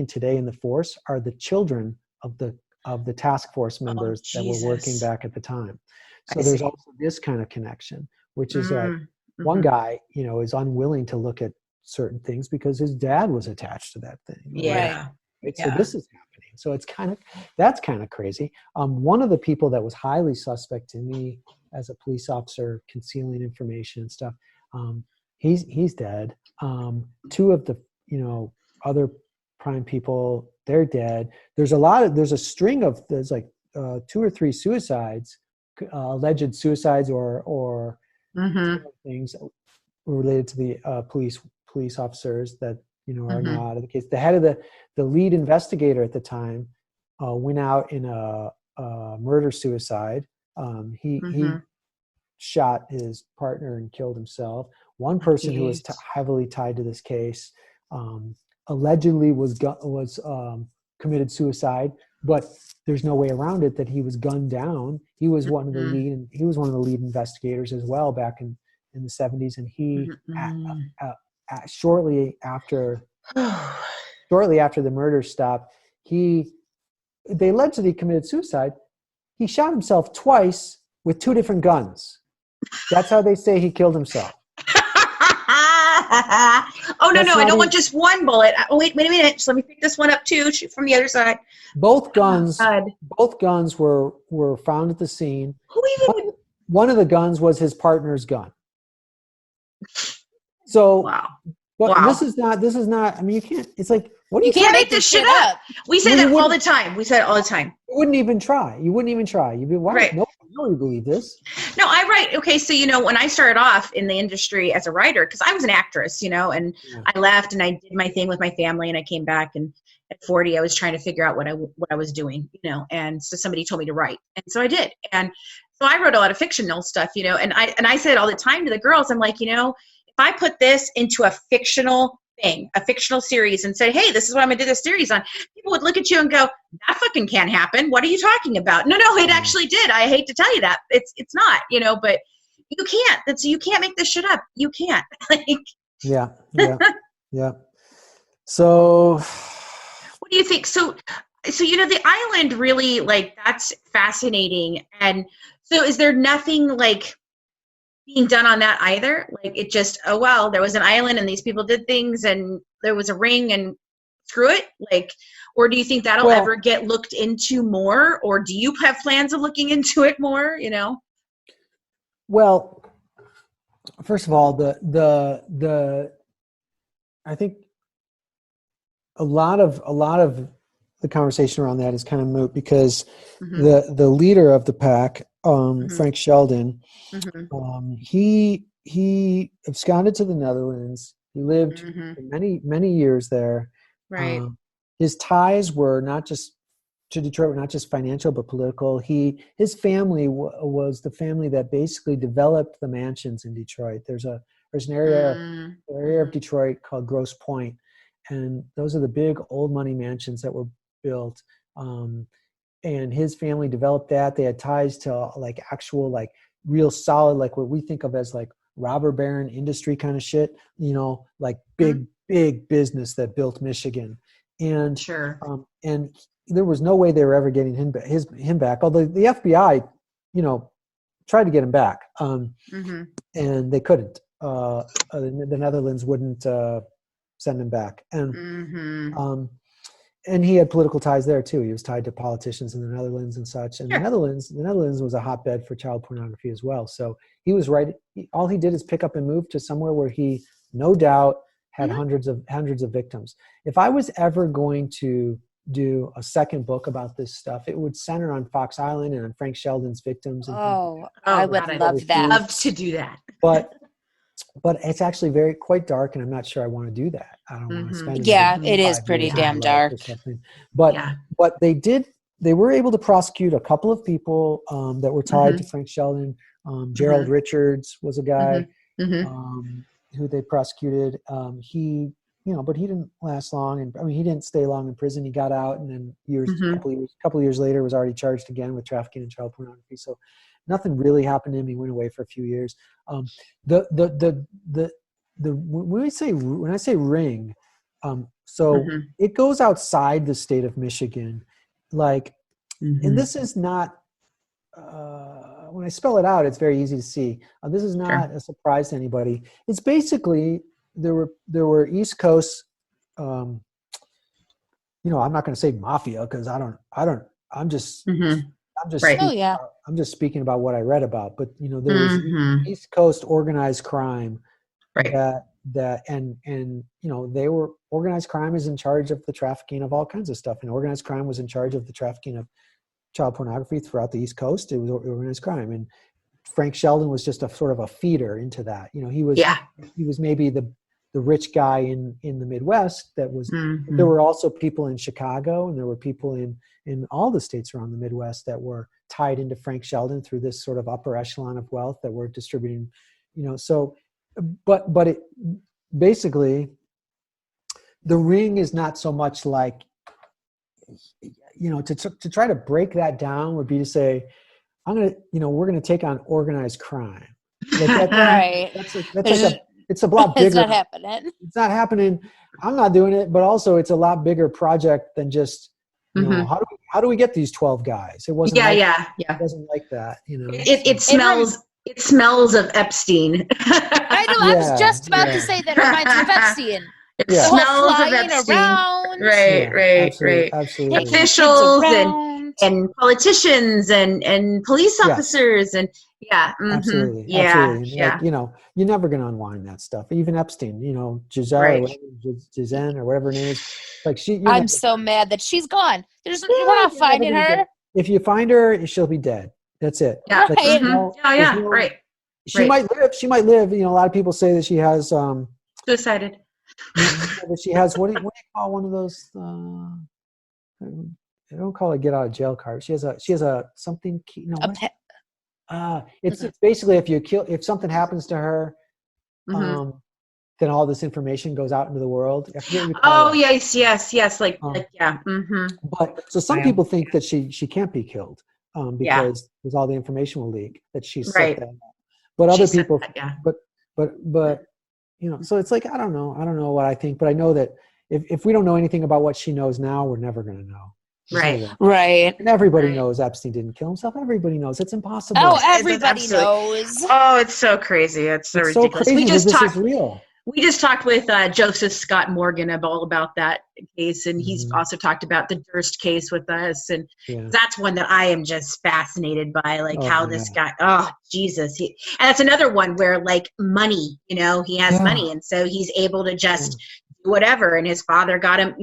today in the force are the children of the task force members that were working back at the time. So there's also this kind of connection, which is that one guy, is unwilling to look at certain things because his dad was attached to that thing. Yeah. Right? So this is happening. So that's kind of crazy. One of the people that was highly suspect to me as a police officer concealing information and stuff, he's dead. Two of the, other prime people, they're dead. There's a string of, there's like 2 or 3 suicides, alleged suicides or things related to the police officers that are now out of the case. The head of the lead investigator at the time went out in a murder suicide. He shot his partner and killed himself. One person who was heavily tied to this case allegedly was committed suicide, but there's no way around it that he was gunned down. He was one of the lead investigators as well back in the 70s, and he shortly after the murder stopped, they alleged that he committed suicide. He shot himself twice with 2 different guns. That's how they say he killed himself. Oh, no, I don't want just one bullet. Oh, wait a minute. So let me pick this one up too. Shoot from the other side. Both guns were found at the scene. One of the guns was his partner's gun. So, but this is not, I mean, you can't, it's like, you can't make this shit up. We say that all the time. We say it all the time. You wouldn't even try. You'd be, why? Right. Nobody believe this. No, okay. So, when I started off in the industry as a writer, because I was an actress, and I left and I did my thing with my family and I came back, and at 40, I was trying to figure out what I was doing, and so somebody told me to write. And so I did. And so I wrote a lot of fictional stuff, and I said all the time to the girls, I'm like, if I put this into a fictional thing, a fictional series, and said, hey, this is what I'm going to do this series on, people would look at you and go, that fucking can't happen. What are you talking about? No, it actually did. I hate to tell you that. It's not, but you can't. You can't make this shit up. You can't. Yeah. So what do you think? So the island really, that's fascinating. And so is there nothing being done on that either? It just, oh, well, there was an island and these people did things and there was a ring and screw it? Or do you think that'll ever get looked into more? Or do you have plans of looking into it more, Well, first of all, I think a lot of the conversation around that is kind of moot because the leader of the pack, Frank Sheldon, he absconded to the Netherlands. He lived for many years there. Right. his ties were not just to Detroit, were not just financial but political. His family was the family that basically developed the mansions in Detroit. There's an area of Detroit called Grosse Pointe, and those are the big old money mansions that were built. And his family developed that. They had ties to like actual like real solid, like what we think of as like robber baron industry kind of shit, like big business that built Michigan. And and there was no way they were ever getting him back. Although the FBI, tried to get him back, and they couldn't. The Netherlands wouldn't send him back, and he had political ties there too. He was tied to politicians in the Netherlands and such. And the Netherlands was a hotbed for child pornography as well. So he was right. All he did is pick up and move to somewhere where he, no doubt, had hundreds of victims. If I was ever going to do a second book about this stuff, it would center on Fox Island and on Frank Sheldon's victims. And I would love that. Love to do that. But it's actually quite dark, and I'm not sure I want to do that. I don't want to spend. Yeah, it is pretty damn dark. But they were able to prosecute a couple of people that were tied to Frank Sheldon. Gerald Richards was a guy who they prosecuted. But he didn't last long, and I mean, he didn't stay long in prison. He got out, and then a couple of years later, was already charged again with trafficking and child pornography. So nothing really happened to him. He went away for a few years. When I say ring, it goes outside the state of Michigan, like, and this is not. When I spell it out, it's very easy to see. This is not a surprise to anybody. It's basically there were East Coast. I'm not going to say mafia because I'm just I'm just speaking about what I read about. But there was East Coast organized crime, they were organized crime is in charge of the trafficking of all kinds of stuff, and organized crime was in charge of the trafficking of child pornography throughout the East Coast. It was organized crime, and Frank Sheldon was just a sort of a feeder into that. He was maybe the rich guy in the Midwest that was. There were also people in Chicago, and there were people in all the states around the Midwest that were tied into Frank Sheldon through this sort of upper echelon of wealth that were distributing. So, but it basically, the ring is not so much like. To try to break that down would be to say, we're going to take on organized crime. It's a lot bigger. It's not happening. It's not happening. I'm not doing it, but also it's a lot bigger project than just, how do we get these 12 guys? It wasn't. It wasn't like that. It smells of Epstein. I know. I was just about to say that. It reminds me of Epstein. It smells of Epstein. Around. Right. Absolutely. Officials and politicians and police officers and absolutely. Like, you're never going to unwind that stuff. Even Epstein, Giselle or whatever her name is. Like I'm so mad that she's gone. We're not finding her. If you find her, she'll be dead. That's it. Yeah. Right. She might live. She might live. A lot of people say that she has suicided. That she has what do you call one of those? I don't call it get out of jail card. She has a something. It's basically if something happens to her, then all this information goes out into the world. Yes. But so some people think that she can't be killed because all the information will leak that she's set that up. But other people, but so it's like I don't know what I think, but I know that if we don't know anything about what she knows now, we're never going to know. Right. And everybody knows Epstein didn't kill himself. Everybody knows it's impossible. Oh, everybody knows. Oh, it's so crazy. It's so ridiculous. Crazy. This is real. We just talked with Joseph Scott Morgan about that case, and he's also talked about the Durst case with us, and that's one that I am just fascinated by, how this guy. Oh, Jesus! And that's another one where money, he has money, and so he's able to just do whatever. And his father got him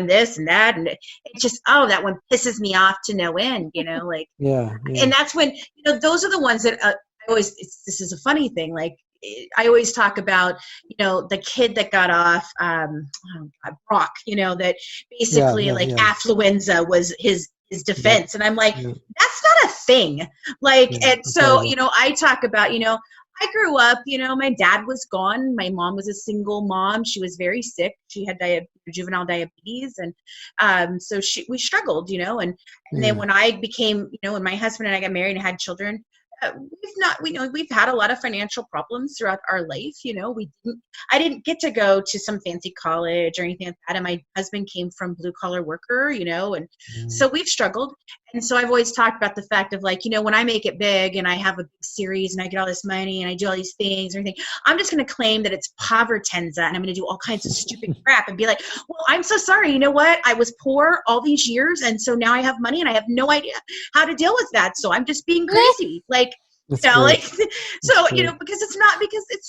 this and that, and it just that one pisses me off to no end, And that's when those are the ones that. This is a funny thing, I always talk about, the kid that got off, Brock, that basically affluenza was his defense. And I'm like, that's not a thing. And so, I talk about, I grew up, my dad was gone. My mom was a single mom. She was very sick. She had juvenile diabetes. And so we struggled, and then when I became, when my husband and I got married and had children, we've had a lot of financial problems throughout our life. I didn't get to go to some fancy college or anything like that. And my husband came from blue collar worker, and so we've struggled. And so I've always talked about the fact of when I make it big and I have a big series and I get all this money and I do all these things and everything, I'm just going to claim that it's povertenza and I'm going to do all kinds of stupid crap and be like, well, I'm so sorry. You know what? I was poor all these years. And so now I have money and I have no idea how to deal with that. So I'm just being crazy. Because it's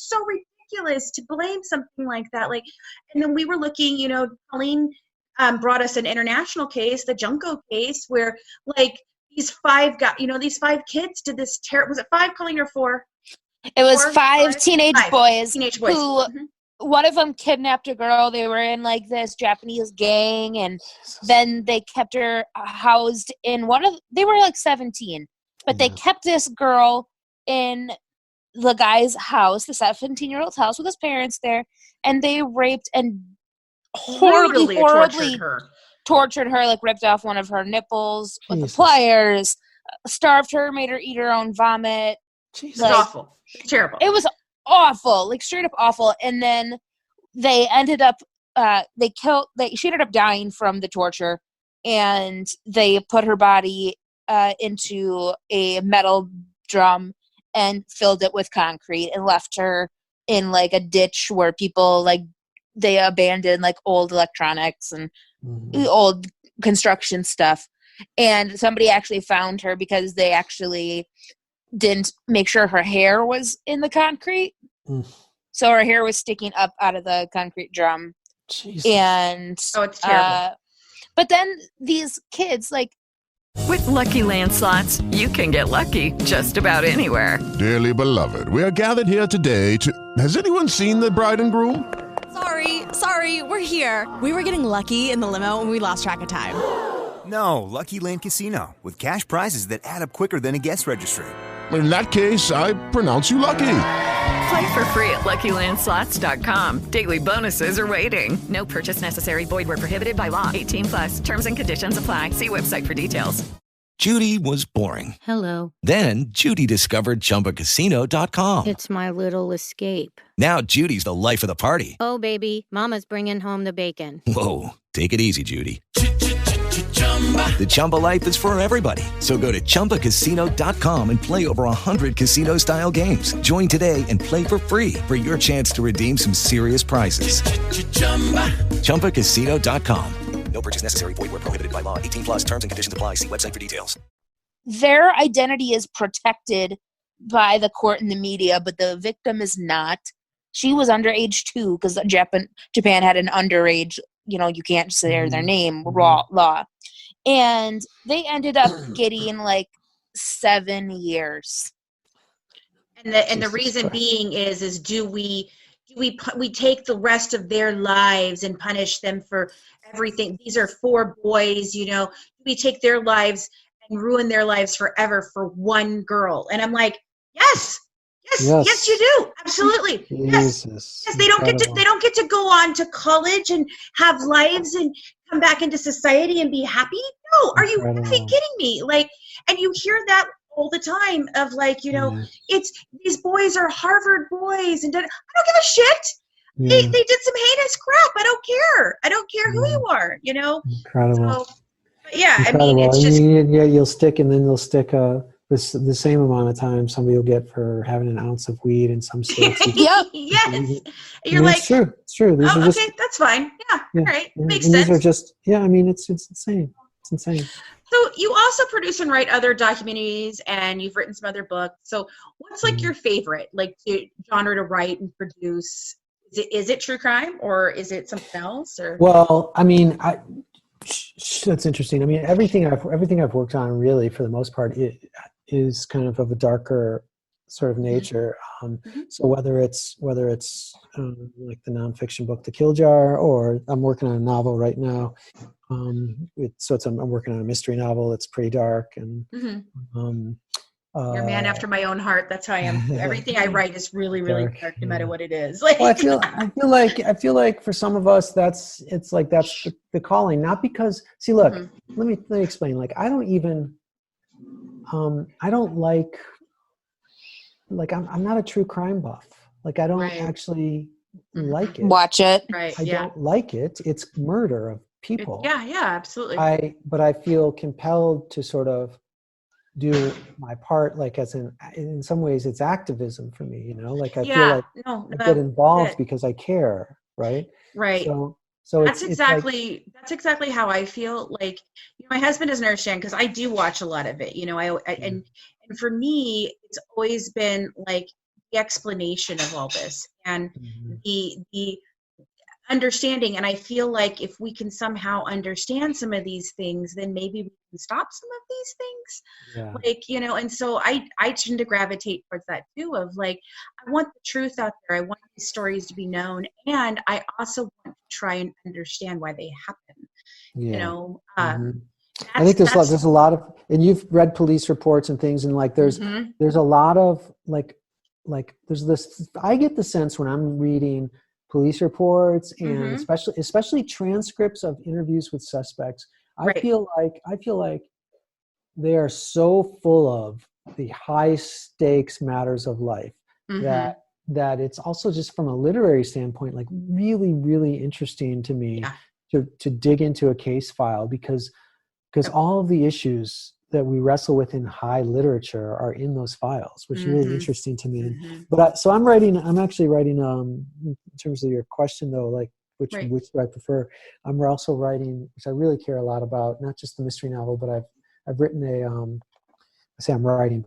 so ridiculous to blame something like that. And then we were looking, Colleen brought us an international case, the Junko case, where these five kids did this was it 5, Colleen, or 4? It was 5 teenage boys. Teenage boys. Who, one of them kidnapped a girl. They were in this Japanese gang, and then they kept her housed in they were 17. But they kept this girl in the guy's house, the 17-year-old's house with his parents there, and they raped and horribly tortured her, ripped off one of her nipples with the pliers, starved her, made her eat her own vomit. It's awful. Terrible. It was awful, straight up awful. And then they ended up, she ended up dying from the torture, and they put her body into a metal drum and filled it with concrete and left her in a ditch where people they abandoned old electronics and old construction stuff. And somebody actually found her because they actually didn't make sure her hair was in the concrete. So her hair was sticking up out of the concrete drum. Jesus. And it's terrible. But then these kids With Lucky Land Slots, you can get lucky just about anywhere. Dearly beloved, we are gathered here today to... Has anyone seen the bride and groom? Sorry, we're here. We were getting lucky in the limo and we lost track of time. No, Lucky Land Casino, with cash prizes that add up quicker than a guest registry. In that case, I pronounce you lucky. Play for free at LuckyLandSlots.com. Daily bonuses are waiting. No purchase necessary. Void where prohibited by law. 18+. Terms and conditions apply. See website for details. Judy was boring. Hello. Then Judy discovered ChumbaCasino.com. It's my little escape. Now Judy's the life of the party. Oh, baby, mama's bringing home the bacon. Whoa, take it easy, Judy. The Chumba life is for everybody. So go to ChumbaCasino.com and play over 100 casino-style games. Join today and play for free for your chance to redeem some serious prizes. ChumbaCasino.com. No purchase necessary. Void where prohibited by law. 18+. Terms and conditions apply. See website for details. their identity is protected by the court and the media, but the victim is not. She was underage too, because Japan had an underage, you can't say their name law. And they ended up getting like 7 years. And the reason being is do we take the rest of their lives and punish them for everything? These are 4 boys, do we take their lives and ruin their lives forever for one girl? And I'm like, yes, you do. Absolutely. Jesus. Yes, they don't get to go on to college and have lives and come back into society and be happy. No, are you kidding me? And you hear that all the time of it's these boys are Harvard boys and I don't give a shit. They did some heinous crap. I don't care who you are, Incredible. So, yeah, Incredible. I mean, it's just you'll stick the same amount of time somebody will get for having an ounce of weed in some states. Yes. You're like, it's true. These are just, okay, that's fine. Yeah. All right. Makes and sense. These are just, it's insane. It's insane. So you also produce and write other documentaries, and you've written some other books. So what's your favorite genre to write and produce? Is it true crime or is it something else? Or well, that's interesting. Everything I've worked on really, for the most part, it is kind of a darker sort of nature. So whether it's like the nonfiction book, The Kill Jar, or I'm working on a novel right now. I'm working on a mystery novel. It's pretty dark, and You're a man after my own heart. That's how I am. Everything I write is really, really dark, no matter what it is. Like, well, I feel like for some of us, that's the calling. Not because, see, look, let me explain. Like, I don't like I'm not a true crime buff. Like, I don't actually like it. Watch it. Right. I don't like it. It's murder of people. Yeah, absolutely. But I feel compelled to sort of do my part, like in some ways it's activism for me, like I feel like I get involved because I care. Right. So that's exactly how I feel. Like, my husband doesn't understand, because I do watch a lot of it, and for me, it's always been like the explanation of all this and the understanding. And I feel like if we can somehow understand some of these things, then maybe we can stop some of these things. And so I tend to gravitate towards that too, of like, I want the truth out there. I want these stories to be known. And I also want to try and understand why they happen. I think there's a lot of, and you've read police reports and things, and like there's a lot of like there's this, I get the sense when I'm reading police reports and especially transcripts of interviews with suspects, I feel like they are so full of the high stakes matters of life that it's also, just from a literary standpoint, like really, really interesting to me to dig into a case file, because all of the issues that we wrestle with in high literature are in those files, which is really interesting to me. But I'm actually writing, in terms of your question though, like which do I prefer? I'm also writing, which I really care a lot about, not just the mystery novel, but I've written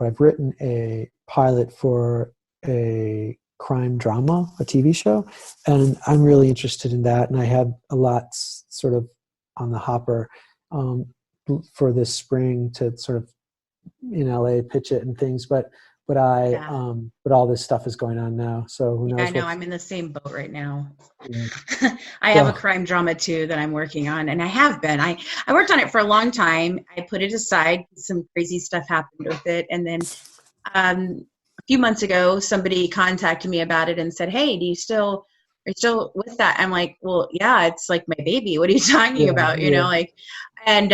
I've written a pilot for a crime drama, a TV show, and I'm really interested in that. And I had a lot sort of on the hopper for this spring to sort of in LA pitch it and things, but all this stuff is going on now, so who knows. I know, I'm in the same boat right now. I have a crime drama too that I'm working on, and I have been. I worked on it for a long time. I put it aside. Some crazy stuff happened with it, and then a few months ago, somebody contacted me about it and said, "Hey, are you still with that?" I'm like, "Well, yeah, it's like my baby. What are you talking about?" And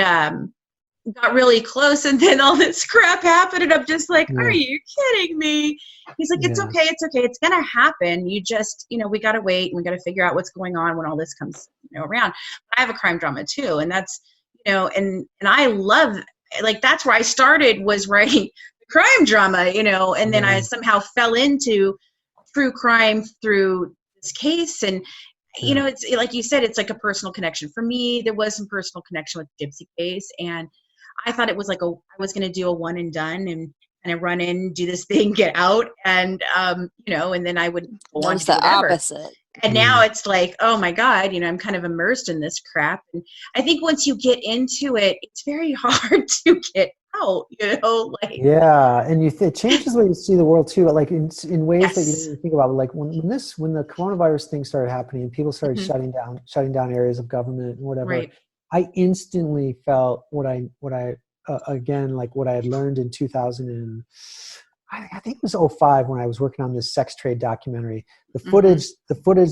got really close, and then all this crap happened, and I'm just like, are you kidding me? He's like, it's okay, it's gonna happen. You just, we gotta wait, and we gotta figure out what's going on when all this comes around. But I have a crime drama too, and that's, and I love, like, that's where I started, was writing the crime drama, and then I somehow fell into true crime through this case. And it's like you said, it's like a personal connection. For me, there was some personal connection with the Gypsy case, and I thought it was like I was going to do a one and done, and kind of run in, do this thing, get out, and and then I would go on to do whatever. Opposite. And now it's like, oh my God, I'm kind of immersed in this crap. And I think once you get into it, it's very hard to get out, and it changes the way you see the world too, like in ways that you didn't even think about. Like when the coronavirus thing started happening and people started shutting down areas of government and whatever, I instantly felt what I had learned in 2000 and I think it was 2005 when I was working on this sex trade documentary. The footage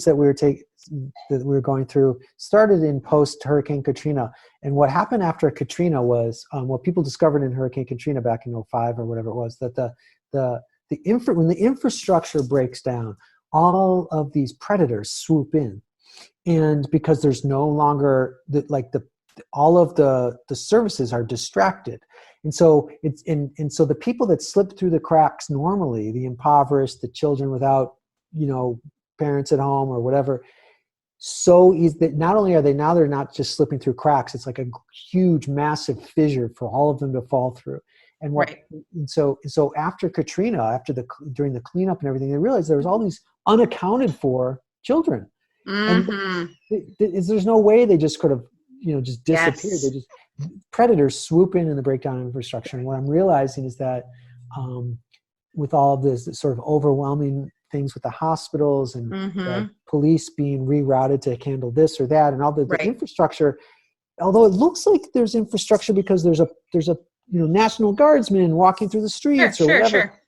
that we were going through started in post Hurricane Katrina, and what happened after Katrina was what people discovered in Hurricane Katrina back in 2005 or whatever it was, that when the infrastructure breaks down, all of these predators swoop in. And because there's no longer all of the services are distracted, and so so the people that slip through the cracks normally, the impoverished, the children without parents at home or whatever, so is that not only are they're not just slipping through cracks, it's like a huge, massive fissure for all of them to fall through. And so after Katrina, during the cleanup and everything, they realized there was all these unaccounted for children. And there's no way they just could have just disappeared. They just, predators swoop in the breakdown of infrastructure. And what I'm realizing is that with all of this sort of overwhelming things with the hospitals and the police being rerouted to handle this or that, and all the infrastructure, although it looks like there's infrastructure because there's a National Guardsmen walking through the streets or whatever.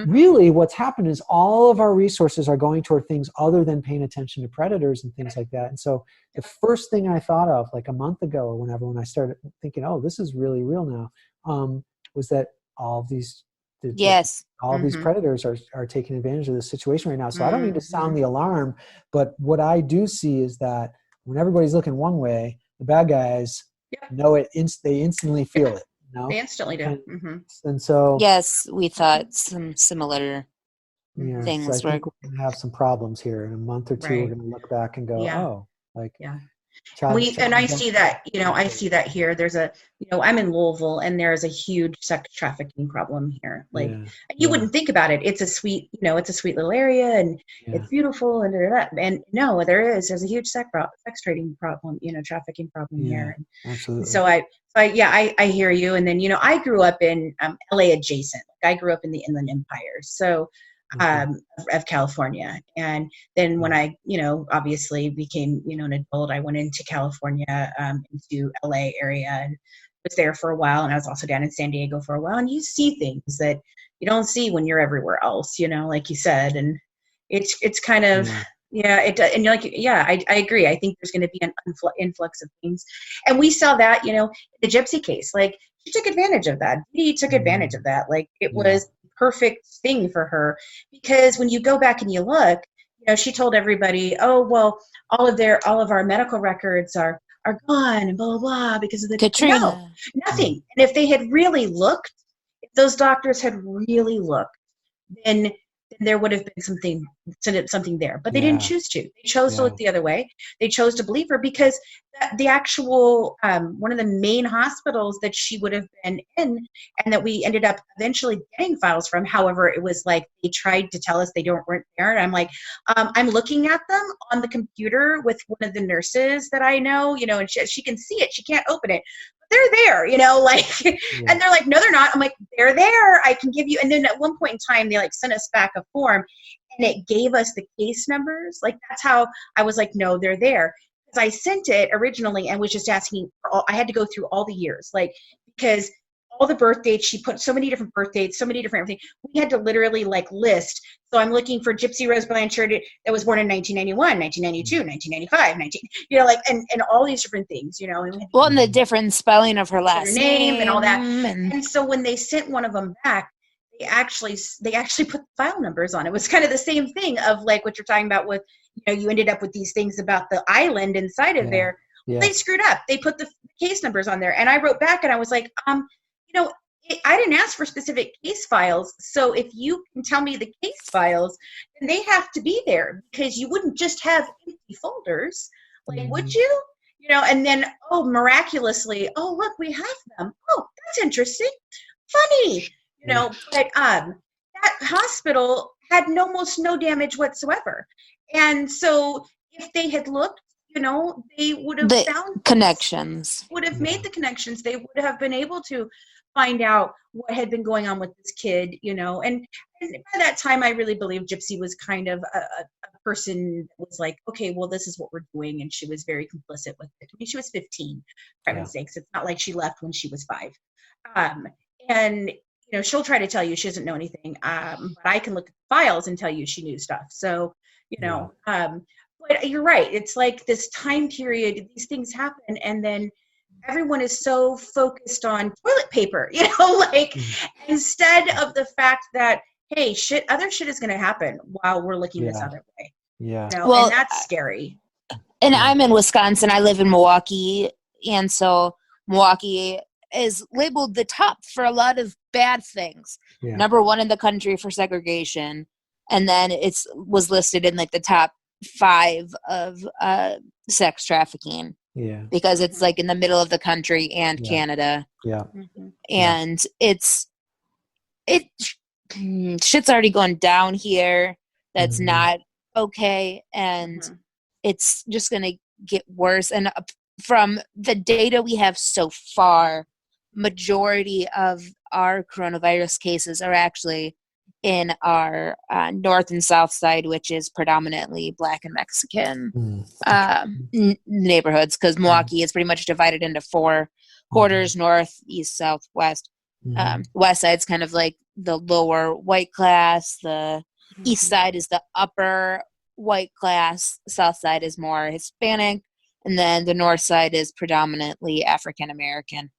Really, what's happened is all of our resources are going toward things other than paying attention to predators and things like that. And so the first thing I thought of like a month ago or whenever, when I started thinking, oh, this is really real now, was that all of these all of these predators are taking advantage of this situation right now. So I don't need to sound the alarm, but what I do see is that when everybody's looking one way, the bad guys know it. They instantly feel it. They instantly do. And so yes, we thought some similar things. So I think we're going to have some problems here in a month or two. We're going to look back and go, I see that, I see that here. There's I'm in Louisville, and there's a huge sex trafficking problem here. You wouldn't think about it. It's a sweet, it's a sweet little area, and it's beautiful, and no, there's a huge sex trading problem, trafficking problem here. Absolutely. So I hear you. And then, I grew up in LA adjacent. I grew up in the Inland Empire. So of California. And then when I, obviously became, an adult, I went into California, into LA area, and was there for a while. And I was also down in San Diego for a while. And you see things that you don't see when you're everywhere else, like you said. And it's kind of, and you're like, I agree. I think there's going to be an influx of things. And we saw that, the Gypsy case, like she took advantage of that. He took advantage of that. Like it was perfect thing for her, because when you go back and you look, she told everybody, oh, well, all of our medical records are gone and blah, blah, blah, because of the Katrina. No, nothing. And if they had really looked, if those doctors had really looked, then there would have been something there, but they didn't choose to. They chose to look the other way. They chose to believe her because the actual one of the main hospitals that she would have been in, and that we ended up eventually getting files from. However, it was like they tried to tell us they weren't there, and I'm like, I'm looking at them on the computer with one of the nurses that I know, and she can see it. She can't open it. They're there, and they're like, no, they're not. I'm like, they're there. I can give you. And then at one point in time, they sent us back a form, and it gave us the case numbers. Like, that's how I was like, no, they're there. Because I sent it originally and was just asking I had to go through all the years, because all the birth dates, she put so many different birth dates, so many different everything. We had to literally list. So I'm looking for Gypsy Rose Blanchard that was born in 1991, 1992, 1995, and all these different things, and the different spelling of her last name and all that. And so when they sent one of them back, they actually put file numbers on it. It was kind of the same thing of what you're talking about with, you ended up with these things about the island inside of there. Yeah. They screwed up. They put the case numbers on there. And I wrote back and I was like, I didn't ask for specific case files. So if you can tell me the case files, then they have to be there, because you wouldn't just have empty folders. Would you? And then, miraculously, look, we have them. Oh, that's interesting. Funny. But that hospital had almost no damage whatsoever. And so if they had looked, they would have found connections. Would have made the connections. They would have been able to find out what had been going on with this kid, and by that time I really believe Gypsy was kind of a person that was like, okay, well, this is what we're doing, and she was very complicit with it. I mean, she was 15, for heaven's sakes. It's not like she left when she was 5. And she'll try to tell you she doesn't know anything, but I can look at the files and tell you she knew stuff. So but you're right, it's like this time period, these things happen, and then everyone is so focused on toilet paper, instead of the fact that, hey, other shit is going to happen while we're looking this other way. Yeah. And that's scary. And I'm in Wisconsin. I live in Milwaukee. And so Milwaukee is labeled the top for a lot of bad things. Yeah. Number 1 in the country for segregation. And then it was listed in the top 5 of sex trafficking. Yeah. Because it's in the middle of the country and Canada. Yeah. And shit's already going down here. That's not okay. And it's just going to get worse. And from the data we have so far, majority of our coronavirus cases are actually in our north and south side, which is predominantly Black and Mexican neighborhoods, because Milwaukee is pretty much divided into 4 quarters: north, east, south, west. West side's kind of like the lower white class. The east side is the upper white class. South side is more Hispanic. And then the north side is predominantly African American.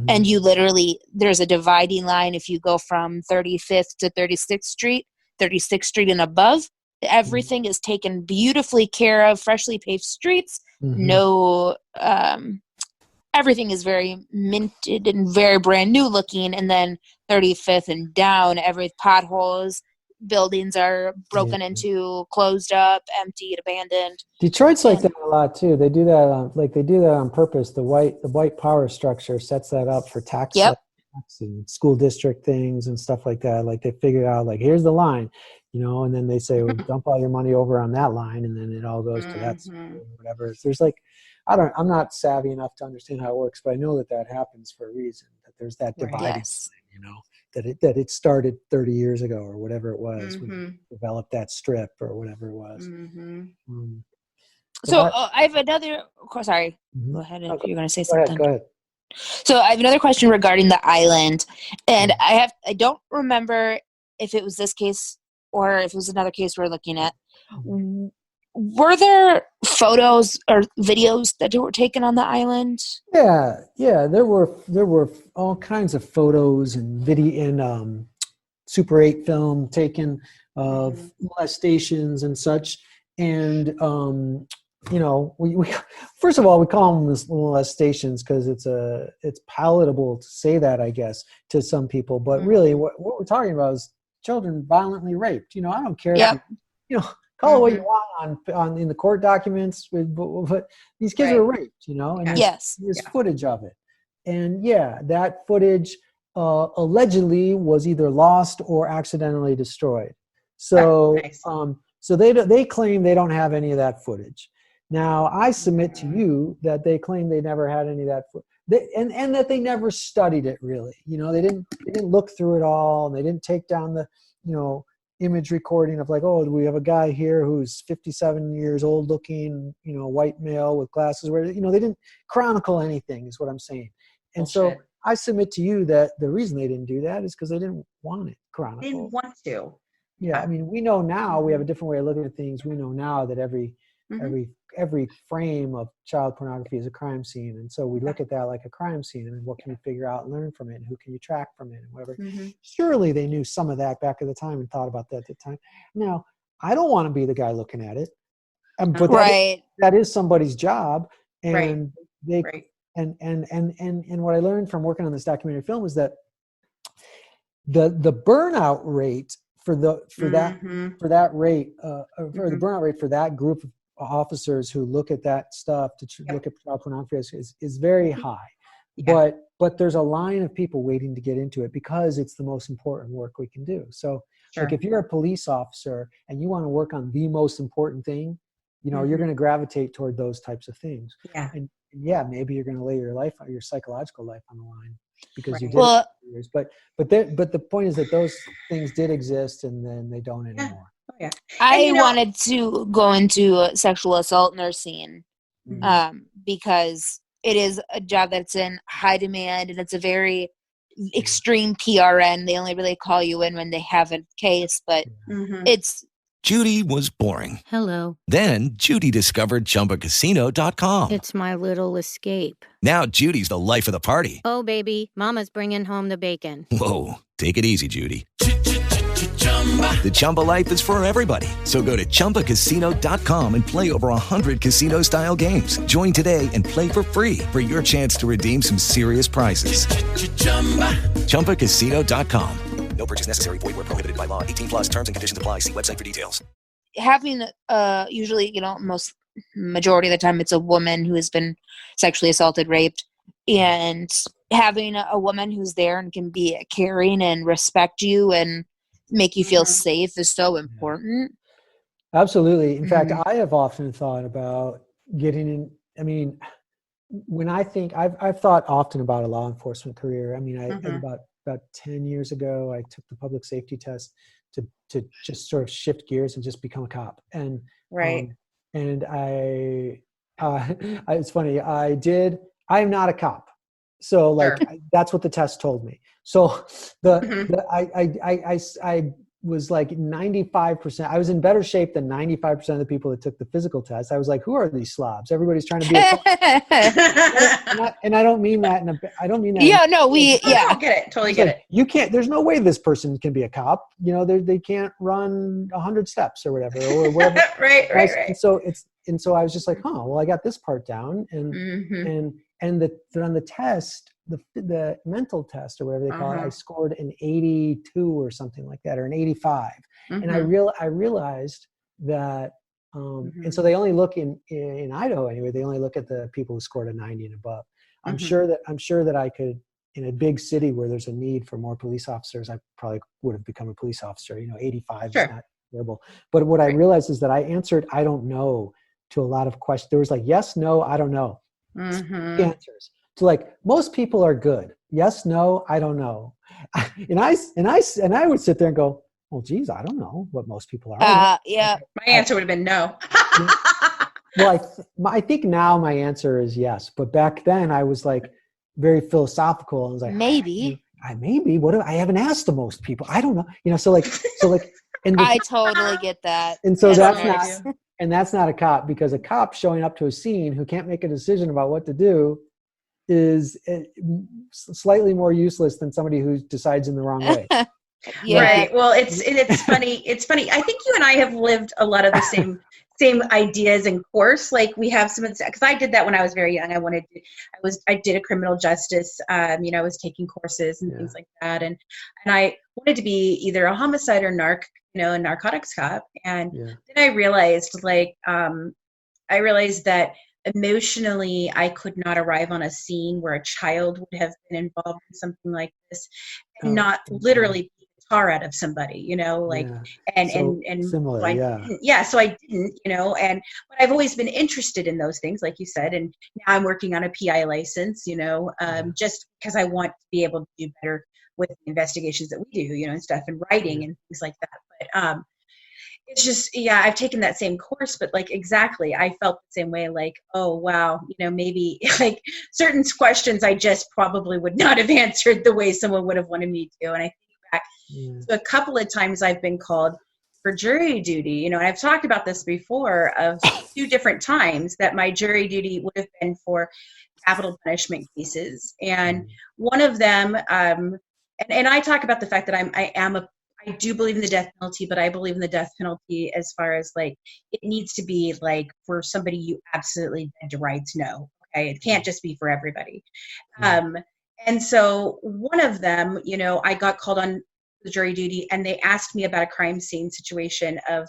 And you literally, there's a dividing line. If you go from 35th to 36th Street, 36th Street and above, everything is taken beautifully care of, freshly paved streets. No, everything is very minted and very brand new looking. And then 35th and down, every potholes, buildings are broken into, closed up, emptied, abandoned. Detroit's like that a lot too. They do that on purpose. The white power structure sets that up for tax and school district things and stuff like that. Like they figure out, like, here's the line, and then they say, well, dump all your money over on that line, and then it all goes to that school or whatever. There's like, I'm not savvy enough to understand how it works, but I know that happens for a reason. That there's that dividing line, that it started 30 years ago or whatever it was when we developed that strip or whatever it was. So I have another. Sorry, go ahead. You're going to say something. Go ahead. So I have another question regarding the island, and I don't remember if it was this case or if it was another case we're looking at. Were there photos or videos that were taken on the island? Yeah. There were all kinds of photos and video and Super 8 film taken of molestations and such. And we first of all, we call them molestations because it's palatable to say that, I guess, to some people. But really, what we're talking about is children violently raped. I don't care. If call it what you want on in the court documents, but these kids were raped, and there's footage of it. And that footage allegedly was either lost or accidentally destroyed. So so they claim they don't have any of that footage. Now I submit to you that they claim they never had any of that footage, and that they never studied it really. They didn't look through it all, and they didn't take down the image recording of like, oh, we have a guy here who's 57 years old looking, white male with glasses, where, they didn't chronicle anything is what I'm saying. And so I submit to you that the reason they didn't do that is because they didn't want it chronicled. They didn't want to. Yeah. I mean, we know now, we have a different way of looking at things. We know now that every frame of child pornography is a crime scene. And so we look at that like a crime scene, and what can you figure out and learn from it, and who can you track from it, and whatever. Surely they knew some of that back at the time and thought about that at the time. Now, I don't want to be the guy looking at it, but that is somebody's job. And and what I learned from working on this documentary film is that the burnout rate for the burnout rate for that group of officers who look at that stuff to look at child pornography is very high. But there's a line of people waiting to get into it because it's the most important work we can do. So like if you're a police officer and you want to work on the most important thing, you're going to gravitate toward those types of things. And maybe you're going to lay your psychological life on the line because you did it for years. But the point is that those things did exist, and then they don't anymore. I wanted to go into sexual assault nursing because it is a job that's in high demand, and it's a very extreme PRN. They only really call you in when they have a case, but it's... Judy was boring. Hello. Then Judy discovered ChumbaCasino.com. It's my little escape. Now Judy's the life of the party. Oh, baby, mama's bringing home the bacon. Whoa, take it easy, Judy. The Chumba life is for everybody. So go to ChumbaCasino.com and play over 100 casino-style games. Join today and play for free for your chance to redeem some serious prizes. ChumbaCasino.com. No purchase necessary. Void where prohibited by law. 18+ terms and conditions apply. See website for details. Having usually, majority of the time it's a woman who has been sexually assaulted, raped, and having a woman who's there and can be caring and respect you and make you feel safe is so important. Absolutely. In fact, I have often thought about getting in. I mean, when I think I've thought often about a law enforcement career. I mean, about 10 years ago, I took the public safety test to just sort of shift gears and just become a cop. And Right. And it's funny. I'm not a cop, so like Sure. that's what the test told me. So I was like 95%. I was in better shape than 95% of the people that took the physical test. I was like, who are these slobs? Everybody's trying to be a cop. and I don't mean that. I don't mean that. Yeah, no, I get it. Totally get it. You can't. There's no way this person can be a cop. You know, they can't run 100 steps or whatever. Right. And so I was just like, well, I got this part down, and on the test, the mental test or whatever they call it, I scored an 82 or something like that, or an 85, and I realized that. And so they only look in Idaho anyway. They only look at the people who scored a 90 and above. I'm sure that I could, in a big city where there's a need for more police officers, I probably would have become a police officer. 85 is not terrible. But what I realized is that I answered I don't know to a lot of questions. There was like yes, no, I don't know answers. So like most people are good. Yes, no, I don't know. And I would sit there and go, well, geez, I don't know what most people are. Yeah. My answer would have been no. Well, I think now my answer is yes. But back then I was like very philosophical. I was like, maybe. What I haven't asked the most people. I don't know. So I totally get that. And so that's not a cop, because a cop showing up to a scene who can't make a decision about what to do is slightly more useless than somebody who decides in the wrong way. Right. Well, it's funny. It's funny. I think you and I have lived a lot of the same ideas in course. Like we have some, because I did that when I was very young. I did a criminal justice. I was taking courses and things like that, and I wanted to be either a homicide or a narcotics cop. And then I realized, that emotionally I could not arrive on a scene where a child would have been involved in something like this, and not literally beat the tar out of somebody, and similar, so I didn't, but I've always been interested in those things, like you said, and now I'm working on a PI license, just because I want to be able to do better with the investigations that we do, and stuff, and writing and things like that. But it's just, I've taken that same course, but exactly, I felt the same way, oh, wow, maybe certain questions I just probably would not have answered the way someone would have wanted me to. And I think back to a couple of times I've been called for jury duty, and I've talked about this before, of 2 different times that my jury duty would have been for capital punishment cases. And one of them, and I talk about the fact that I do believe in the death penalty, but I believe in the death penalty as far as it needs to be for somebody you absolutely dead to rights know. Okay. It can't just be for everybody. And so one of them, I got called on the jury duty, and they asked me about a crime scene situation of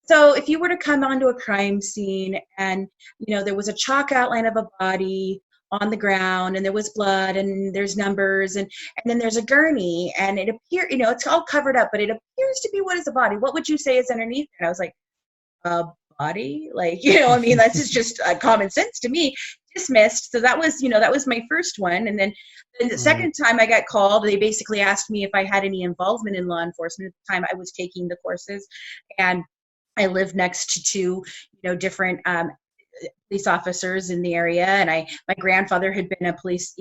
so if you were to come onto a crime scene and, there was a chalk outline of a body on the ground, and there was blood, and there's numbers, and then there's a gurney, and it appears, it's all covered up, but it appears to be, what is a body? What would you say is underneath? And I was like, a body? That's just common sense to me. Dismissed. So that was my first one. And then the second time I got called, they basically asked me if I had any involvement in law enforcement. At the time I was taking the courses, and I lived next to 2, different, police officers in the area, and my grandfather had been a police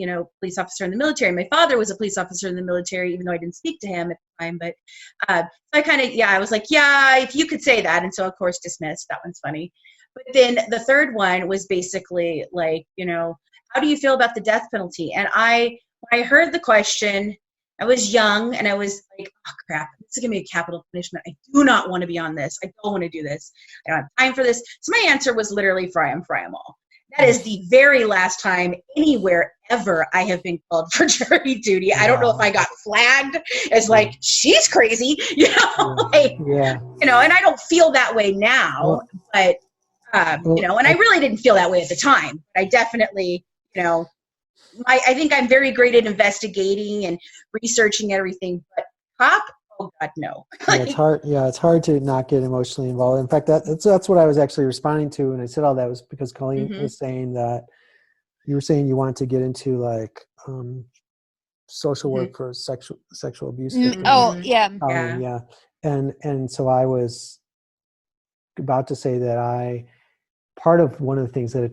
officer in the military. My father was a police officer in the military, even though I didn't speak to him at the time. But so I kind of I was like, if you could say that, and so of course dismissed. That one's funny. But then the third one was basically how do you feel about the death penalty? And when I heard the question, I was young, and I was like, oh crap, this is gonna be a capital punishment. I do not want to be on this. I don't want to do this. I don't have time for this. So my answer was literally fry 'em all. That is the very last time anywhere ever I have been called for jury duty. I don't know if I got flagged as she's crazy, and I don't feel that way now, but and I really didn't feel that way at the time. But I definitely, I think I'm very great at investigating and researching everything, but cop, oh God, no. It's hard. Yeah, it's hard to not get emotionally involved. In fact, that's what I was actually responding to when I said all that, was because Colleen was saying that you were saying you want to get into social work for sexual abuse. Oh yeah. Yeah. And so I was about to say that part of one of the things that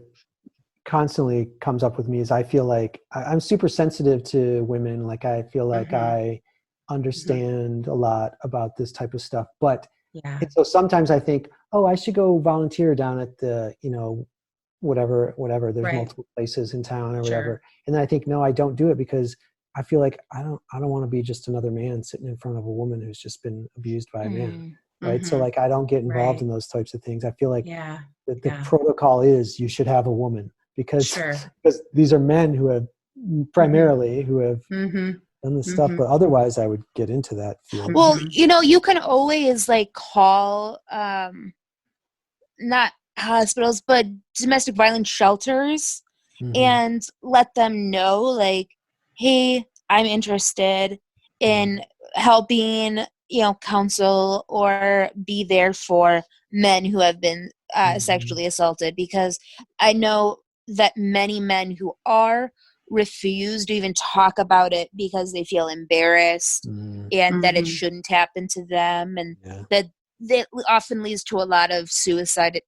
constantly comes up with me is I feel like I'm super sensitive to women. Like I feel like I understand a lot about this type of stuff, but and so sometimes I think, oh, I should go volunteer down at the, whatever, there's multiple places in town or whatever. And then I think, no, I don't do it because I feel like I don't want to be just another man sitting in front of a woman who's just been abused by a man. Right. So like, I don't get involved in those types of things. I feel like the protocol is you should have a woman because these are men who have primarily who have done this stuff, but otherwise I would get into that field. Well, you can always like call, not hospitals, but domestic violence shelters and let them know like, hey, I'm interested in helping, counsel or be there for men who have been sexually assaulted, because I know that many men who are refuse to even talk about it because they feel embarrassed and that it shouldn't happen to them, and that often leads to a lot of suicide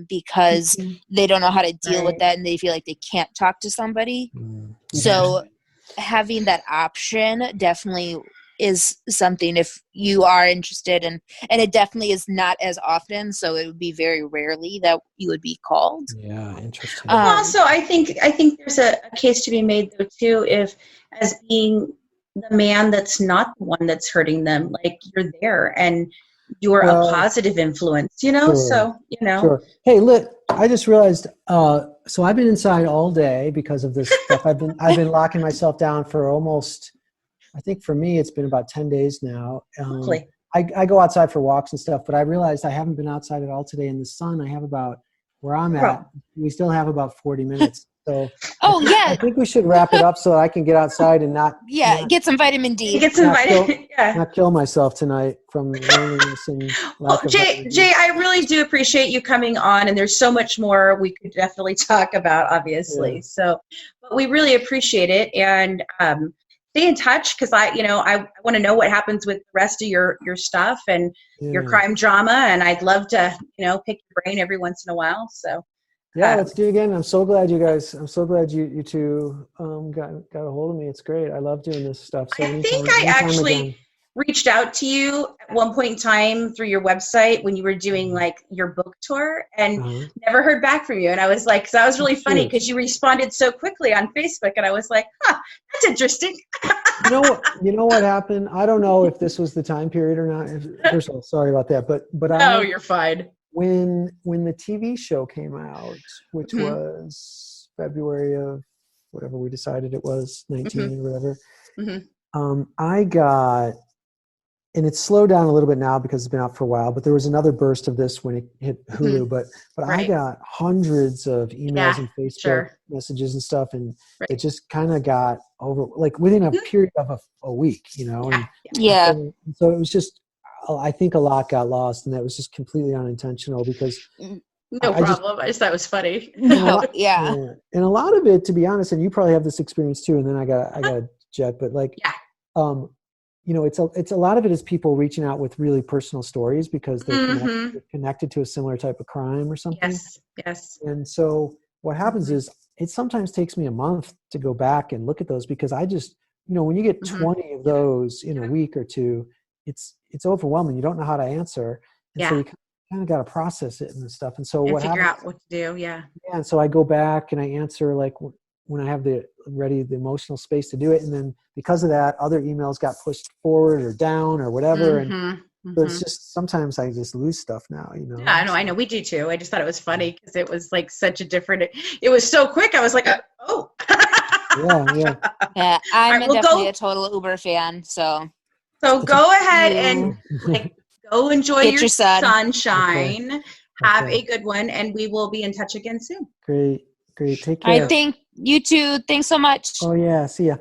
because they don't know how to deal with that and they feel like they can't talk to somebody. So having that option definitely is something if you are interested, and it definitely is not as often, so it would be very rarely that you would be called. Yeah, interesting. Also, I think there's a case to be made though too, if as being the man that's not the one that's hurting them, like you're there and you're a positive influence, Sure. So Sure. Hey, I just realized. So I've been inside all day because of this stuff. I've been locking myself down for almost. I think for me, it's been about 10 days now. I go outside for walks and stuff, but I realized I haven't been outside at all today in the sun. I have about where I'm at. We still have about 40 minutes. So I think we should wrap it up so I can get outside and not get some vitamin D. Get some vitamin. Not kill myself tonight from loneliness and lack of vitamin D. Jay, I really do appreciate you coming on, and there's so much more we could definitely talk about, obviously. Yeah. So, but we really appreciate it, and stay in touch because I want to know what happens with the rest of your stuff and your crime drama, and I'd love to pick your brain every once in a while. So. Yeah, let's do it again. I'm so glad you guys. I'm so glad you two got a hold of me. It's great. I love doing this stuff. So I think I actually reached out to you at one point in time through your website when you were doing like your book tour, and never heard back from you. And I was like, because that was really funny because you responded so quickly on Facebook, and I was like, that's interesting. You know what happened? I don't know if this was the time period or not. First of all, sorry about that, but you're fine. When the TV show came out, which was February of whatever we decided it was, 19 or whatever, I got, and it's slowed down a little bit now because it's been out for a while, but there was another burst of this when it hit Hulu, but I got hundreds of emails and Facebook messages and stuff, and it just kind of got over, like within a period of a week, and so it was just, I think a lot got lost, and that was just completely unintentional because no problem. I just thought it was funny. And a lot of it, to be honest, and you probably have this experience too, and then I got jet, but like, it's a lot of it is people reaching out with really personal stories because they're connected to a similar type of crime or something. Yes. And so what happens is it sometimes takes me a month to go back and look at those because I just, when you get 20 of those in a week or two, it's overwhelming. You don't know how to answer. And so you kind of got to process it and stuff. And so what figure happens, out what to do. Yeah. And so I go back and I answer like when I have the emotional space to do it. And then because of that, other emails got pushed forward or down or whatever. And so it's just, sometimes I just lose stuff now, Yeah, I know. We do too. I just thought it was funny because it was like such a different, it was so quick. I was like, oh. Yeah. I'm definitely a total Uber fan. So go ahead and go enjoy your sunshine. Okay. Have a good one, and we will be in touch again soon. Great. Take care. I think you too. Thanks so much. Oh yeah. See ya.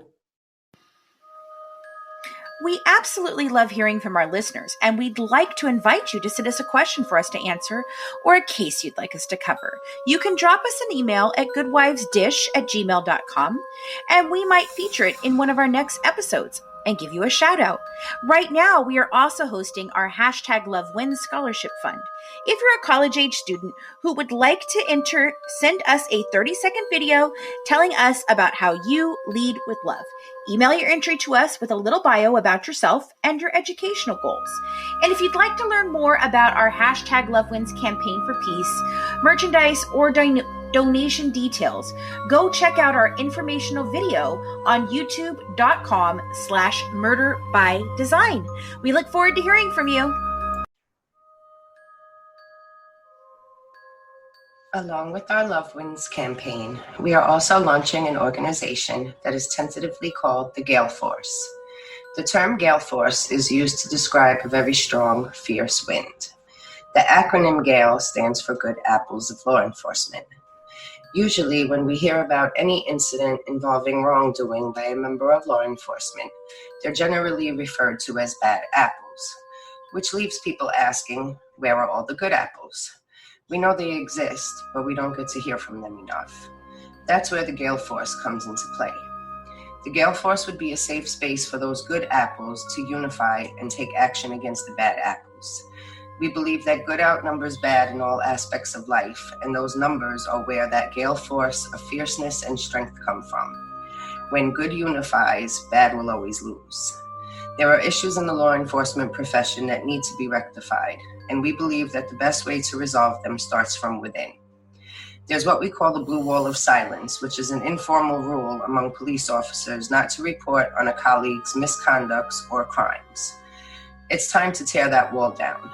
We absolutely love hearing from our listeners, and we'd like to invite you to send us a question for us to answer or a case you'd like us to cover. You can drop us an email at goodwivesdish@gmail.com, and we might feature it in one of our next episodes. and give you a shout out. Right now, we are also hosting our #LoveWins Scholarship Fund. If you're a college-age student who would like to enter, send us a 30-second video telling us about how you lead with love. Email your entry to us with a little bio about yourself and your educational goals. And if you'd like to learn more about our #LoveWins campaign for peace, merchandise, or donation details, go check out our informational video on youtube.com/murderbydesign. We look forward to hearing from you. Along with our Love Wins campaign, we are also launching an organization that is tentatively called the Gale Force. The term Gale Force is used to describe a very strong, fierce wind. The acronym GALE stands for Good Apples of Law Enforcement. Usually, when we hear about any incident involving wrongdoing by a member of law enforcement, they're generally referred to as bad apples, which leaves people asking, where are all the good apples? We know they exist, but we don't get to hear from them enough. That's where the Gale Force comes into play. The Gale Force would be a safe space for those good apples to unify and take action against the bad apples. We believe that good outnumbers bad in all aspects of life, and those numbers are where that Gale Force of fierceness and strength come from. When good unifies, bad will always lose. There are issues in the law enforcement profession that need to be rectified, and we believe that the best way to resolve them starts from within. There's what we call the blue wall of silence, which is an informal rule among police officers not to report on a colleague's misconducts or crimes. It's time to tear that wall down.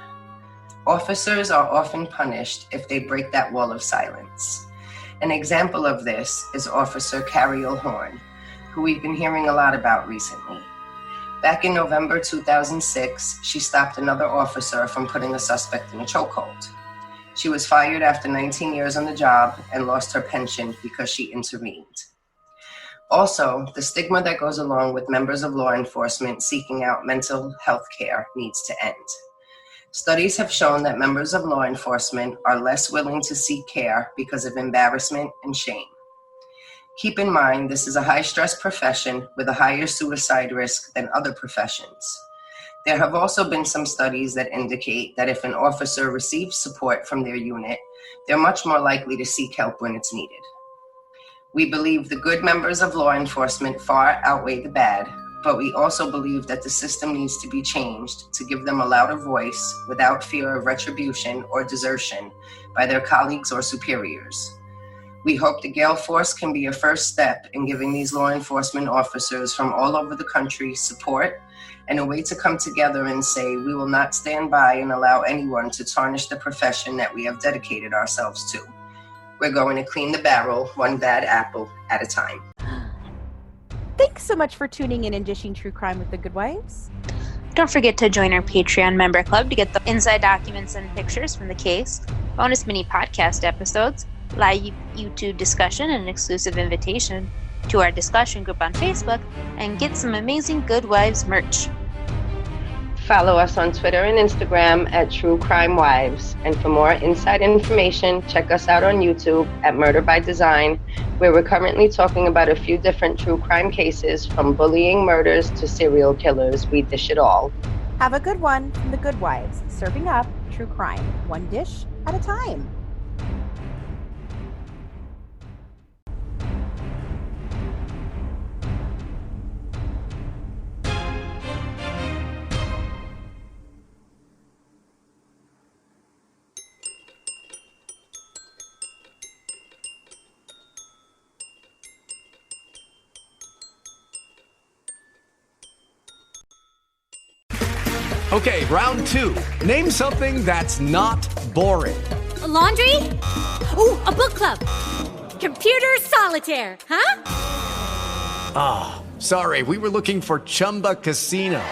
Officers are often punished if they break that wall of silence. An example of this is Officer Carriel Horn, who we've been hearing a lot about recently. Back in November 2006, she stopped another officer from putting a suspect in a chokehold. She was fired after 19 years on the job and lost her pension because she intervened. Also, the stigma that goes along with members of law enforcement seeking out mental health care needs to end. Studies have shown that members of law enforcement are less willing to seek care because of embarrassment and shame. Keep in mind, this is a high-stress profession with a higher suicide risk than other professions. There have also been some studies that indicate that if an officer receives support from their unit, they're much more likely to seek help when it's needed. We believe the good members of law enforcement far outweigh the bad, but we also believe that the system needs to be changed to give them a louder voice without fear of retribution or desertion by their colleagues or superiors. We hope the Gale Force can be a first step in giving these law enforcement officers from all over the country support and a way to come together and say, we will not stand by and allow anyone to tarnish the profession that we have dedicated ourselves to. We're going to clean the barrel, one bad apple at a time. Thanks so much for tuning in and dishing true crime with the Good Wives. Don't forget to join our Patreon member club to get the inside documents and pictures from the case, bonus mini podcast episodes, live YouTube discussion, and an exclusive invitation to our discussion group on Facebook, and get some amazing Good Wives merch. Follow us on Twitter and Instagram at True Crime Wives. And for more inside information, check us out on YouTube at Murder by Design, where we're currently talking about a few different true crime cases, from bullying murders to serial killers. We dish it all. Have a good one from the Good Wives, serving up true crime, one dish at a time. Okay, round two. Name something that's not boring. A laundry? Ooh, a book club. Computer solitaire, huh? Ah, sorry, we were looking for Chumba Casino.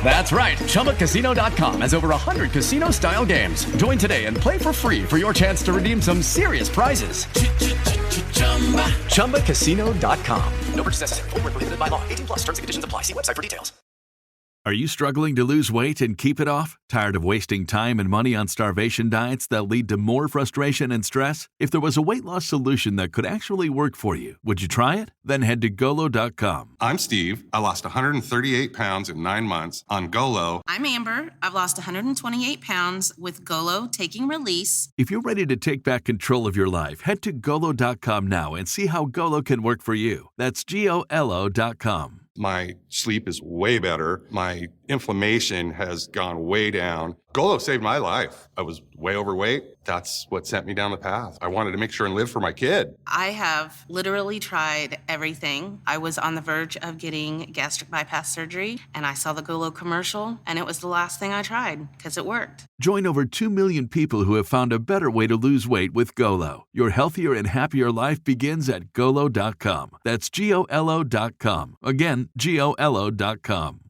That's right, ChumbaCasino.com has over 100 casino-style games. Join today and play for free for your chance to redeem some serious prizes. ChumbaCasino.com. No purchase necessary. Void where prohibited by law. 18+ terms and conditions apply. See website for details. Are you struggling to lose weight and keep it off? Tired of wasting time and money on starvation diets that lead to more frustration and stress? If there was a weight loss solution that could actually work for you, would you try it? Then head to Golo.com. I'm Steve. I lost 138 pounds in 9 months on Golo. I'm Amber. I've lost 128 pounds with Golo Taking Release. If you're ready to take back control of your life, head to Golo.com now and see how Golo can work for you. That's GOLO.com. My sleep is way better. My inflammation has gone way down. Golo saved my life. I was way overweight. That's what sent me down the path. I wanted to make sure and live for my kid. I have literally tried everything. I was on the verge of getting gastric bypass surgery, and I saw the Golo commercial, and it was the last thing I tried because it worked. Join over 2 million people who have found a better way to lose weight with Golo. Your healthier and happier life begins at Golo.com. That's GOLO.com. Again, GOLO.com.